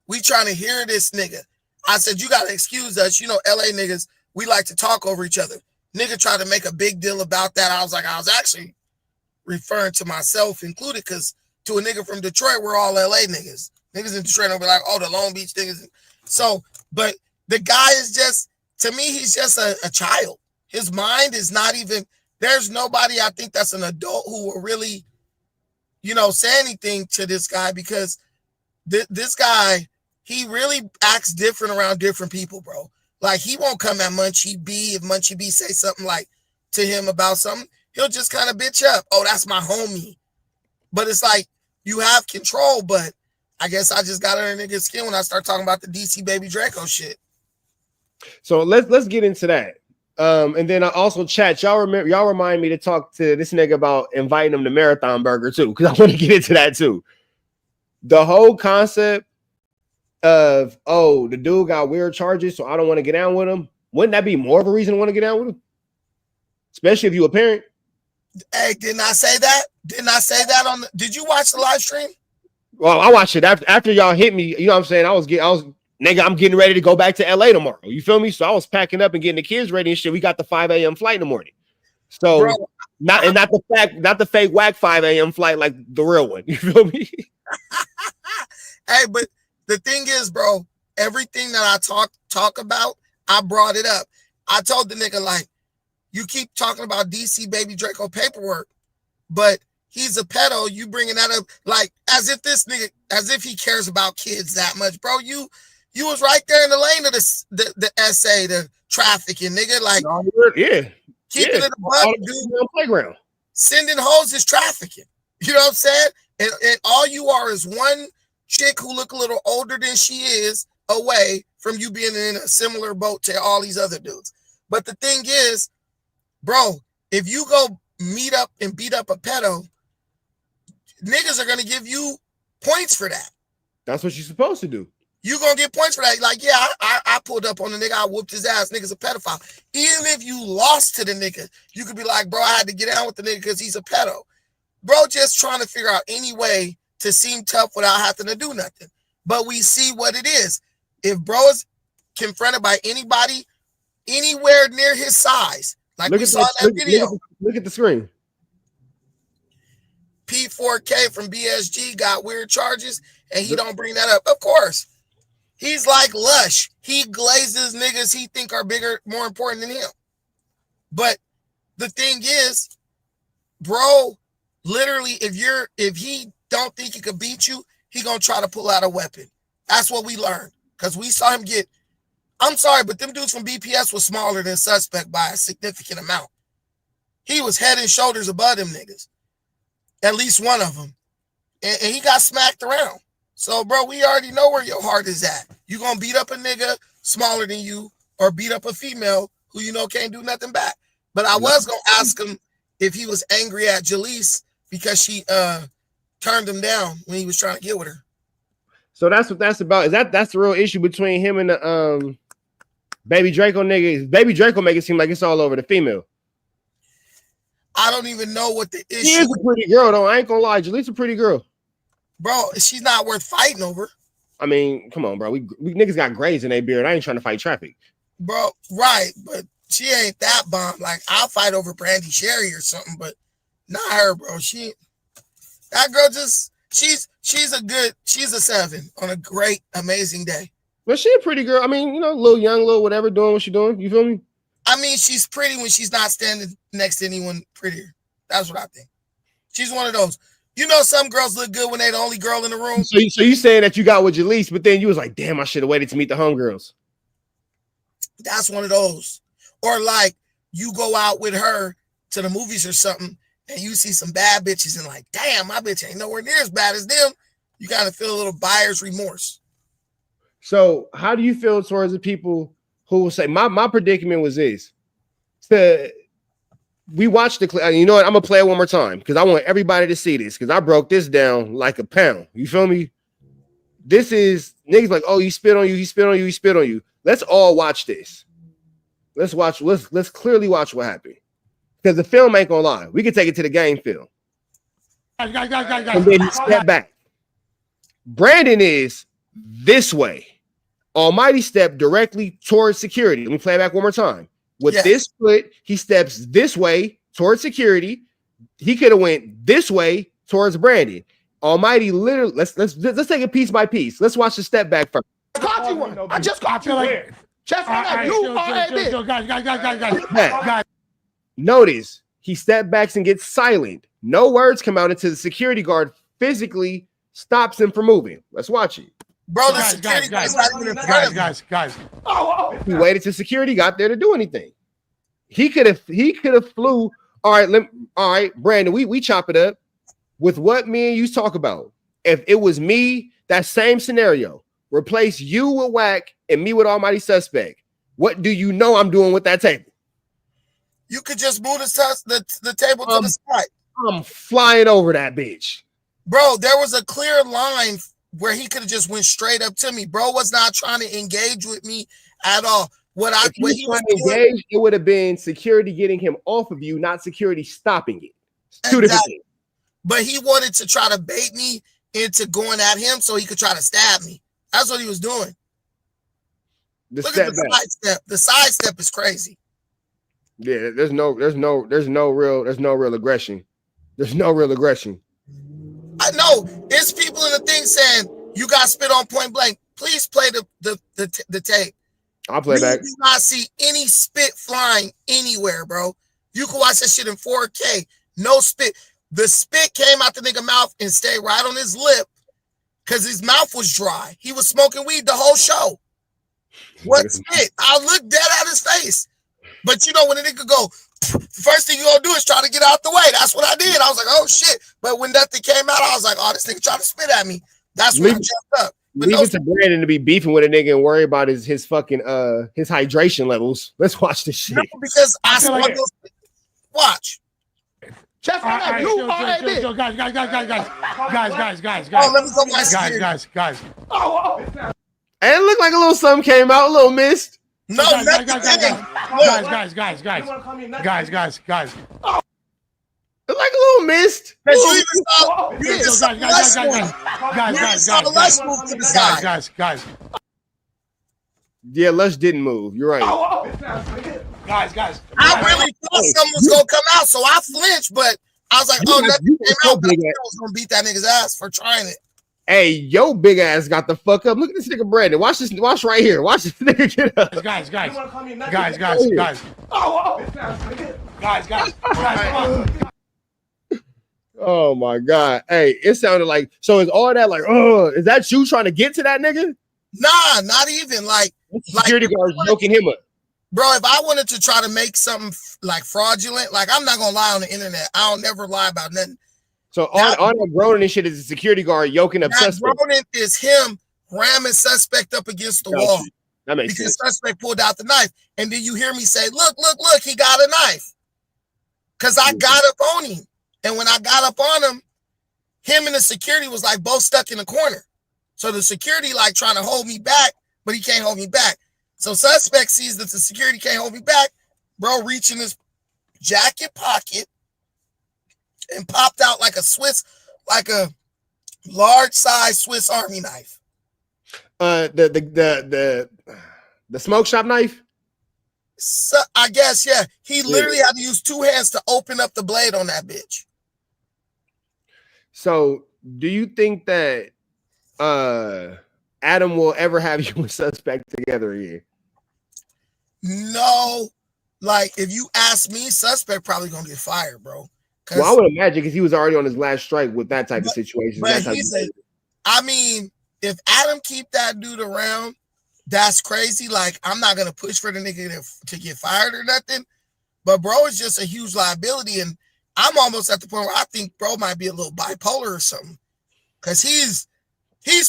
we trying to hear this nigga. I said, you got to excuse us. You know, LA niggas, we like to talk over each other. Nigga tried to make a big deal about that. I was like, I was actually referring to myself included, because to a nigga from Detroit, we're all LA niggas. Niggas in Detroit will be like, oh, the Long Beach niggas. So, but the guy is just, to me, he's just a child. His mind is not even, there's nobody I think that's an adult who will really, you know, say anything to this guy, because this guy, he really acts different around different people, bro. Like, he won't come at Munchie B. If Munchie B say something like to him about something, he'll just kind of bitch up. Oh, that's my homie. But it's like, you have control, but I guess I just got under nigga's skin when I start talking about the DC Baby Draco shit. So let's get into that. And then I also chat. Y'all remind me to talk to this nigga about inviting him to Marathon Burger too, because I want to get into that too. The whole concept of, oh, the dude got weird charges, so I don't want to get down with him. Wouldn't that be more of a reason to want to get down with him? Especially if you a parent. Hey, didn't I say that? Didn't I say that on the, did you watch the live stream? Well, I watched it after y'all hit me. You know what I'm saying? I was nigga, I'm getting ready to go back to LA tomorrow. You feel me? So I was packing up and getting the kids ready and shit. We got the 5 a.m. flight in the morning. So Bro, not the fake whack 5 a.m. flight, like the real one. You feel me? Hey, but the thing is, bro, everything that I talk about, I brought it up. I told the nigga, like, you keep talking about DC Baby Draco paperwork, but he's a pedo. You bringing that up like as if this nigga, as if he cares about kids that much, bro. You was right there in the lane of the essay, the trafficking, nigga. Like, yeah, keeping it a buck, dude. Playground. Sending hoes is trafficking. You know what I'm saying? And all you are is one chick who look a little older than she is away from you being in a similar boat to all these other dudes. But the thing is, bro, if you go meet up and beat up a pedo, niggas are going to give you points for that. That's what you're supposed to do. you gonna get points for that. Like, yeah, I pulled up on the nigga, I whooped his ass, nigga's a pedophile. Even if you lost to the nigga, you could be like, bro, I had to get down with the nigga because he's a pedo. Bro, just trying to figure out any way to seem tough without having to do nothing. But we see what it is. If bro is confronted by anybody anywhere near his size, like we saw in that video. Look at the screen. P4K from BSG got weird charges, and he don't bring that up. Of course. He's like Lush. He glazes niggas he think are bigger, more important than him. But the thing is, bro, literally, if he don't think he could beat you, he gonna try to pull out a weapon. That's what we learned. Because we saw him get, I'm sorry, but them dudes from BPS was smaller than Suspect by a significant amount. He was head and shoulders above them niggas. At least one of them. And he got smacked around. So, bro, we already know where your heart is at. You gonna beat up a nigga smaller than you or beat up a female who you know can't do nothing back. But I was gonna ask him if he was angry at Jaleese because she turned him down when he was trying to get with her. So that's what that's about. That's the real issue between him and the Baby Draco nigga. Baby Draco make it seem like it's all over the female. I don't even know what the issue. She is a pretty girl though. I ain't gonna lie, Jaleese a pretty girl. Bro, she's not worth fighting over. I mean, come on, bro. We niggas got grays in their beard. I ain't trying to fight traffic. Bro, right, but she ain't that bomb. Like, I'll fight over Brandy Sherry or something, but not her, bro. That girl just, she's a 7 on a great, amazing day. But she a pretty girl. I mean, you know, little young, little whatever, doing what she doing. You feel me? I mean, she's pretty when she's not standing next to anyone prettier. That's what I think. She's one of those. You know, some girls look good when they're the only girl in the room. So you saying that you got with Jaleese, but then you was like, damn, I should have waited to meet the homegirls. That's one of those. Or like you go out with her to the movies or something and you see some bad bitches and like, damn, my bitch ain't nowhere near as bad as them. You kind of feel a little buyer's remorse. So how do you feel towards the people who will say, my predicament was this? We watched the clip. You know what? I'm gonna play it one more time because I want everybody to see this because I broke this down like a pound. You feel me? This is niggas like, oh, he spit on you, he spit on you, he spit on you. Let's all watch this. Let's watch. Let's clearly watch what happened because the film ain't gonna lie. We can take it to the game film. Guys. And then he step back. Brandon is this way. Almighty stepped directly towards security. Let me play it back one more time. With this foot, he steps this way towards security. He could have went this way towards Brandon. Almighty literally, let's take it piece by piece. Let's watch the step back first. Caught you one. I just caught you like Jeff. Guys. Notice he step backs and gets silent. No words come out until the security guard physically stops him from moving. Let's watch it. Bro, the security guys, guys. He waited till security got there to do anything. He could have flew. All right, Brandon, we chop it up with what me and you talk about. If it was me, that same scenario, replace you with Whack and me with Almighty Suspect. What do you know I'm doing with that table? You could just move the table to the side. I'm flying over that bitch. Bro, there was a clear line where he could have just went straight up to me. Bro was not trying to engage with me at all. If he was engaged, it would have been security getting him off of you, not security stopping it. It's two different things. But he wanted to try to bait me into going at him so he could try to stab me. That's what he was doing. Look at the side step. The side step is crazy. Yeah, there's no real aggression. There's no real aggression. I know it's people in the thing saying you got spit on point blank. Please play the tape. I'll play back. You do not see any spit flying anywhere, bro. You can watch that shit in 4K. No spit. The spit came out the nigga mouth and stayed right on his lip because his mouth was dry. He was smoking weed the whole show. What spit? I looked dead at his face. But you know when a nigga go, first thing you gonna do is try to get out the way. That's what I did. I was like, oh shit. But when nothing came out, I was like, oh, this nigga trying to spit at me. That's when I jumped up. But leave it to Brandon to be beefing with a nigga and worry about his fucking his hydration levels. Let's watch this shit. No, because I saw those. Watch. Jeff, guys. Oh, let me go watch guys. And it looked like a little something came out, a little mist. No, guys, nothing. guys. It's like a little mist. Because you even saw, you even saw Lush move to the side. Guys. Yeah, Lush didn't move. You're right. Guys. I really thought something was gonna come out, so I flinched, but I was like, nothing came out. But I was gonna beat that nigga's ass for trying it. Hey, yo, big ass got the fuck up. Look at this nigga Brandon. Watch this. Watch right here. Watch this nigga get up. Guys. Oh my god. Hey, it sounded like so. Is all that like? Is that you trying to get to that nigga? Nah, not even like security guards joking him up. Bro, if I wanted to try to make something like fraudulent, like I'm not gonna lie on the internet. I don't never lie about nothing. So on that groaning and shit is a security guard yoking up that suspect. Groaning is him ramming suspect up against the wall. That makes because sense. Suspect pulled out the knife, and then you hear me say, "Look, he got a knife." Because I got up on him, and when I got up on him, him and the security was like both stuck in the corner. So the security like trying to hold me back, but he can't hold me back. So Suspect sees that the security can't hold me back. Bro, reach in his jacket pocket and popped out like a large size Swiss Army knife. The smoke shop knife. So, I guess, yeah. He literally had to use two hands to open up the blade on that bitch. So, do you think that Adam will ever have you and Suspect together again? No. Like, if you ask me, Suspect probably gonna get fired, bro. Well, I would imagine because he was already on his last strike with that type of situation. But I mean, if Adam keep that dude around, that's crazy. Like, I'm not gonna push for the nigga to get fired or nothing. But bro is just a huge liability, and I'm almost at the point where I think bro might be a little bipolar or something. Cause he's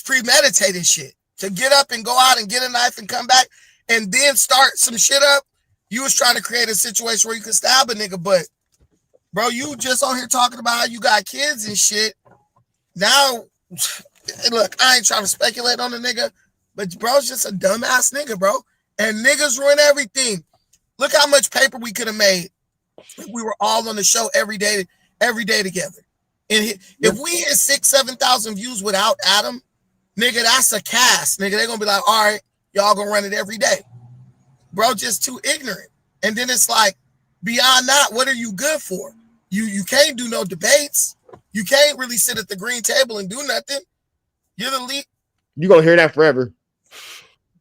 premeditated shit to get up and go out and get a knife and come back and then start some shit up. You was trying to create a situation where you could stab a nigga, but bro, you just on here talking about how you got kids and shit. Now, look, I ain't trying to speculate on the nigga, but bro's just a dumbass nigga, bro. And niggas ruin everything. Look how much paper we could have made if we were all on the show every day together. And if we hit 6,000-7,000 views without Adam, nigga, that's a cast. Nigga, they're gonna be like, all right, y'all gonna run it every day. Bro, just too ignorant. And then it's like, beyond that, what are you good for? You can't do no debates. You can't really sit at the green table and do nothing. You're the lead. You're gonna hear that forever.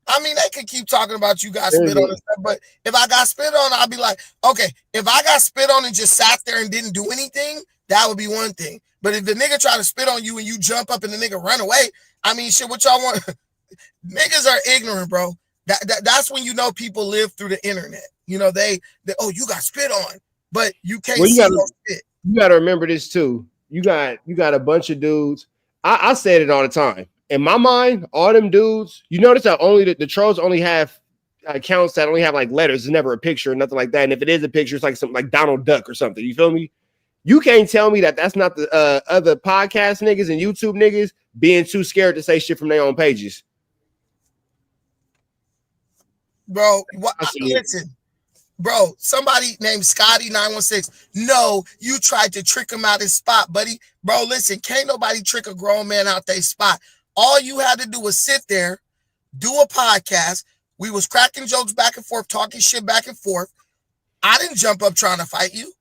I mean, they could keep talking about you got spit on and stuff, but if I got spit on, I'll be like, okay, if I got spit on and just sat there and didn't do anything, that would be one thing. But if the nigga try to spit on you and you jump up and the nigga run away, I mean, shit, what y'all want? Niggas are ignorant, bro. That's when you know people live through the internet. You know, they oh, you got spit on, but you can't see no spit. You gotta remember this too. You got a bunch of dudes. I said it all the time. In my mind, all them dudes, you notice that only the trolls only have accounts that only have like letters. It's never a picture or nothing like that. And if it is a picture, it's like something like Donald Duck or something. You feel me? You can't tell me that that's not the other podcast niggas and YouTube niggas being too scared to say shit from their own pages. Bro, listen, bro, somebody named Scotty916. No, you tried to trick him out his spot, buddy. Bro, listen, can't nobody trick a grown man out their spot. All you had to do was sit there, do a podcast. We was cracking jokes back and forth, talking shit back and forth. I didn't jump up trying to fight you.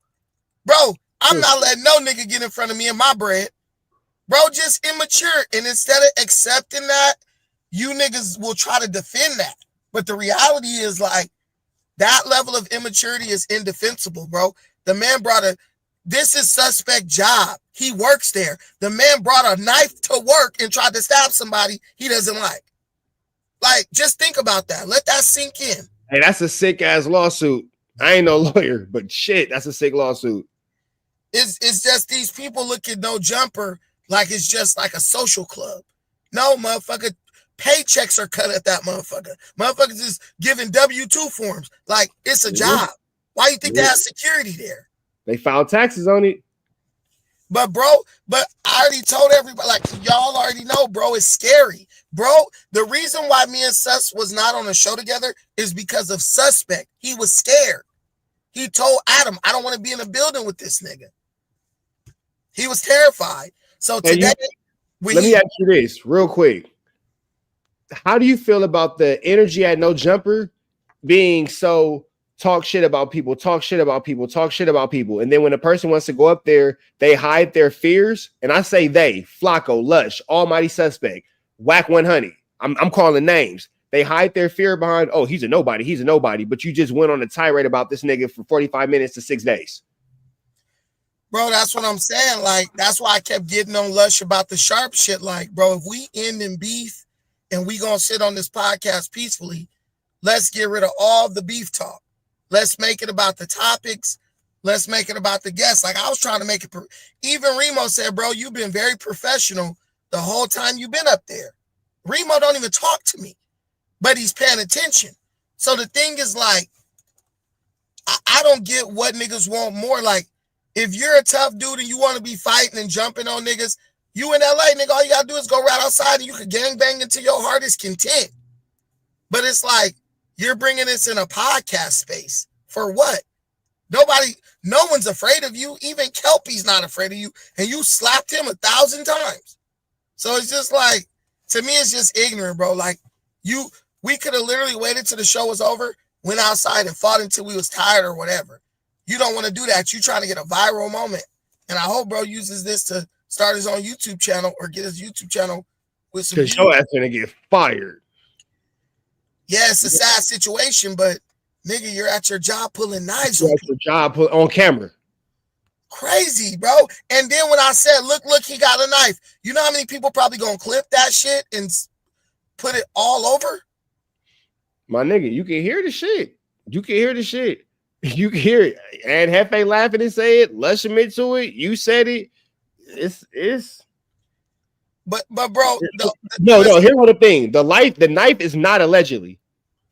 Bro, I'm not letting no nigga get in front of me and my bread. Bro, just immature. And instead of accepting that, you niggas will try to defend that. But the reality is, like, that level of immaturity is indefensible, bro. The man this is Suspect job. He works there. The man brought a knife to work and tried to stab somebody he doesn't like. Like, just think about that. Let that sink in. Hey, that's a sick ass lawsuit. I ain't no lawyer, but shit, that's a sick lawsuit. It's just these people look at No Jumper like it's just like a social club. No, motherfucker. Paychecks are cut at that motherfucker. Motherfuckers is giving W-2 forms. Like, it's a job. Why you think they have security there? They filed taxes on it. But, bro, I already told everybody, like, y'all already know, bro, is scary. Bro, the reason why me and Sus was not on the show together is because of Suspect. He was scared. He told Adam, I don't want to be in a building with this nigga. He was terrified. So today, let me ask you this real quick. How do you feel about the energy at No Jumper being so talk shit about people, talk shit about people, talk shit about people? And then when a person wants to go up there, they hide their fears. And I say they, Flacco, Lush, Almighty Suspect, Whack 100. I'm calling names. They hide their fear behind, oh, he's a nobody. But you just went on a tirade about this nigga for 45 minutes to 6 days. Bro, that's what I'm saying. Like, that's why I kept getting on Lush about the sharp shit. Like, bro, if we end in beef and we gonna sit on this podcast peacefully, let's get rid of all the beef talk. Let's make it about the topics. Let's make it about the guests. Like, I was trying to make it. Even Remo said, bro, you've been very professional the whole time you've been up there. Remo don't even talk to me, but he's paying attention. So the thing is, like, I don't get what niggas want more. Like, if you're a tough dude and you want to be fighting and jumping on niggas, you in LA, nigga, all you got to do is go right outside and you can gangbang until your heart is content. But it's like, you're bringing this in a podcast space. For what? No one's afraid of you. Even Kelpie's not afraid of you. And you slapped him 1,000 times. So it's just like, to me, it's just ignorant, bro. Like, we could have literally waited till the show was over, went outside and fought until we was tired or whatever. You don't want to do that. You're trying to get a viral moment. And I hope bro uses this to start his own YouTube channel or get his YouTube channel with some. Because your ass gonna get fired. Yeah, it's a sad situation, but nigga, you're at your job pulling knives. You're at your job on camera. Crazy, bro. And then when I said, look, he got a knife. You know how many people probably gonna clip that shit and put it all over? My nigga, you can hear the shit. You can hear it. And Hefe laughing and say it. Lush admit to it. You said it. It's. But bro, no. Here's what the thing. The knife is not allegedly.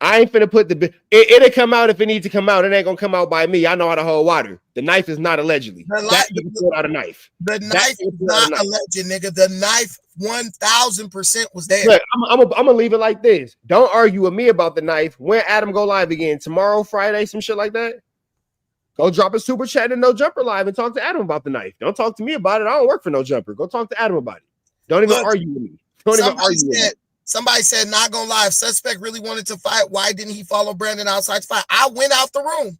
I ain't finna put it'll come out if it needs to come out. It ain't gonna come out by me. I know how to hold water. The knife is not allegedly. The knife. The knife is not alleged, nigga. The knife 1,000% was there. Look, I'm gonna leave it like this. Don't argue with me about the knife. When Adam go live again tomorrow, Friday, some shit like that. Go drop a super chat and No Jumper live and talk to Adam about the knife. Don't talk to me about it. I don't work for No Jumper. Go talk to Adam about it. Don't even argue with me. Somebody said, not gonna lie, if Suspect really wanted to fight, why didn't he follow Brandon outside to fight? I went out the room.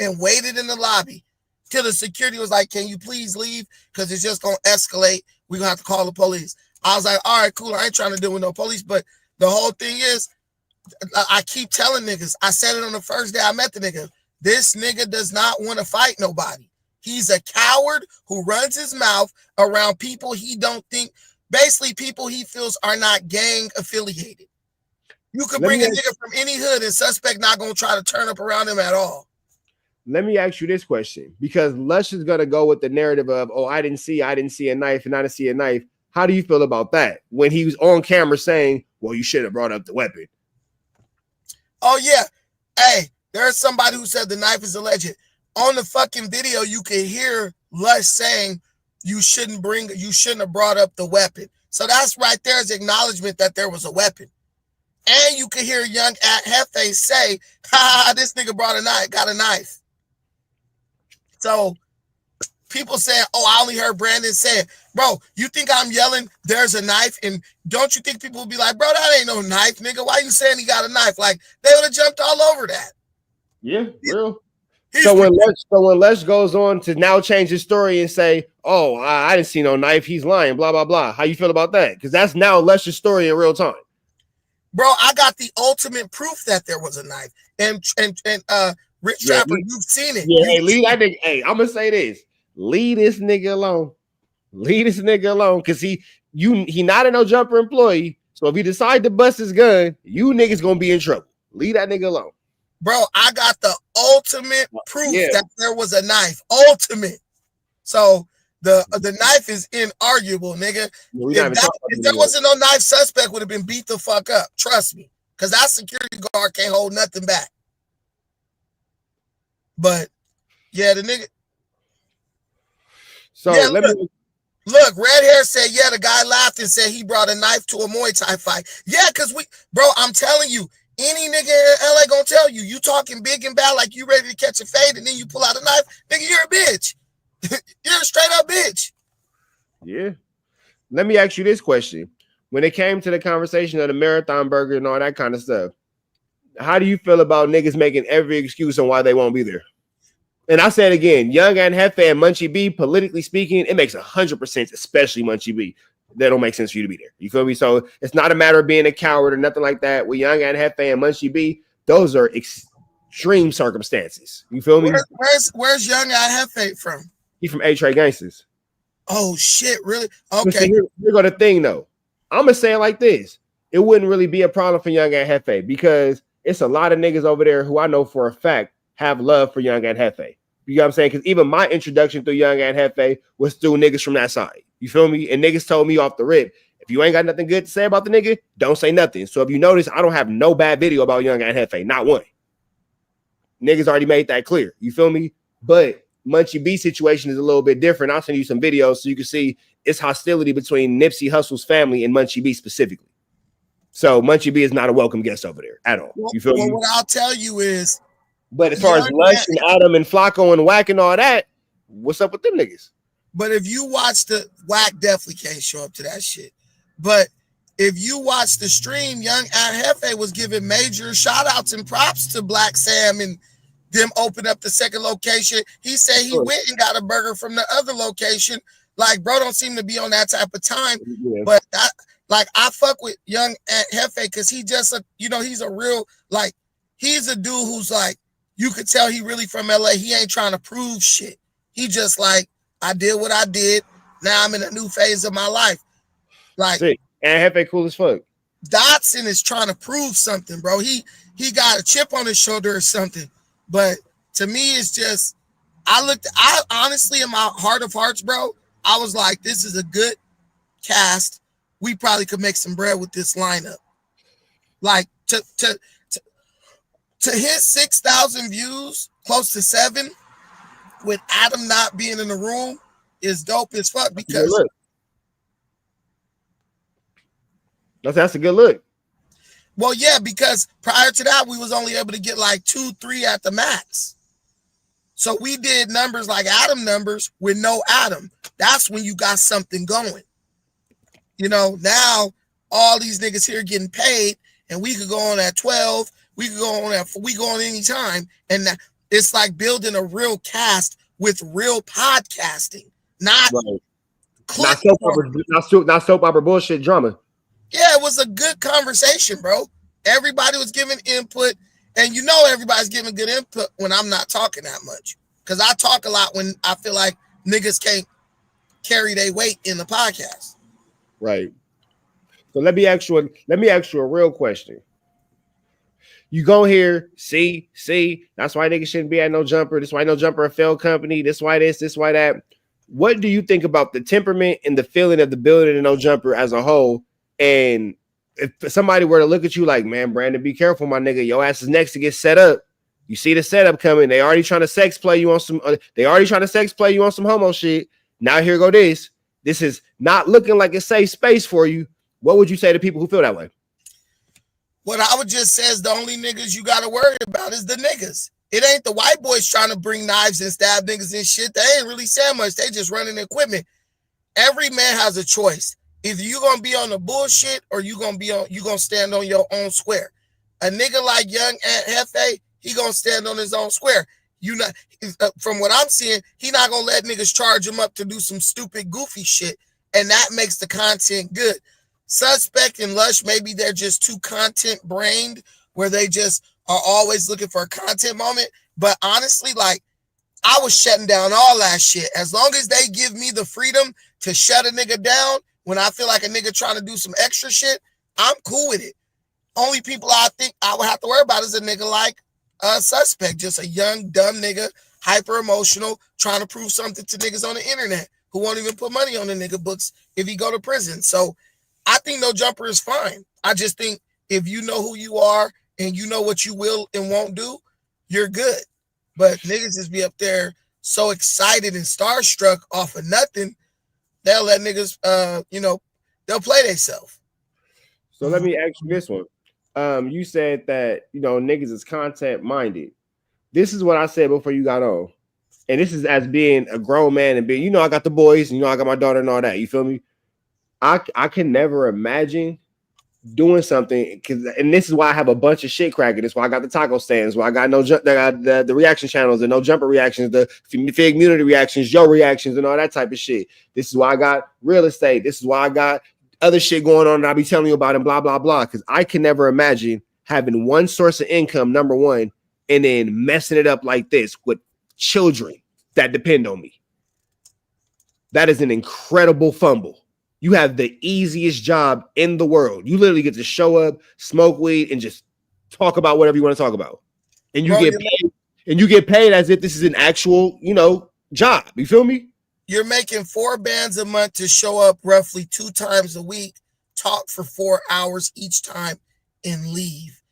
And waited in the lobby till the security was like, can you please leave? Because it's just gonna escalate. We're gonna have to call the police. I was like, all right, cool. I ain't trying to deal with no police. But the whole thing is, I keep telling niggas, I said it on the first day I met the nigga. This nigga does not want to fight nobody. He's a coward who runs his mouth around people he don't think, basically people he feels are not gang affiliated. You could bring a nigga from any hood and Suspect not going to try to turn up around him at all. Let me ask you this question, because Lush is going to go with the narrative of, oh, I didn't see a knife and I didn't see a knife. How do you feel about that? When he was on camera saying, well, you should have brought up the weapon. Oh, yeah. Hey, there's somebody who said the knife is alleged. On the fucking video, you can hear Lush saying you shouldn't have brought up the weapon. So that's right there is acknowledgement that there was a weapon. And you can hear young Hefe say, this nigga got a knife. So people saying, oh, I only heard Brandon say it. Bro, you think I'm yelling, there's a knife? And don't you think people will be like, bro, that ain't no knife, nigga. Why you saying he got a knife? Like, they would have jumped all over that. Yeah, real. So when Lesh goes on to now change his story and say, oh, I didn't see no knife, he's lying, blah, blah, blah. How you feel about that? Because that's now Lesh's story in real time. Bro, I got the ultimate proof that there was a knife. And Rich Trapper, you've seen it. Yeah, I'm gonna say this. Leave this nigga alone. Because he not a No Jumper employee. So if he decide to bust his gun, you niggas gonna be in trouble. Leave that nigga alone. Bro, I got the ultimate proof that there was a knife. Ultimate. So the knife is inarguable, nigga. If there wasn't no knife, Suspect would have been beat the fuck up. Trust me. Because that security guard can't hold nothing back. But yeah, the nigga. So Look, red hair said, yeah, the guy laughed and said he brought a knife to a Muay Thai fight. Yeah, because I'm telling you, any nigga in LA gonna tell you, you talking big and bad like you ready to catch a fade, and then you pull out a knife, nigga, you're a bitch. You're a straight up bitch. Yeah. Let me ask you this question. When it came to the conversation of the marathon burger and all that kind of stuff, how do you feel about niggas making every excuse on why they won't be there? And I said again, Young and Hefe and Munchie B, politically speaking, it makes 100%, especially Munchie B. That don't make sense for you to be there. You feel me? So it's not a matter of being a coward or nothing like that. With Young and Hefe and Munchie B, those are extreme circumstances. You feel me? Where's Young and Hefe from? He from A-Trey Gangsters. Oh shit, really? Okay. Here go the thing though. I'm gonna say it like this. It wouldn't really be a problem for Young and Hefe because it's a lot of niggas over there who I know for a fact have love for Young and Hefe. You know what I'm saying? Because even my introduction through Young and Hefe was through niggas from that side. You feel me? And niggas told me off the rip, if you ain't got nothing good to say about the nigga, don't say nothing. So if you notice, I don't have no bad video about Young and Hefe. Not one. Niggas already made that clear. You feel me? But Munchie B situation is a little bit different. I'll send you some videos so you can see it's hostility between Nipsey Hussle's family and Munchie B specifically. So Munchie B is not a welcome guest over there at all. You feel me? What I'll tell you is, but as far as Lush and Adam and Flacco and Wack and all that, what's up with them niggas? But if you watch the Wack, definitely can't show up to that shit. But if you watch the stream, Young and Hefe was giving major shout outs and props to Black Sam and them open up the second location. He said he went and got a burger from the other location. Like, bro, don't seem to be on that type of time. Yeah. But I fuck with Young and Hefe because he just he's a real, like, he's a dude who's like, you could tell he really from LA. He ain't trying to prove shit. He just like, I did what I did. Now I'm in a new phase of my life. Like, sick. And Hefe cool as fuck. Dotson is trying to prove something, bro. He got a chip on his shoulder or something. But to me, it's just, I honestly, in my heart of hearts, bro, I was like, this is a good cast. We probably could make some bread with this lineup. Like, to hit 6,000 views, close to 7, with Adam not being in the room is dope as fuck because that's a good look. Well, yeah, because prior to that, we was only able to get like 2, 3 at the max. So we did numbers like Adam numbers with no Adam. That's when you got something going. You know, now all these niggas here getting paid, and we could go on at 12. We could go on any time, and it's like building a real cast with real podcasting, not soap opera bullshit drama. Yeah, it was a good conversation, bro. Everybody was giving input, and you know everybody's giving good input when I'm not talking that much, because I talk a lot when I feel like niggas can't carry their weight in the podcast. Right. So let me ask you a real question. You go here, see, that's why niggas shouldn't be at No Jumper. This why No Jumper a failed company. This why that. What do you think about the temperament and the feeling of the building of No Jumper as a whole? And if somebody were to look at you like, man, Brandon, be careful, my nigga. Your ass is next to get set up. You see the setup coming. They already trying to sex play you on some. Homo shit. Now here go this. This is not looking like a safe space for you. What would you say to people who feel that way? What I would just say is the only niggas you got to worry about is the niggas. It ain't the white boys trying to bring knives and stab niggas and shit. They ain't really saying much. They just running equipment. Every man has a choice. Either you gonna be on the bullshit or you gonna stand on your own square. A nigga like Young and Hefe, he gonna stand on his own square. From what I'm seeing, he not gonna let niggas charge him up to do some stupid, goofy shit, and that makes the content good. Suspect and Lush, maybe they're just too content brained, where they just are always looking for a content moment. But honestly, like, I was shutting down all that shit. As long as they give me the freedom to shut a nigga down when I feel like a nigga trying to do some extra shit, I'm cool with it. Only people I think I would have to worry about is a nigga like a Suspect, just a young, dumb nigga, hyper emotional, trying to prove something to niggas on the internet who won't even put money on the nigga books if he go to prison. So I think No Jumper is fine. I just think if you know who you are and you know what you will and won't do, you're good. But niggas just be up there so excited and starstruck off of nothing. they'll let niggas, they'll play themselves. So let me ask you this one. You said that, niggas is content minded. This is what I said before you got on. And this is as being a grown man and being, I got the boys and I got my daughter and all that. You feel me? I can never imagine doing something and this is why I have a bunch of shit cracking. This is why I got the taco stands, why I got the reaction channels and no jumper reactions, the fig community reactions, your reactions, and all that type of shit. This is why I got real estate. This is why I got other shit going on that I'll be telling you about and blah, blah, blah. Because I can never imagine having one source of income, number one, and then messing it up like this with children that depend on me. That is an incredible fumble. You have the easiest job in the world. You literally get to show up, smoke weed, and just talk about whatever you want to talk about. And you get paid as if this is an actual, job. You feel me? You're making 4 bands a month to show up roughly 2 times a week, talk for 4 hours each time, and leave.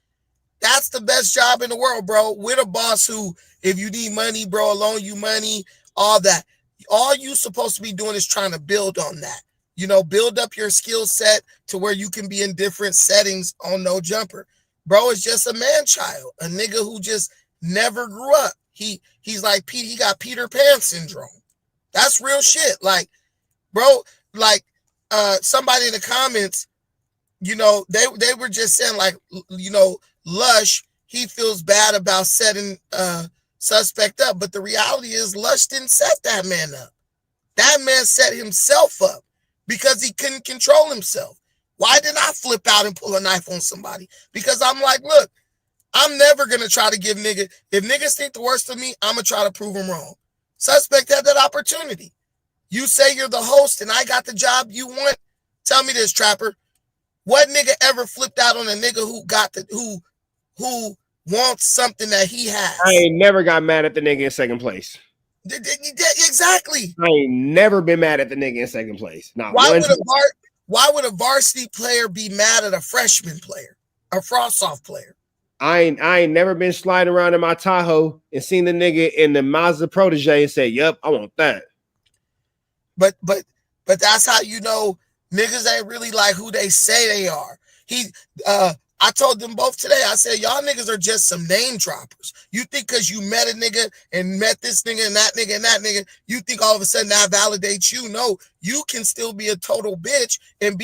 That's the best job in the world, bro. With a boss who, if you need money, bro, loan you money, all that. All you supposed to be doing is trying to build on that. Build up your skill set to where you can be in different settings on No Jumper. Bro is just a man-child, a nigga who just never grew up. He's like Pete, he got Peter Pan syndrome. That's real shit. Like, bro, somebody in the comments, they were just saying like, Lush, he feels bad about setting Suspect up. But the reality is Lush didn't set that man up. That man set himself up because he couldn't control himself. Why did I flip out and pull a knife on somebody? Because I'm like, look, I'm never going to try to give niggas, if niggas think the worst of me, I'm going to try to prove them wrong. Suspect had that opportunity. You say you're the host and I got the job you want. Tell me this, Trapper. What nigga ever flipped out on a nigga who wants something that he has? I ain't never got mad at the nigga in second place. Exactly. I ain't never been mad at the nigga in second place. Why would a varsity player be mad at a freshman player, a frost-off player? I ain't never been sliding around in my Tahoe and seen the nigga in the Mazda Protege and say, "Yep, I want that." But that's how niggas ain't really like who they say they are. I told them both today, I said, y'all niggas are just some name droppers. You think because you met a nigga and met this nigga and that nigga, you think all of a sudden that validates you. No, you can still be a total bitch and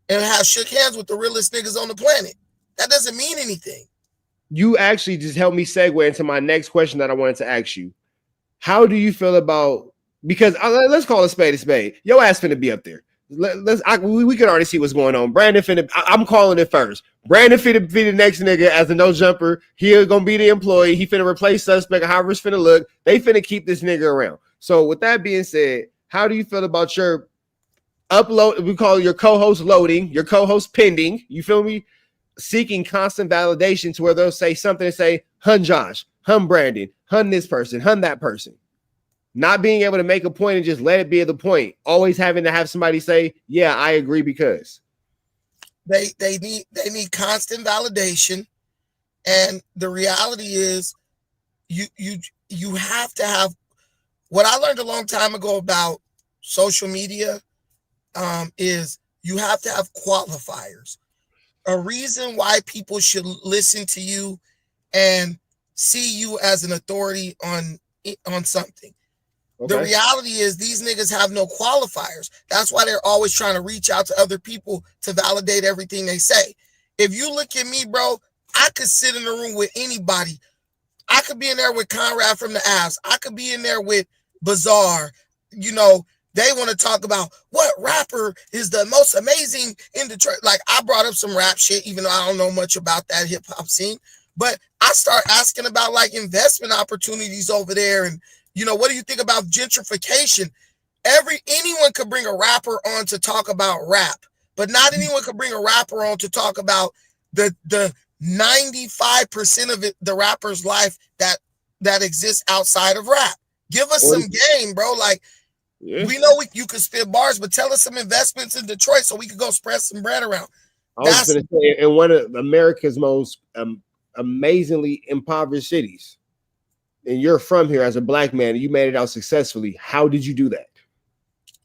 have shook hands with the realest niggas on the planet. That doesn't mean anything. You actually just helped me segue into my next question that I wanted to ask you. How do you feel about, because let's call a spade a spade. Your ass finna be up there. We can already see what's going on. Brandon finna, I'm calling it first. Brandon finna be the next nigga as a no jumper. He gonna be the employee. He finna replace Suspect. However it's finna look. They finna keep this nigga around. So with that being said, how do you feel about your upload? We call your co-host loading, your co-host pending. You feel me? Seeking constant validation to where they'll say something and say, "Hun Josh, hun Brandon, hun this person, hun that person." Not being able to make a point and just let it be at the point. Always having to have somebody say, "Yeah, I agree," because they need constant validation. And the reality is you have to have what I learned a long time ago about social media is you have to have qualifiers. A reason why people should listen to you and see you as an authority on something. Okay. The reality is these niggas have no qualifiers. That's why they're always trying to reach out to other people to validate everything they say. If you look at me, bro, I could sit in the room with anybody. I could be in there with Conrad from the Avs. I could be in there with Bizarre. They want to talk about what rapper is the most amazing in Detroit. Like, I brought up some rap shit, even though I don't know much about that hip hop scene. But I start asking about like investment opportunities over there. And, what do you think about gentrification? Anyone could bring a rapper on to talk about rap, but not anyone could bring a rapper on to talk about the 95% of the rapper's life that exists outside of rap. Give us some game, bro. Like, yeah. We know you could spit bars, but tell us some investments in Detroit so we could go spread some bread around. I was going to say, in one of America's most amazingly impoverished cities, and you're from here as a black man, and you made it out successfully. How did you do that?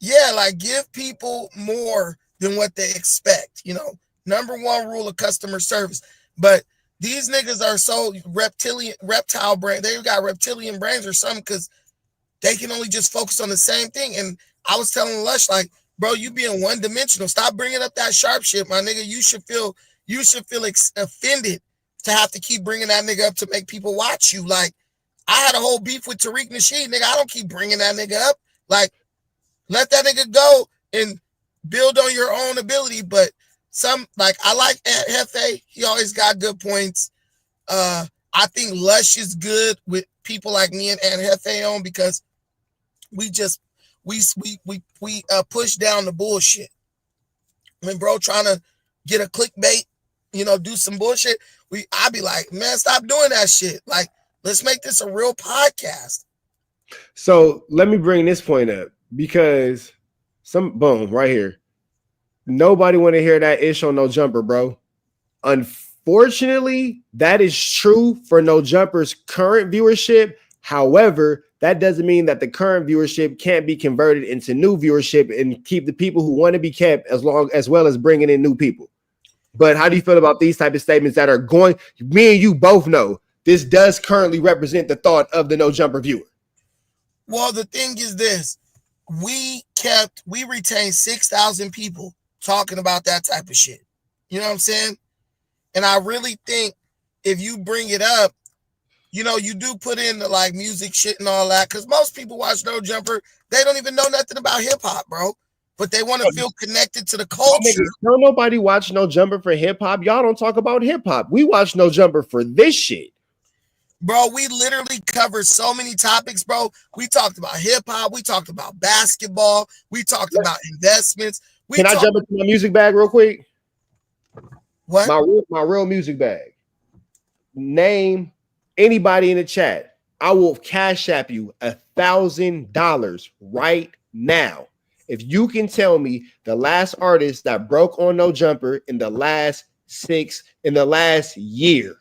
Yeah, like give people more than what they expect. You know, number one rule of customer service. But these niggas are so reptile brain. They've got reptilian brains or something because they can only just focus on the same thing. And I was telling Lush, like, bro, you being one dimensional. Stop bringing up that sharp shit, my nigga. You should feel offended to have to keep bringing that nigga up to make people watch you. Like, I had a whole beef with Tariq Nasheed, nigga. I don't keep bringing that nigga up. Like, let that nigga go and build on your own ability. But I like Aunt Hefe. He always got good points. I think Lush is good with people like me and Aunt Hefe on because we push down the bullshit. When bro trying to get a clickbait, do some bullshit, I be like, man, stop doing that shit. Like, let's make this a real podcast. So let me bring this point up because boom, right here. Nobody want to hear that ish on No Jumper, bro. Unfortunately, that is true for No Jumper's current viewership. However, that doesn't mean that the current viewership can't be converted into new viewership and keep the people who want to be kept as well as bringing in new people. But how do you feel about these type of statements that are going? Me and you both know this does currently represent the thought of the No Jumper viewer. Well, the thing is this. We retained 6,000 people talking about that type of shit. You know what I'm saying? And I really think if you bring it up, you do put in the like music shit and all that, because most people watch No Jumper, they don't even know nothing about hip hop, bro. But they want to feel connected to the culture. Don't nobody watch No Jumper for hip hop. Y'all don't talk about hip hop. We watch No Jumper for this shit. Bro, we literally covered so many topics, bro. We talked about hip hop. We talked about basketball. We talked about investments. Can I jump into my music bag real quick? What? My real music bag. Name anybody in the chat. I will cash app you $1,000 right now if you can tell me the last artist that broke on No Jumper in the last year.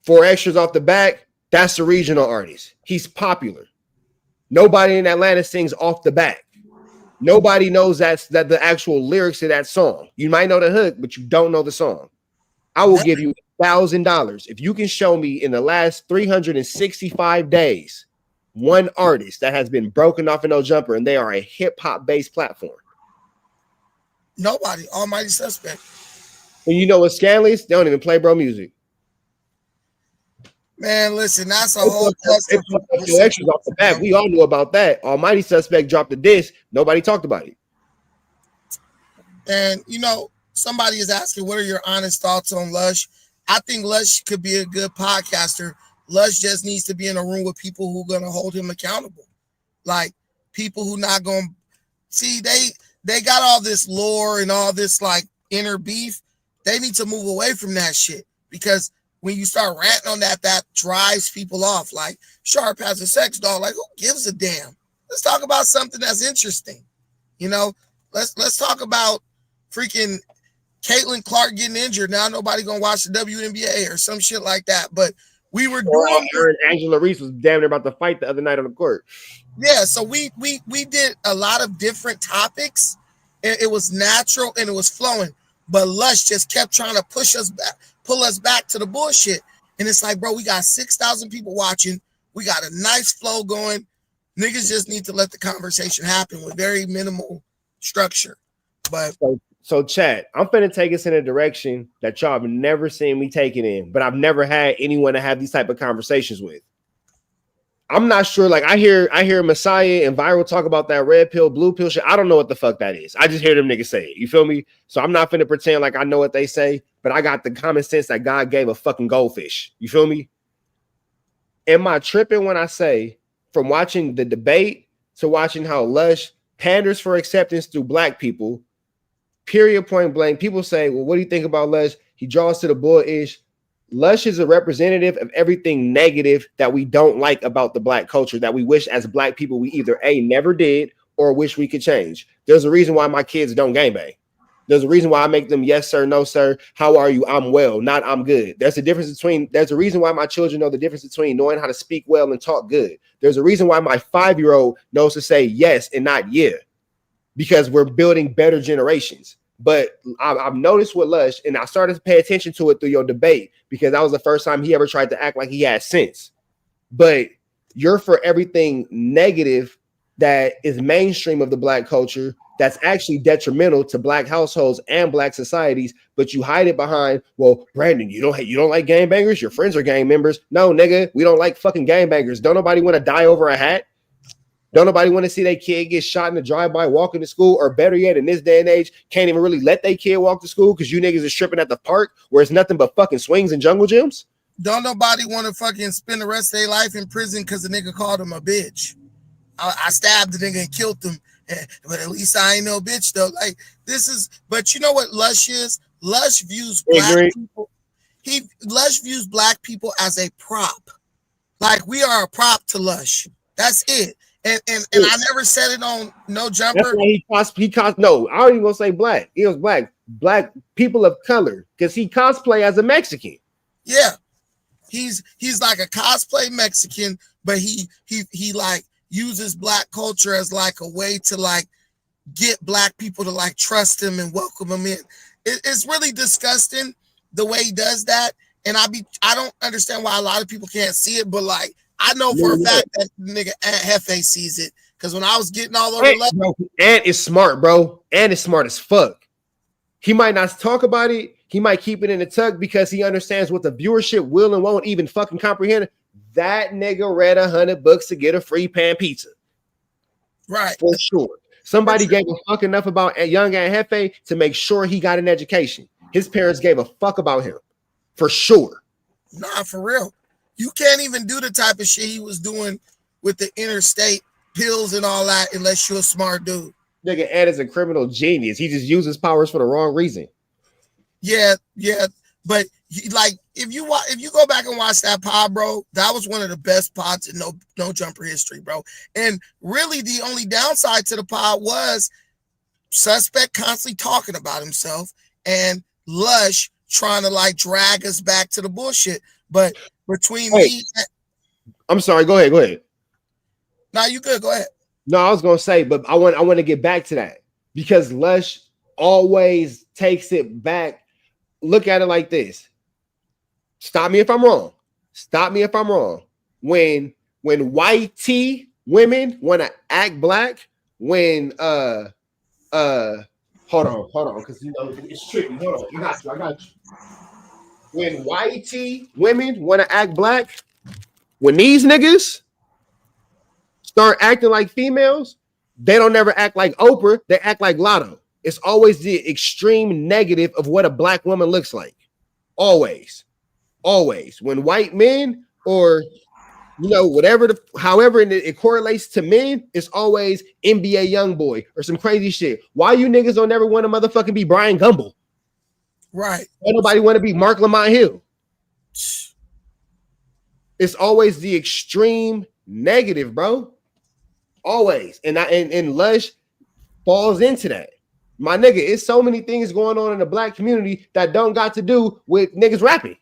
4 extras off the back. That's the regional artist. He's popular. Nobody in Atlanta sings off the back. Nobody knows that the actual lyrics of that song. You might know the hook, but you don't know the song. I will give you $1,000 if you can show me in the last 365 days one artist that has been broken off of No Jumper and they are a hip hop based platform. Nobody. Almighty Suspect. And you know what's scandalous? They don't even play bro music. Man, listen, that's a whole extras off the back. We all knew about that. Almighty Suspect dropped the disc. Nobody talked about it. And somebody is asking, what are your honest thoughts on Lush? I think Lush could be a good podcaster. Lush just needs to be in a room with people who are going to hold him accountable. Like people who not going to see, they got all this lore and all this like inner beef. They need to move away from that shit, because when you start ranting on that drives people off. Like, Sharp has a sex doll. Like, who gives a damn? Let's talk about something that's interesting. Let's talk about freaking Caitlin Clark getting injured. Now nobody gonna watch the WNBA or some shit like that. But we were doing. Angela Reese was damn near about to fight the other night on the court. Yeah, so we did a lot of different topics. And it was natural and it was flowing. But Lush just kept trying to pull us back to the bullshit. And it's like, bro, we got 6,000 people watching. We got a nice flow going. Niggas just need to let the conversation happen with very minimal structure. But so chat, I'm finna take us in a direction that y'all have never seen me take it in, but I've never had anyone to have these type of conversations with. I'm not sure. Like I hear Messiah and Viral talk about that red pill, blue pill shit. I don't know what the fuck that is. I just hear them niggas say it. You feel me? So I'm not finna pretend like I know what they say, but I got the common sense that God gave a fucking goldfish. You feel me? Am I tripping when I say from watching the debate to watching how Lush panders for acceptance through black people, period, point blank, people say, well, what do you think about Lush? He draws to the bull-ish. Lush is a representative of everything negative that we don't like about the black culture, that we wish as black people we either A, never did, or wish we could change. There's a reason why my kids don't gangbang. There's a reason why I make them yes, sir, no, sir. How are you? I'm well, not I'm good. There's a reason why my children know the difference between knowing how to speak well and talk good. There's a reason why my 5-year-old knows to say yes and not yeah, because we're building better generations. But I've noticed with Lush, and I started to pay attention to it through your debate, because that was the first time he ever tried to act like he had sense. But you're for everything negative that is mainstream of the black culture that's actually detrimental to black households and black societies, but you hide it behind, well, Brandon, you don't like gangbangers? Your friends are gang members. No, nigga, we don't like fucking gangbangers. Don't nobody want to die over a hat? Don't nobody want to see their kid get shot in the drive-by walking to school? Or better yet, in this day and age, can't even really let their kid walk to school because you niggas are stripping at the park where it's nothing but fucking swings and jungle gyms? Don't nobody want to fucking spend the rest of their life in prison because the nigga called him a bitch. I stabbed the nigga and killed him. But at least I ain't no bitch though. Like this is, but you know what Lush is? Lush views black people. Lush views black people as a prop. Like we are a prop to Lush. That's it. And I never said it on No Jumper. That's why he cost. No, I don't even gonna say black. He was black people of color, because he cosplay as a Mexican. Yeah, he's like a cosplay Mexican, but he like uses black culture as like a way to like get black people to like trust him and welcome him in. It's really disgusting the way he does that, and I don't understand why a lot of people can't see it, but like I know for a fact that nigga Aunt Hefe sees it, because when I was getting all over Ant is smart, bro. Ant is smart as fuck. He might not talk about it. He might keep it in the tuck because he understands what the viewership will and won't even fucking comprehend. That nigga read $100 to get a free pan pizza. Right. For sure. Somebody gave a fuck enough about young Aunt Hefe to make sure he got an education. His parents gave a fuck about him. For sure. Nah, for real. You can't even do the type of shit he was doing with the interstate pills and all that unless you're a smart dude. Nigga Ed is a criminal genius. He just uses powers for the wrong reason. Yeah. But if you go back and watch that pod, bro, that was one of the best pods in No Jumper history, bro. And really the only downside to the pod was Suspect constantly talking about himself and Lush trying to like drag us back to the bullshit. But between me and, I'm sorry, go ahead. No, you good, go ahead. No, I was gonna say, but I want to get back to that, because Lush always takes it back. Look at it like this. Stop me if I'm wrong. When white tea women want to act black, when hold on, because you know it's tricky. Hold on, I got you. When white tea women want to act black, when these niggas start acting like females, they don't never act like Oprah, they act like Lotto. It's always the extreme negative of what a black woman looks like. Always. When white men, or you know, however it correlates to men, it's always NBA Youngboy or some crazy shit. Why you niggas don't ever want to motherfucking be Brian Gumble? Right. Nobody want to be Mark Lamont Hill. It's always the extreme negative, bro. Always. And Lush falls into that. My nigga, it's so many things going on in the black community that don't got to do with niggas rapping.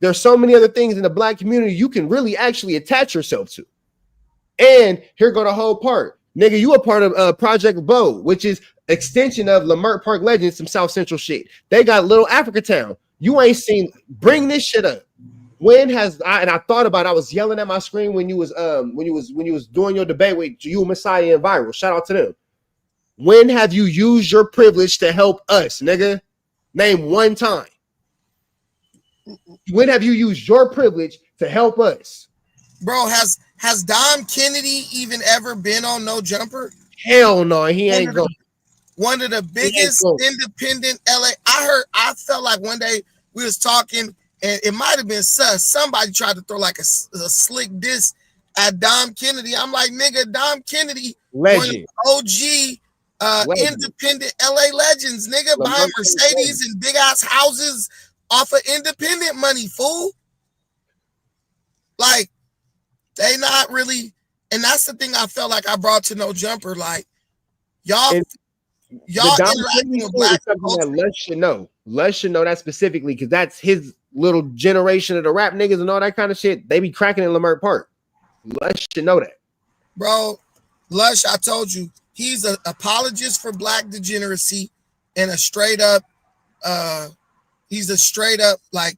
There's so many other things in the black community you can really actually attach yourself to. And here go the whole part. Nigga, you a part of Project Bow, which is extension of Lamert Park Legends, some South Central shit. They got Little Africa Town. You ain't seen, bring this shit up. I thought about it, I was yelling at my screen when you was doing your debate with you, Messiah, and Viral. Shout out to them. When have you used your privilege to help us, nigga? Name one time. When have you used your privilege to help us? Bro, has Dom Kennedy even ever been on No Jumper? Hell no, he ain't going. One of the biggest independent LA. I felt like one day we was talking, and it might have been Sus. Somebody tried to throw like a slick diss at Dom Kennedy. I'm like, nigga, Dom Kennedy, legend, OG. Independent LA legends, nigga, buying Mercedes and big ass houses off of independent money, fool. Like, they not really, and that's the thing I felt like I brought to No Jumper. Like, y'all, Y'all The interacting dominant with black is something culture. that Les should know. Les should know that specifically because that's his little generation of the rap niggas and all that kind of shit. They be cracking in Lamert Park. Les should know that. Bro, Lush, I told you, he's an apologist for black degeneracy and a straight up, he's a straight up like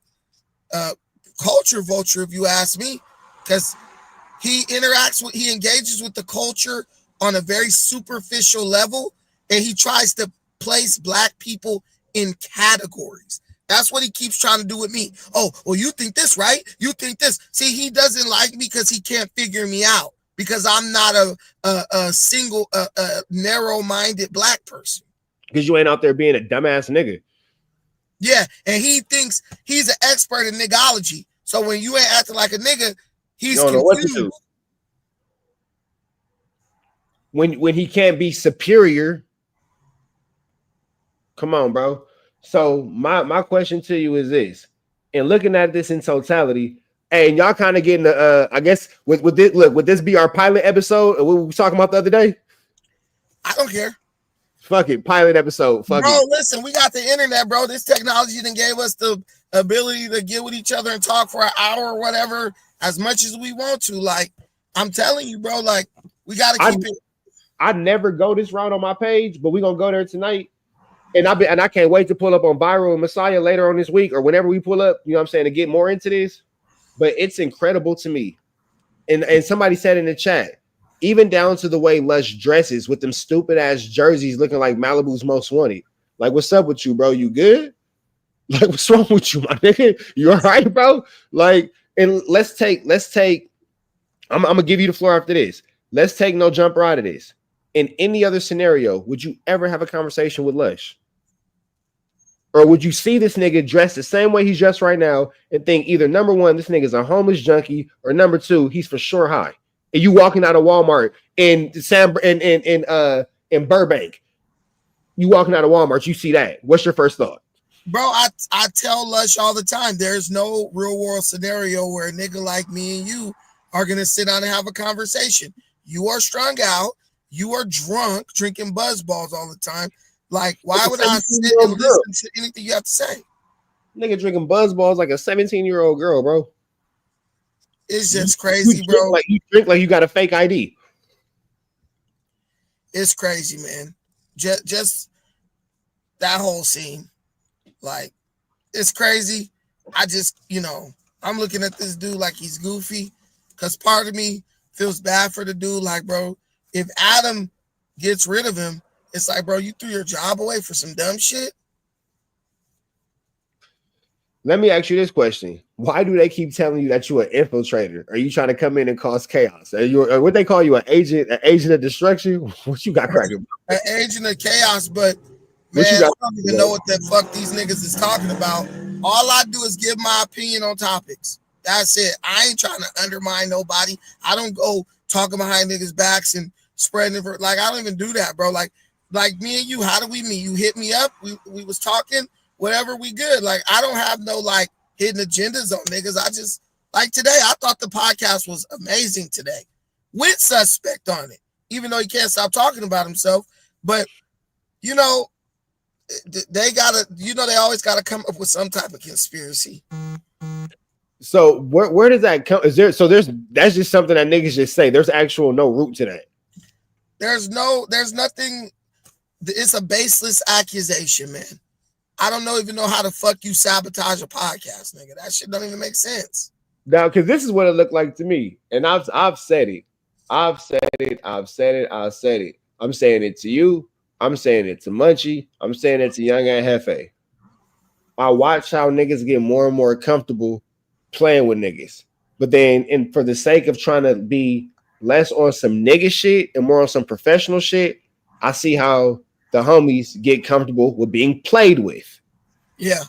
culture vulture, if you ask me, because he engages with the culture on a very superficial level, and he tries to place black people in categories. That's what he keeps trying to do with me. Oh, well, you think this, right? You think this. See, he doesn't like me because he can't figure me out because I'm not a single, narrow-minded black person. Because you ain't out there being a dumbass nigga. Yeah, and he thinks he's an expert in nigology. So when you ain't acting like a nigga, he's You don't know what to confused. do. When he can't be superior, come on, bro. So my question to you is this: and looking at this in totality, and y'all kind of getting the I guess with this, look, would this be our pilot episode? What we were talking about the other day? I don't care. Fuck it, pilot episode. Fuck Bro, it. listen, we got the internet, bro. This technology then gave us the ability to get with each other and talk for an hour or whatever, as much as we want to. Like, I'm telling you, bro, like, we got to keep it. I never go this route on my page, but we're gonna go there tonight. And I can't wait to pull up on Viral and Messiah later on this week or whenever we pull up, you know what I'm saying, to get more into this. But it's incredible to me. And somebody said in the chat, even down to the way Lush dresses with them stupid ass jerseys looking like Malibu's Most Wanted. Like, what's up with you, bro? You good? Like, what's wrong with you, my nigga? You all right, bro? Like, and let's take, I'm gonna give you the floor after this. Let's take no jumper out of this. In any other scenario, would you ever have a conversation with Lush? Or would you see this nigga dressed the same way he's dressed right now and think either number one, this nigga's a homeless junkie, or number two, he's for sure high? And you walking out of Walmart in Burbank, you walking out of Walmart, you see that. What's your first thought? Bro, I tell Lush all the time, there's no real world scenario where a nigga like me and you are going to sit down and have a conversation. You are strung out. You are drunk, drinking buzz balls all the time. Like, why would I sit and listen to anything you have to say? Nigga drinking buzz balls like a 17-year-old girl, bro. It's just crazy, bro. Like you drink like you got a fake ID. It's crazy, man. Just that whole scene. Like, it's crazy. I just, I'm looking at this dude like he's goofy because part of me feels bad for the dude. Like, bro, if Adam gets rid of him, it's like, bro, you threw your job away for some dumb shit. Let me ask you this question. Why do they keep telling you that you're an infiltrator? Are you trying to come in and cause chaos? Are you what they call you, an agent of destruction? What you got cracking? An agent of chaos, but man, I don't even know what the fuck these niggas is talking about. All I do is give my opinion on topics. That's it. I ain't trying to undermine nobody. I don't go talking behind niggas' backs and spreading it. Like, I don't even do that, bro. Like me and you, how do we meet? You hit me up. We was talking. Whatever, we good. Like, I don't have no like hidden agendas on niggas. I just like today. I thought the podcast was amazing today with Suspect on it, even though he can't stop talking about himself. But they gotta, they always gotta come up with some type of conspiracy. So where does that come? That's just something that niggas just say. There's actual no root to that. There's nothing. It's a baseless accusation, man. I don't even know how the fuck you sabotage a podcast, nigga. That shit don't even make sense. Now, because this is what it looked like to me, and I've said it. I'm saying it to you. I'm saying it to Munchie. I'm saying it to Young and Hefe. I watch how niggas get more and more comfortable playing with niggas, but then, and for the sake of trying to be less on some nigga shit and more on some professional shit, I see how the homies get comfortable with being played with. Yeah.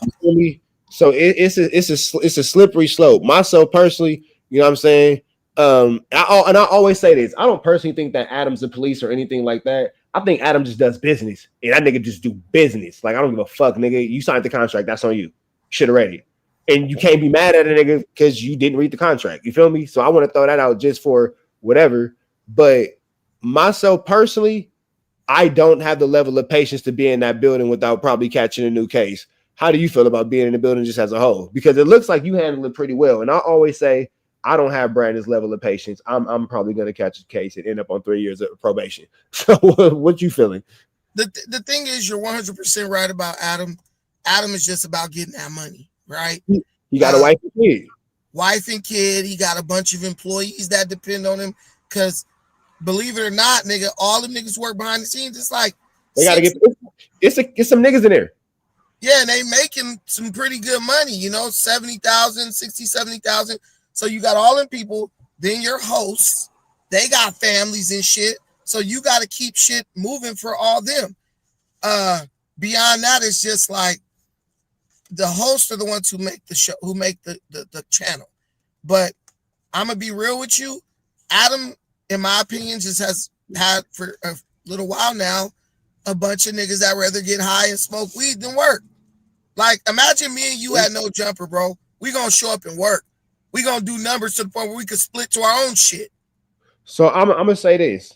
So it's a slippery slope. Myself personally, you know what I'm saying? I always say this. I don't personally think that Adam's the police or anything like that. I think Adam just does business. And that nigga just do business. Like, I don't give a fuck, nigga. You signed the contract. That's on you. Should have read it. And you can't be mad at a nigga because you didn't read the contract. You feel me? So I want to throw that out just for whatever. But myself personally, I don't have the level of patience to be in that building without probably catching a new case. How do you feel about being in the building just as a whole? Because it looks like you handle it pretty well. And I always say, I don't have Brandon's level of patience. I'm probably going to catch a case and end up on 3 years of probation. So what you feeling? The thing is, you're 100% right about Adam. Adam is just about getting that money, right? He got a wife and kid. Wife and kid. He got a bunch of employees that depend on him. Because believe it or not, nigga, all the niggas work behind the scenes. It's like they got to get it's some niggas in there. Yeah, and they making some pretty good money, you know, 70,000, 60, 70,000. So you got all them people, then your hosts, they got families and shit. So you got to keep shit moving for all them. Beyond that, it's just like the hosts are the ones who make the show, who make the channel. But I'm going to be real with you. Adam, in my opinion, just has had for a little while now a bunch of niggas that rather get high and smoke weed than work. Like, imagine me and you had no jumper, bro. We gonna show up and work. We gonna do numbers to the point where we could split to our own shit. So I'm gonna say this.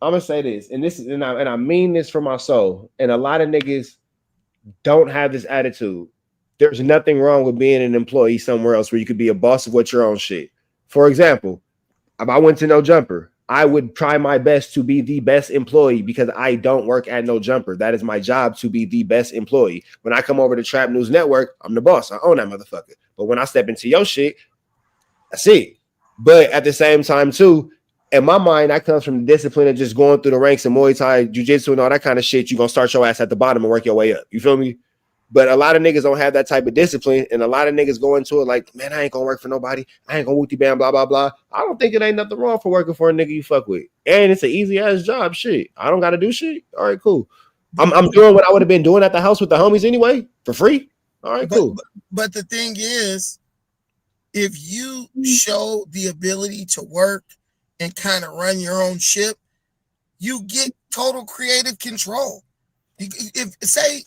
And I mean this from my soul. And a lot of niggas don't have this attitude. There's nothing wrong with being an employee somewhere else where you could be a boss of what your own shit. For example, if I went to No Jumper, I would try my best to be the best employee because I don't work at No Jumper. That is my job, to be the best employee. When I come over to Trap News Network, I'm the boss. I own that motherfucker. But when I step into your shit, that's it. But at the same time, too, in my mind, that comes from the discipline of just going through the ranks of Muay Thai, Jiu-Jitsu, and all that kind of shit. You're going to start your ass at the bottom and work your way up. You feel me? But a lot of niggas don't have that type of discipline, and a lot of niggas go into it like, man, I ain't gonna work for nobody. I ain't gonna wooty bam, blah, blah, blah. I don't think it ain't nothing wrong for working for a nigga you fuck with. And it's an easy ass job. Shit. I don't gotta do shit. All right, cool. I'm doing what I would have been doing at the house with the homies anyway, for free. All right, cool. But the thing is, if you show the ability to work and kind of run your own ship, you get total creative control. If say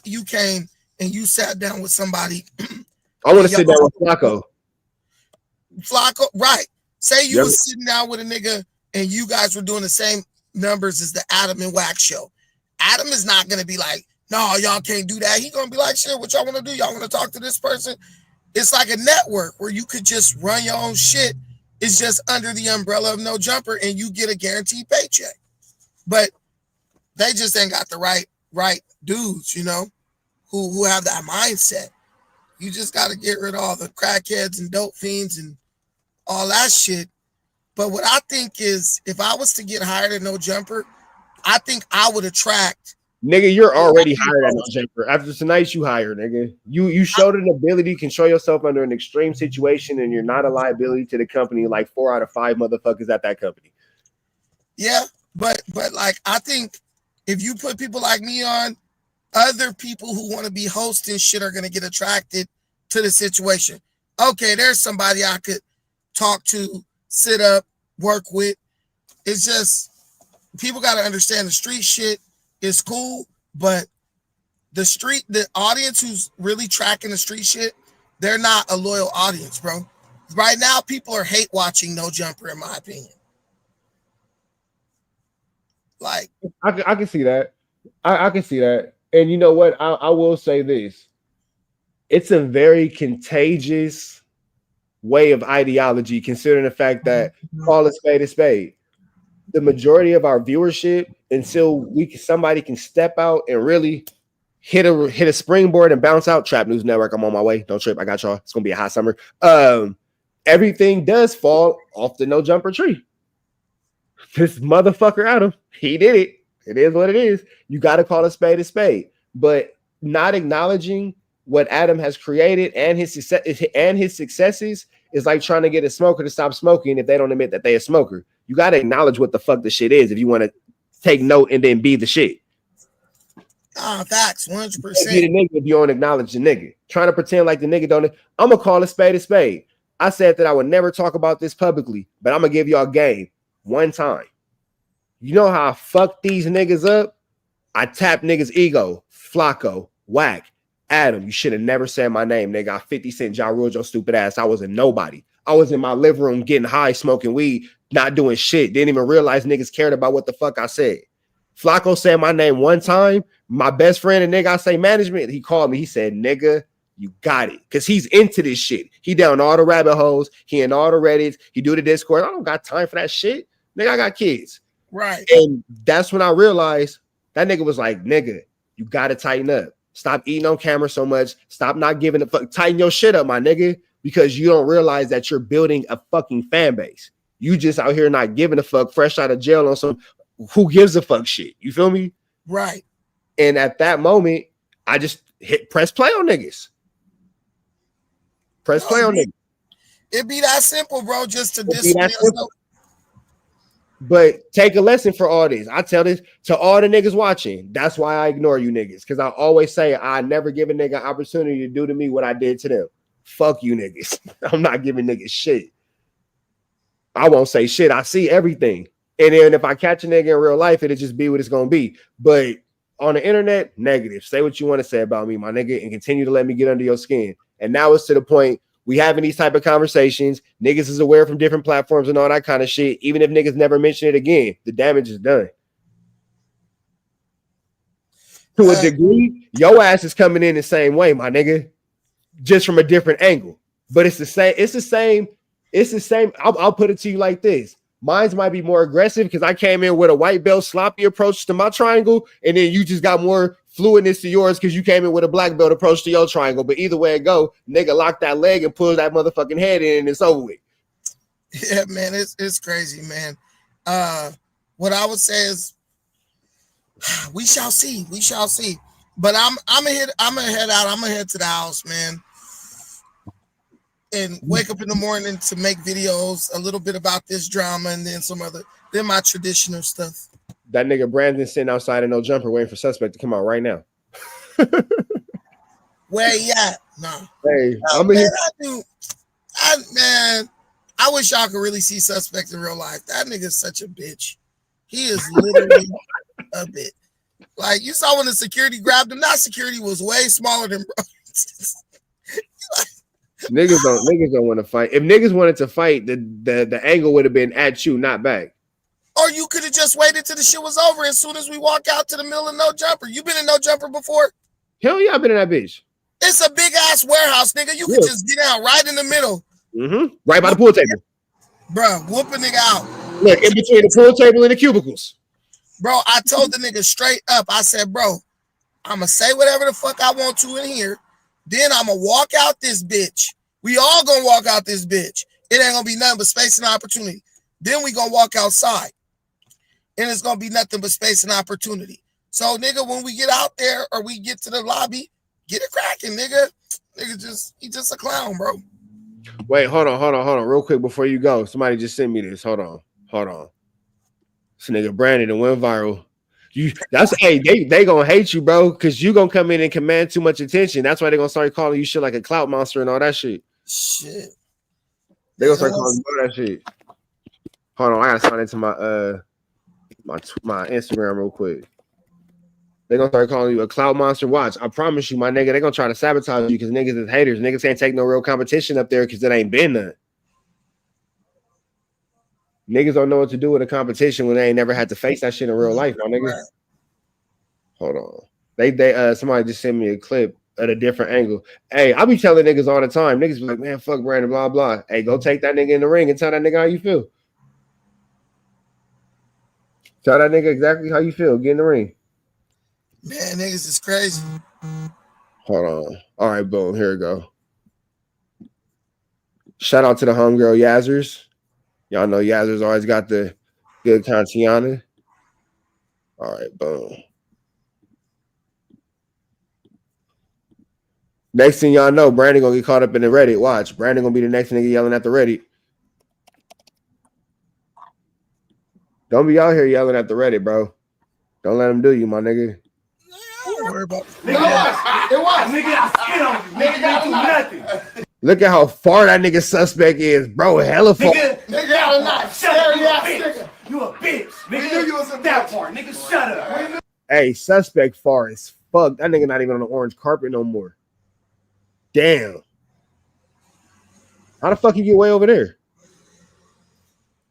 you came and you sat down with somebody, I want to sit down with Flacco. Right? Say you was sitting down with a nigga and you guys were doing the same numbers as the Adam and Wax show. Adam is not gonna be like, no, y'all can't do that. He gonna be like, shit, what y'all want to do? Y'all want to talk to this person? It's like a network where you could just run your own shit. It's just under the umbrella of No Jumper, and you get a guaranteed paycheck. But they just ain't got the right dudes, you know, who have that mindset. You just got to get rid of all the crackheads and dope fiends and all that shit. But what I think is, if I was to get hired at No Jumper, I think I would attract. Nigga, you're already hired at No Jumper. After tonight, you hired, nigga. You showed an ability to control yourself under an extreme situation, and you're not a liability to the company like 4 out of 5 motherfuckers at that company. Yeah, but like, I think if you put people like me on, other people who want to be hosting shit are going to get attracted to the situation. Okay, there's somebody I could talk to, sit up, work with. It's just, people got to understand the street shit is cool, but the audience who's really tracking the street shit, they're not a loyal audience, bro. Right now, people are hate watching No Jumper, in my opinion. Like, I can see that. I can see that. And you know what? I will say this. It's a very contagious way of ideology, considering the fact that call a spade a spade. The majority of our viewership, until somebody can step out and really hit a springboard and bounce out. Trap News Network, I'm on my way. Don't trip. I got y'all. It's gonna be a hot summer. Everything does fall off the No Jumper tree. This motherfucker Adam, he did it. It is what it is. You got to call a spade, but not acknowledging what Adam has created and his successes is like trying to get a smoker to stop smoking if they don't admit that they're a smoker. You got to acknowledge what the fuck the shit is if you want to take note and then be the shit. Facts, 100%. Be the nigga if you don't acknowledge the nigga. Trying to pretend like the nigga don't. I'm gonna call a spade. I said that I would never talk about this publicly, but I'm gonna give y'all game one time. You know how I fucked these niggas up? I tapped niggas' ego. Flacco, Whack, Adam, you should have never said my name, nigga. I 50 Cent Ja Rule your stupid ass. I was a nobody. I was in my living room getting high, smoking weed, not doing shit. Didn't even realize niggas cared about what the fuck I said. Flacco said my name one time. My best friend and nigga, I say management. He called me. He said, nigga, you got it. Because he's into this shit. He down all the rabbit holes. He in all the Reddits. He do the Discourse. I don't got time for that shit. Nigga, I got kids. Right. And that's when I realized that nigga was like, nigga, you got to tighten up. Stop eating on camera so much. Stop not giving a fuck. Tighten your shit up, my nigga, because you don't realize that you're building a fucking fan base. You just out here not giving a fuck, fresh out of jail on some who gives a fuck shit. You feel me? Right. And at that moment, I just press play on niggas. Press play on niggas. It be that simple, bro, just to discipline yourself. But take a lesson for all this. I tell this to all the niggas watching. That's why I ignore you niggas. Because I always say I never give a nigga an opportunity to do to me what I did to them. Fuck you niggas. I'm not giving niggas shit. I won't say shit. I see everything. And then if I catch a nigga in real life, it'll just be what it's going to be. But on the internet, negative. Say what you want to say about me, my nigga, and continue to let me get under your skin. And now it's to the point we having these type of conversations. Niggas is aware from different platforms and all that kind of shit. Even if niggas never mention it again, the damage is done. To a degree, your ass is coming in the same way, my nigga, just from a different angle. But it's the same. It's the same. It's the same. I'll put it to you like this. Mine's might be more aggressive because I came in with a white belt sloppy approach to my triangle, and then you just got more fluidness to yours because you came in with a black belt approach to your triangle. But either way it go, nigga lock that leg and pull that motherfucking head in and it's over with. Yeah, man, it's crazy, man. What I would say is we shall see. We shall see. But I'm gonna head out. I'm gonna head to the house, man. And wake up in the morning to make videos a little bit about this drama and then then my traditional stuff. That nigga Brandon sitting outside in no jumper waiting for suspect to come out right now. Where you at? No. Hey, man, I wish y'all could really see suspect in real life. That nigga's such a bitch. He is literally a bitch. Like you saw when the security grabbed him, that security was way smaller than bro. Niggas don't want to fight. If niggas wanted to fight, the angle would have been at you, not back. Or you could have just waited till the shit was over as soon as we walk out to the middle of no jumper. You been in no jumper before? Hell yeah, I've been in that bitch. It's a big ass warehouse, nigga. You could just get out right in the middle. Mm-hmm. Right by the pool table. Bro, whoop a nigga out. Look, in between the pool table and the cubicles. Bro, I told the nigga straight up. I said, bro, I'm going to say whatever the fuck I want to in here. Then I'm going to walk out this bitch. We all going to walk out this bitch. It ain't going to be nothing but space and opportunity. Then we going to walk outside. And it's going to be nothing but space and opportunity. So, nigga, when we get out there or we get to the lobby, get it cracking, nigga. Nigga, he just a clown, bro. Wait, hold on. Real quick before you go. Somebody just sent me this. Hold on. This nigga Brandon and went viral. They gonna hate you, bro, because you gonna come in and command too much attention. That's why they gonna start calling you shit like a clout monster and all that shit. Shit. They gonna start calling you all that shit. Hold on, I gotta sign into my Instagram real quick. They gonna start calling you a clout monster. Watch, I promise you, my nigga, they gonna try to sabotage you because niggas is haters. Niggas can't take no real competition up there because it ain't been none. Niggas don't know what to do with a competition when they ain't never had to face that shit in real life, my nigga. Hold on. They somebody just sent me a clip at a different angle. Hey, I be telling niggas all the time. Niggas be like, man, fuck Brandon, blah, blah. Hey, go take that nigga in the ring and tell that nigga how you feel. Tell that nigga exactly how you feel. Get in the ring. Man, niggas is crazy. Hold on. All right, boom. Here we go. Shout out to the homegirl Yazzers. Y'all know Yazzers always got the good Kantiana. All right, boom. Next thing y'all know, Brandon gonna get caught up in the Reddit. Watch, Brandon gonna be the next nigga yelling at the Reddit. Don't be out here yelling at the Reddit, bro. Don't let him do you, my nigga. Don't worry about it. It was. Nigga, I spit on you. Nigga, got nothing. Look at how far that nigga suspect is, bro. Hella far. Nigga, got a knife. Shut up, you a bitch. You a bitch. Nigga, knew you was a that part. Nigga, shut up. Hey, suspect far as fuck. That nigga not even on the orange carpet no more. Damn. How the fuck you get way over there?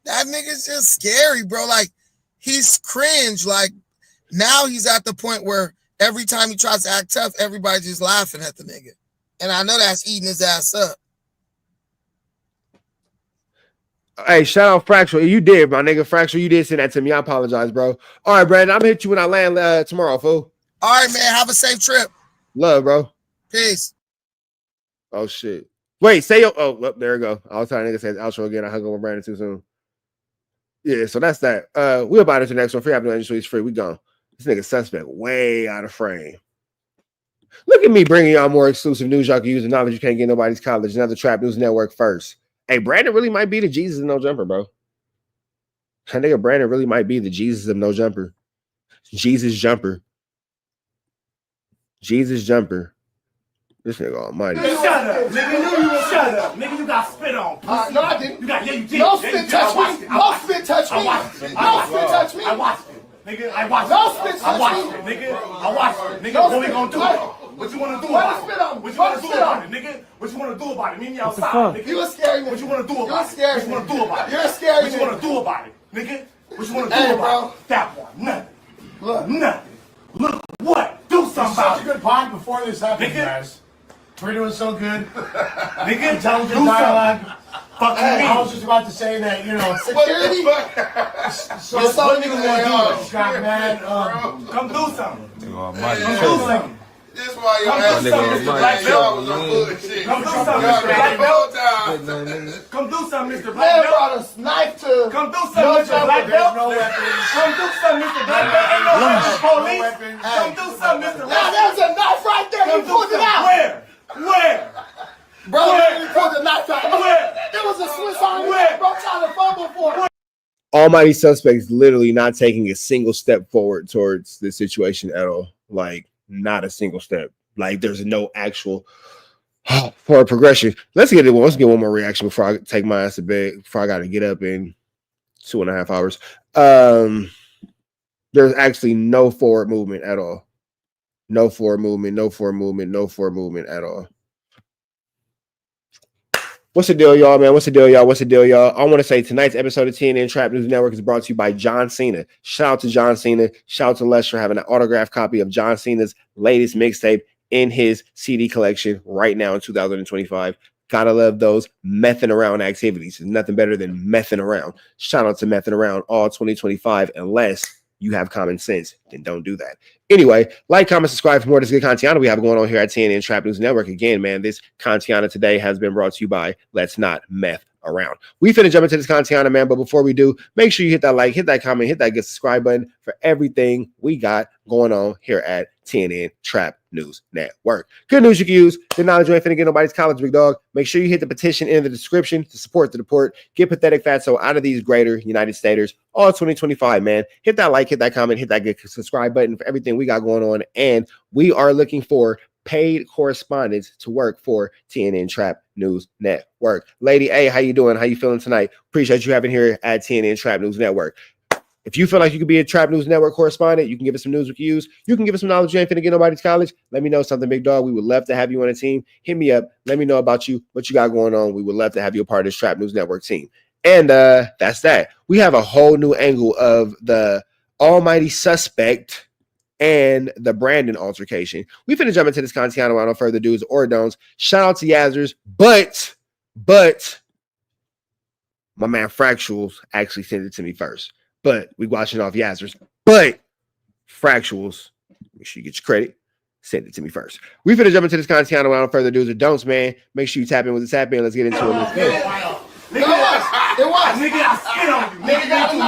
That nigga's just scary, bro. Like, he's cringe. Like, Now he's at the point where every time he tries to act tough, everybody's just laughing at the nigga. And I know that's eating his ass up. Hey, shout out Fractal. You did, my nigga. Fractal, you did send that to me. I apologize, bro. All right, Brandon, I'm gonna hit you when I land tomorrow, fool. All right, man. Have a safe trip. Love, bro. Peace. Oh shit. Wait, say your there we go. I was trying to say outro again. I hung up with Brandon too soon. Yeah, so that's that. We'll about it to the next one. Free having no industry is free. We gone. This nigga suspect way out of frame. Look at me bringing y'all more exclusive news y'all can use the knowledge you can't get nobody's college. Another Trap News Network first. Hey, Brandon really might be the Jesus of No Jumper, bro. That nigga Brandon really might be the Jesus of No Jumper. Jesus Jumper. Jesus Jumper. This nigga almighty. Shut up, nigga. Shut up, nigga. You got spit on. No, I didn't. You got, yeah, you did. No spit touch me. No spit touch me. No spit touch me. I watched it. Nigga, I watched No it. spit I watched touch it, me. nigga. I watched it. Nigga, No what we spit. gonna do? What you wanna do about it? What you wanna do about it, nigga? What you wanna do about it? Meet me outside, nigga. You a scary nigga. What you wanna do You a about it? scary What you wanna do about it? You're a scary What you wanna do about it, nigga? What you wanna do Hey, about bro. it? That one, nothing. Look. Nothing. Look what? Do something about Such it. a good pod before this happened, Nigga. guys. We're doing so good. Nigga, Intelligent do dialogue. something. Fucking Hey, I was me. just about to say that, you know. Security? So Yes, what what niggas niggas wanna wanna do, Scott, man? Come do something. Come do This something. is why Come y'all do something, Mr. Black y'all Belt. was on bullshit. Come do something, Y'all Mr. Black Belt. time. Come do something, Mr. Man Black Belt. brought a knife to. Come do No something, Mr. jumper, Black there's Belt. no weapons. Come do something, Mr. Black Belt. Ain't no weapons, police. weapons. Come do something, Mr. Now Black Belt. there's a knife right there. Come You do pulled it something. out. Where? Where? Bro, Where? you pulled the knife out. Where? It was a Swiss Army Where? knife, bro, trying to fumble for it. Almighty suspects literally not taking a single step forward towards this situation at all. Like, not a single step. Like, there's no actual forward progression. Let's get one more reaction before I take my ass to bed, before I got to get up in 2.5 hours. There's actually no forward movement at all. No forward movement, no forward movement, no forward movement at all. What's the deal, y'all, man? What's the deal, y'all? What's the deal, y'all? I want to say tonight's episode of TNN Trap News Network is brought to you by John Cena. Shout out to John Cena. Shout out to Les for having an autographed copy of John Cena's latest mixtape in his CD collection right now in 2025. Gotta love those messing around activities. There's nothing better than messing around. Shout out to messing around all 2025, unless you have common sense, then don't do that. Anyway, like, comment, subscribe for more of this good content we have going on here at TNN Trap News Network. Again, man, this content today has been brought to you by Let's Not Meth Around. We finna jump into this content, man, but before we do, make sure you hit that like, hit that comment, hit that good subscribe button for everything we got going on here at TNN Trap News Network. Good news you can use. The knowledge you ain't finna get nobody's college, big dog. Make sure you hit the petition in the description to support the deport. Get Pathetic Fatso out of these greater United Staters all 2025, man. Hit that like, hit that comment, hit that good subscribe button for everything we got going on. And we are looking for paid correspondents to work for TNN Trap News Network. Lady A, how you doing? How you feeling tonight? Appreciate you having here at TNN Trap News Network. If you feel like you could be a Trap News Network correspondent, you can give us some news we can use. You can give us some knowledge you ain't finna get nobody's college. Let me know something, big dog. We would love to have you on a team. Hit me up. Let me know about you, what you got going on. We would love to have you a part of this Trap News Network team. And that's that. We have a whole new angle of the almighty suspect and the Brandon altercation. We finna jump into this content without no further do's or don'ts. Shout out to Yazzers, but my man Fractuals actually sent it to me first. But we watching off Yazzers. But Fractuals, make sure you get your credit. Send it to me first. We finna jump into this content without further do's or don'ts, man. Make sure you tap in with the tap in. Let's get into it. Let's go. Nigga, I spit on you. Nigga, you do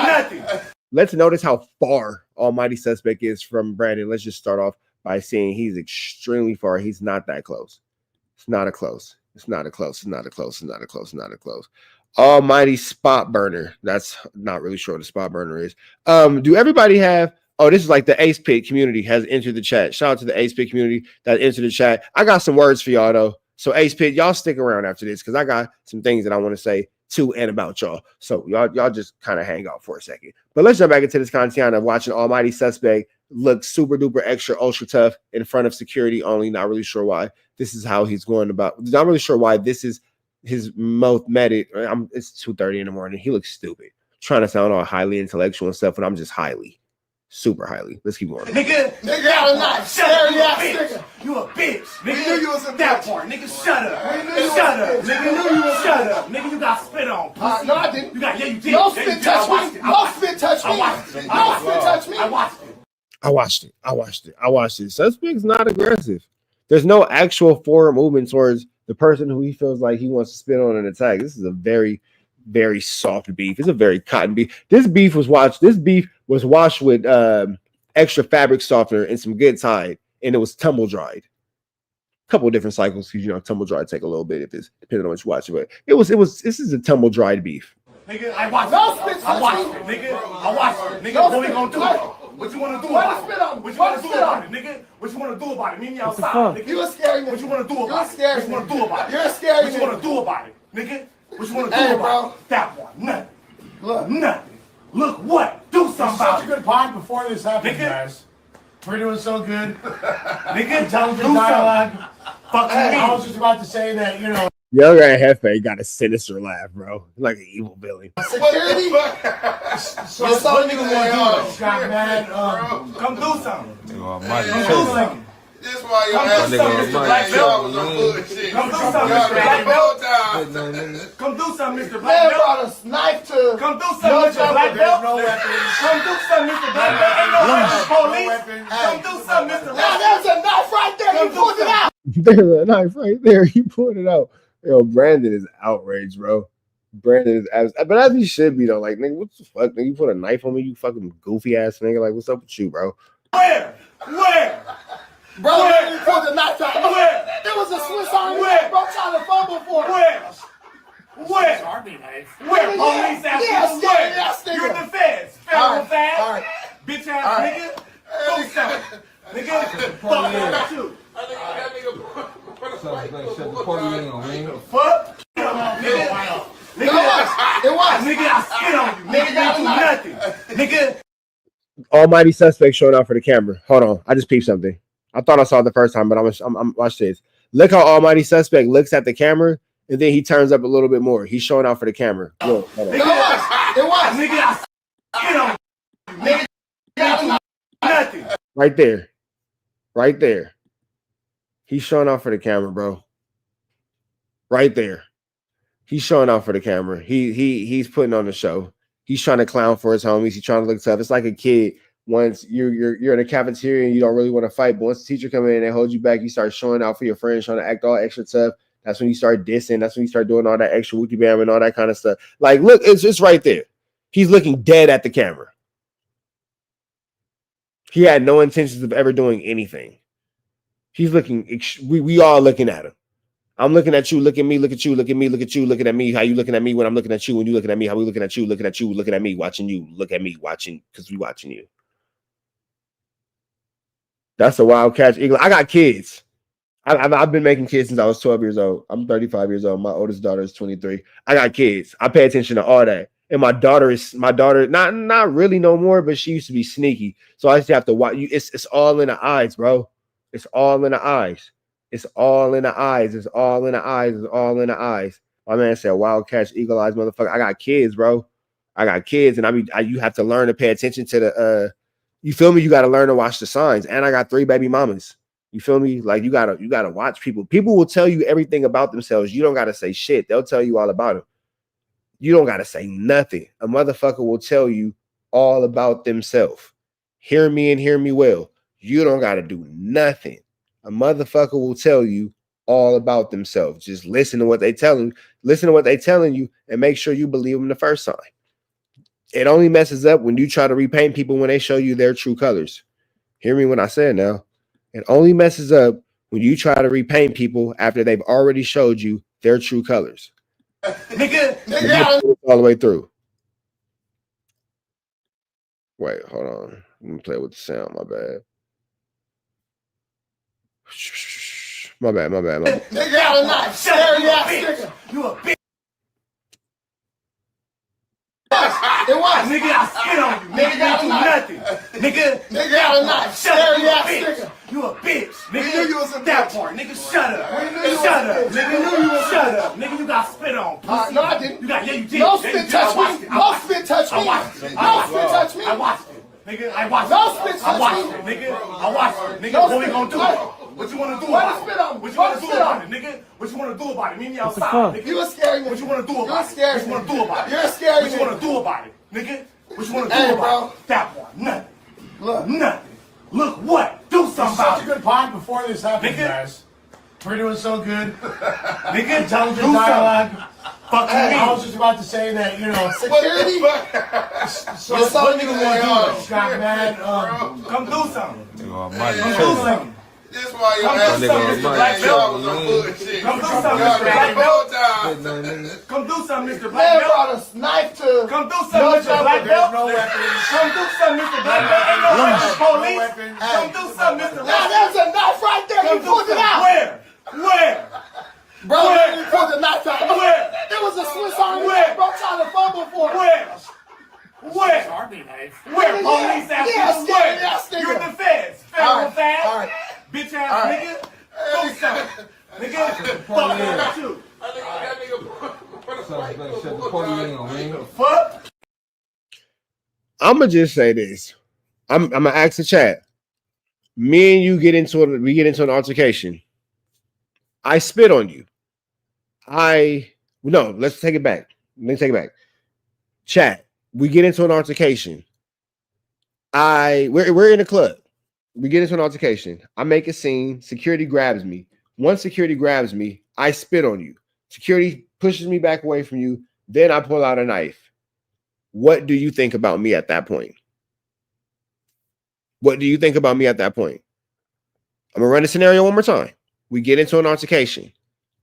nothing. Let's notice how far Almighty Suspect is from Brandon. Let's just start off by saying he's extremely far. He's not that close. It's not a close. It's not a close. It's not a close. It's not a close. It's not a close. Almighty Spot Burner. That's not really sure what a spot burner is. Do everybody have? Oh, this is like the Ace Pit community has entered the chat. Shout out to the Ace Pit community that entered the chat. I got some words for y'all though. So Ace Pit, y'all stick around after this because I got some things that I want to say to and about y'all. So y'all just kind of hang out for a second. But let's jump back into this content of watching Almighty Suspect look super duper extra ultra tough in front of security only. Not really sure why. This is how he's going about. Not really sure why this is his most method. It's 2:30 in the morning. He looks stupid. Trying to sound all highly intellectual and stuff, and I'm just highly. super highly. Let's keep going. Nigga, I'm not. shut up, you a Ass bitch. nigga. You a bitch. Nigga, We knew you was a that bitch. part. Nigga, shut up. We knew you was Shut a up. bitch. Nigga, We knew you was a shut bitch. up. Nigga, you got spit on. Pussy. No, I didn't. You got, yeah, you did. No Yeah, you spit did. I touch watched me. it. No spit touch me. I watched it. No spit touch me. I watched it. I watched it. Suspect's not aggressive. There's no actual forward movement towards the person who he feels like he wants to spit on and attack. This is a very, very soft beef. It's a very cotton beef. This beef was washed with extra fabric softener and some good Tide, and it was tumble dried. A couple of different cycles because tumble dried take a little bit if it's depending on what you watch. But this is a tumble dried beef. Nigga, I watched No it. spit I watched touch it, me. nigga. I watched it. Nigga, No what we spit- gonna do? what? What you wanna do Why about spit it? on me? What you Why wanna do spit about on it, me? nigga? What you wanna do about it? Meet me fuck? outside, nigga. You a scary nigga. What you wanna do You a about it? scary What you wanna nigga. do about it? You're a scary What you nigga. wanna do about it, nigga? What you wanna do Hey, about bro. it? That one, nothing. Look. Nothing. Look what? Do something Such about a it. good pod before this happened, Nigga. guys. We're doing so good. Nigga, Intelligent do dialogue. something. Fucking I was me. just about to say that, you know. Young and Hefe got a sinister laugh, bro. Like an evil villain. Security. So Yes, some all niggas niggas want are. to got mad. Come do something. Oh, Come do something. This why Come y'all do something, Mr. Black Belt. was on bullshit. Come do something, Y'all Mr. Black the whole Belt. time. Come do something, Mr. Man Black Belt. brought a knife to. Come do No something, Mr. jumper, Black there's Belt. no weapons. Come do something, Mr. Black Belt. Ain't no weapons, police. weapons. Come do something, Mr. Now Black Belt. there's a knife right there. Come You pulled do it out. There's a knife right there. He pulled it out. Yo, Brandon is outraged, bro. Brandon is but as he should be though. Like, nigga, what the fuck? Nigga, you put a knife on me, you fucking goofy ass nigga. Like, what's up with you, bro? Where? Bro, Where? you pulled the knife out. Where? There was a Swiss Army Where? knife, bro, trying to fumble for it. Where? Army knife. Where? Police ass Yeah, nigga, scary where? ass nigga. You're the feds. Federal All right, feds. all right. Bitch ass All right. nigga. Do something. Nigga, fuck wrong with you. Fuck. Nigga. It was. Nigga, I spit on you. Nigga, got you a do nothing. Nigga. Almighty suspect showing out for the camera. Hold on, I just peeped something. I thought I saw it the first time, but I'm watch this. Look how Almighty suspect looks at the camera, and then he turns up a little bit more. He's showing out for the camera. Look, hold on. It was. Nigga, I spit on you. Nigga, you do nothing. Right there. Right there. He's showing out for the camera, bro. Right there. He's showing out for the camera. He's putting on the show. He's trying to clown for his homies. He's trying to look tough. It's like a kid. Once you're in a cafeteria and you don't really want to fight, but once the teacher come in and they hold you back, you start showing out for your friends, trying to act all extra tough. That's when you start dissing. That's when you start doing all that extra wookie bam and all that kind of stuff. Like, look, it's right there. He's looking dead at the camera. He had no intentions of ever doing anything. He's looking. We all looking at him. I'm looking at you, look at me, look at you, look at me, look at you, looking at me. How you looking at me when I'm looking at you? When you looking at me, how we looking at you, looking at me, watching you, look at me, watching, because we watching you. That's a wild catch, Eagle. I got kids. I've been making kids since I was 12 years old. I'm 35 years old. My oldest daughter is 23. I got kids. I pay attention to all that. And my daughter not really no more, but she used to be sneaky. So I used to have to watch you. It's all in the eyes, bro. It's all in the eyes. It's all in the eyes. It's all in the eyes. It's all in the eyes. My man said, wild catch, eagle eyes, motherfucker. I got kids, bro. I got kids. And you have to learn to pay attention to the, you feel me? You got to learn to watch the signs. And I got 3 baby mamas. You feel me? Like you gotta watch people. People will tell you everything about themselves. You don't got to say shit. They'll tell you all about it. You don't got to say nothing. A motherfucker will tell you all about themselves. Hear me and hear me well. You don't got to do nothing. A motherfucker will tell you all about themselves. Just listen to what they telling you and make sure you believe them the first time. It only messes up when you try to repaint people when they show you their true colors. Hear me when I say it now. It only messes up when you try to repaint people after they've already showed you their true colors. Nigga. All the way through. Wait, hold on. Let me play with the sound. My bad. My bad. Nigga got a knife. Scary ass nigga. You a bitch. It was. Nigga, I spit on you. Nigga, you do nothing. Nigga got a knife. Shut up, Scary ass nigga. You a bitch. Nigga, knew you was a that bitch. part. Nigga, shut up. We knew you Shut was a up. bitch. Nigga, We knew you was a shut up. Nigga, you got spit on. Pussy. No, I didn't. You did. No Yeah, you spit did. touch I watched me. it. No spit touch me. I watched it. No spit touch me. I watched it. Nigga, I watched it. I watched it, nigga. I watched it. Nigga, what we gonna do? What you wanna do about it? What you wanna do about it, nigga? What you wanna do about it? Meet me outside, nigga. You a scary nigga. What you wanna do about it? You're a scary What you wanna do about it? You're a scary What you wanna do about it, nigga? What you wanna do Hey, about bro. it? That one, nothing. Look. Nothing. Look what? Do something about Such a it. good pod before this happened, Nigga. guys. We're doing so good. Nigga, Intelligent do dialogue. something. Fucking I me. was just about to say that, you know, Security? so You're what so nigga niggas want to ain't do? Got mad. Come do something. Oh, Come do something. This why Come your do something, Mr. Black Belt. bullshit. Come do something, Mr. Black Belt. Come do something, Mr. Black Man Belt. brought a knife to. Come do something, Mr. Black Belt. No weapons. Come do something, Mr. Black Belt. Ain't no weapons, police. weapons. Come do something, Mr. Now Black Belt. there's a knife right there. Come You do pulled it something. out. Where? Bro, Where? you pulled the knife out. Where? It was a Swiss Army Where? knife. Bro, trying to fumble for it. Where? Army knife. Where? Police ask Yeah, you scary where? ass nigga. You're the feds. Federal All right, feds. all right. Bitch ass nigga. Do something. Nigga, fuck that you. Fuck. I'ma just say this. I'm gonna ask the chat. Me and you get into an altercation. I spit on you. Let's take it back. Let me take it back. Chat. We get into an altercation. We're in a club. We get into an altercation. I make a scene. Security grabs me. Once security grabs me, I spit on you. Security pushes me back away from you. Then I pull out a knife. What do you think about me at that point? What do you think about me at that point? I'm gonna run the scenario one more time. We get into an altercation.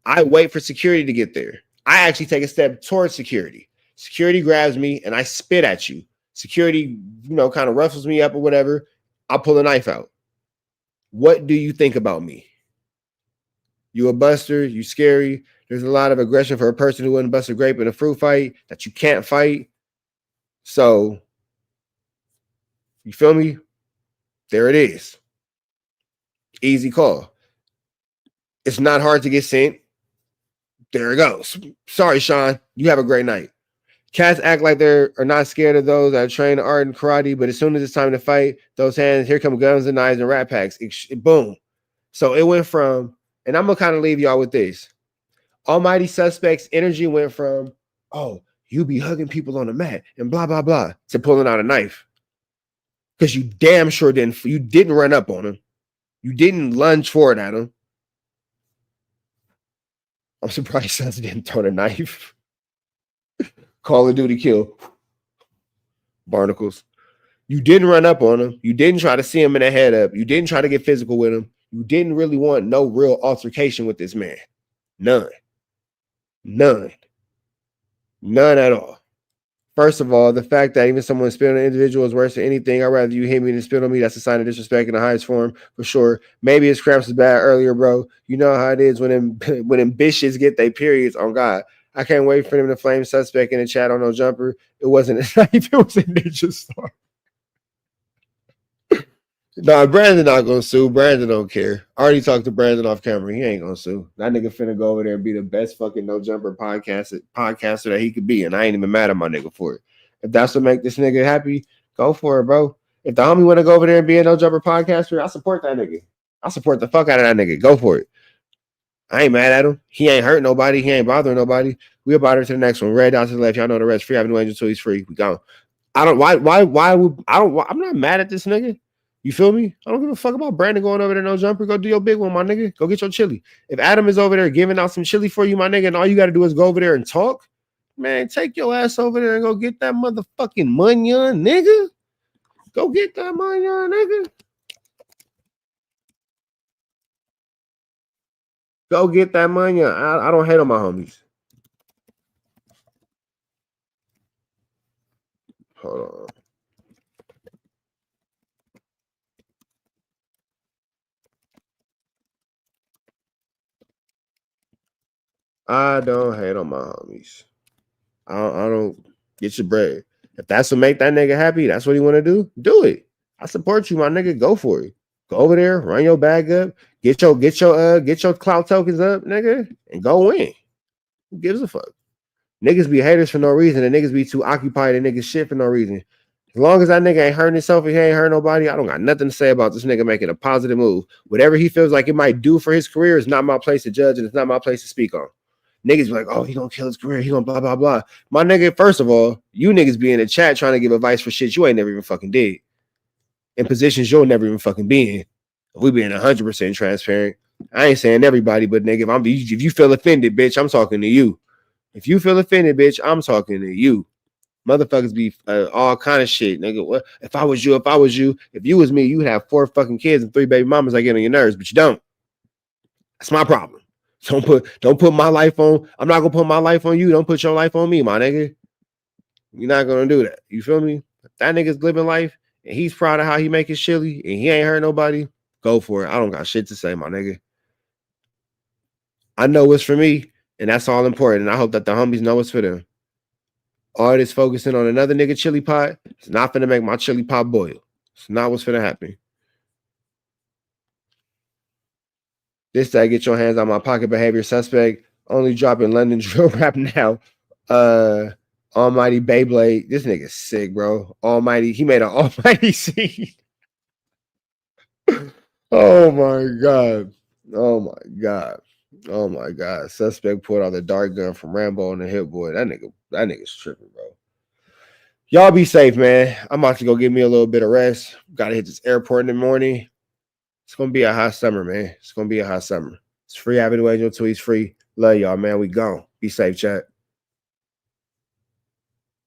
I wait for security to get there. I actually take a step towards security. Security grabs me and I spit at you. Security, kind of ruffles me up or whatever. I'll pull a knife out. What do you think about me? You a buster, you scary. There's a lot of aggression for a person who wouldn't bust a grape in a fruit fight that you can't fight. So, you feel me? There it is. Easy call. It's not hard to get sent. There it goes. Sorry, Sean. You have a great night. Cats act like they are not scared of those that are trained in art and karate, but as soon as it's time to fight, those hands, here come guns and knives and rat packs. Boom. So it went from, and I'm going to kind of leave y'all with this. Almighty Suspect's energy went from, oh, you be hugging people on the mat and blah, blah, blah, to pulling out a knife. Because you damn sure didn't run up on him. You didn't lunge forward at him. I'm surprised Sons didn't throw the knife. Call of Duty kill. Barnacles. You didn't run up on him. You didn't try to see him in the head up. You didn't try to get physical with him. You didn't really want no real altercation with this man. None. None at all. First of all, the fact that even someone spit on an individual is worse than anything. I'd rather you hit me than spit on me. That's a sign of disrespect in the highest form, for sure. Maybe his cramps was bad earlier, bro. You know how it is when them bitches get their periods on God. I can't wait for them to flame Suspect in the chat on No Jumper. It wasn't a knife, it was a ninja star. Nah, Brandon not gonna sue. Brandon don't care. I already talked to Brandon off camera. He ain't gonna sue. That nigga finna go over there and be the best fucking No Jumper podcaster that he could be, and I ain't even mad at my nigga for it. If that's what make this nigga happy, go for it, bro. If the homie wanna go over there and be a No Jumper podcaster, I support that nigga. I support the fuck out of that nigga. Go for it. I ain't mad at him. He ain't hurt nobody. He ain't bothering nobody. We'll bother to the next one. Red dot to the left. Y'all know the rest. Free Avenue Angel 2. He's free. We gone. I'm not mad at this nigga. You feel me? I don't give a fuck about Brandon going over there, No Jumper. Go do your big one, my nigga. Go get your chili. If Adam is over there giving out some chili for you, my nigga, and all you got to do is go over there and talk, man, take your ass over there and go get that motherfucking munyon, nigga. Go get that munyon, nigga. Go get that munyon. I don't hate on my homies. Hold on. I don't hate on my homies. I don't get your bread. If that's what make that nigga happy, that's what he want to do it. I support you, my nigga. Go for it. Go over there, run your bag up, get your clout tokens up, nigga, and go win. Who gives a fuck? Niggas be haters for no reason, and niggas be too occupied and niggas shit for no reason. As long as that nigga ain't hurting himself and he ain't hurting nobody, I don't got nothing to say about this nigga making a positive move. Whatever he feels like it might do for his career is not my place to judge, and it's not my place to speak on. Niggas be like, oh, he gonna kill his career, he gonna blah, blah, blah. My nigga, first of all, you niggas be in the chat trying to give advice for shit you ain't never even fucking did. In positions you'll never even fucking be in. If we being 100% transparent, I ain't saying everybody, but nigga, if you feel offended, bitch, I'm talking to you. If you feel offended, bitch, I'm talking to you. Motherfuckers be all kind of shit, nigga. What if I was you? If you was me, you would have 4 fucking kids and 3 baby mamas. I get on your nerves, but you don't. That's my problem. Don't put my life on. I'm not gonna put my life on you. Don't put your life on me, my nigga. You're not gonna do that. You feel me? If that nigga's living life and he's proud of how he make his chili and he ain't hurt nobody, go for it. I don't got shit to say, my nigga. I know what's for me, and that's all important. And I hope that the homies know what's for them. All this focusing on another nigga chili pot, it's not gonna make my chili pot boil. It's not what's gonna happen. This that get your hands on my pocket behavior suspect. Only dropping London drill rap now. Almighty Beyblade. This nigga's sick, bro. Almighty, he made an almighty scene. Oh my god. Oh my god. Oh my god. Suspect pulled out the dart gun from Rambo and the Hit Boy. That nigga's tripping, bro. Y'all be safe, man. I'm about to go get me a little bit of rest. Gotta hit this airport in the morning. It's gonna be a hot summer, man. It's gonna be a hot summer. It's free Avenue Angel till he's free. Love y'all, man. We gone. Be safe, chat.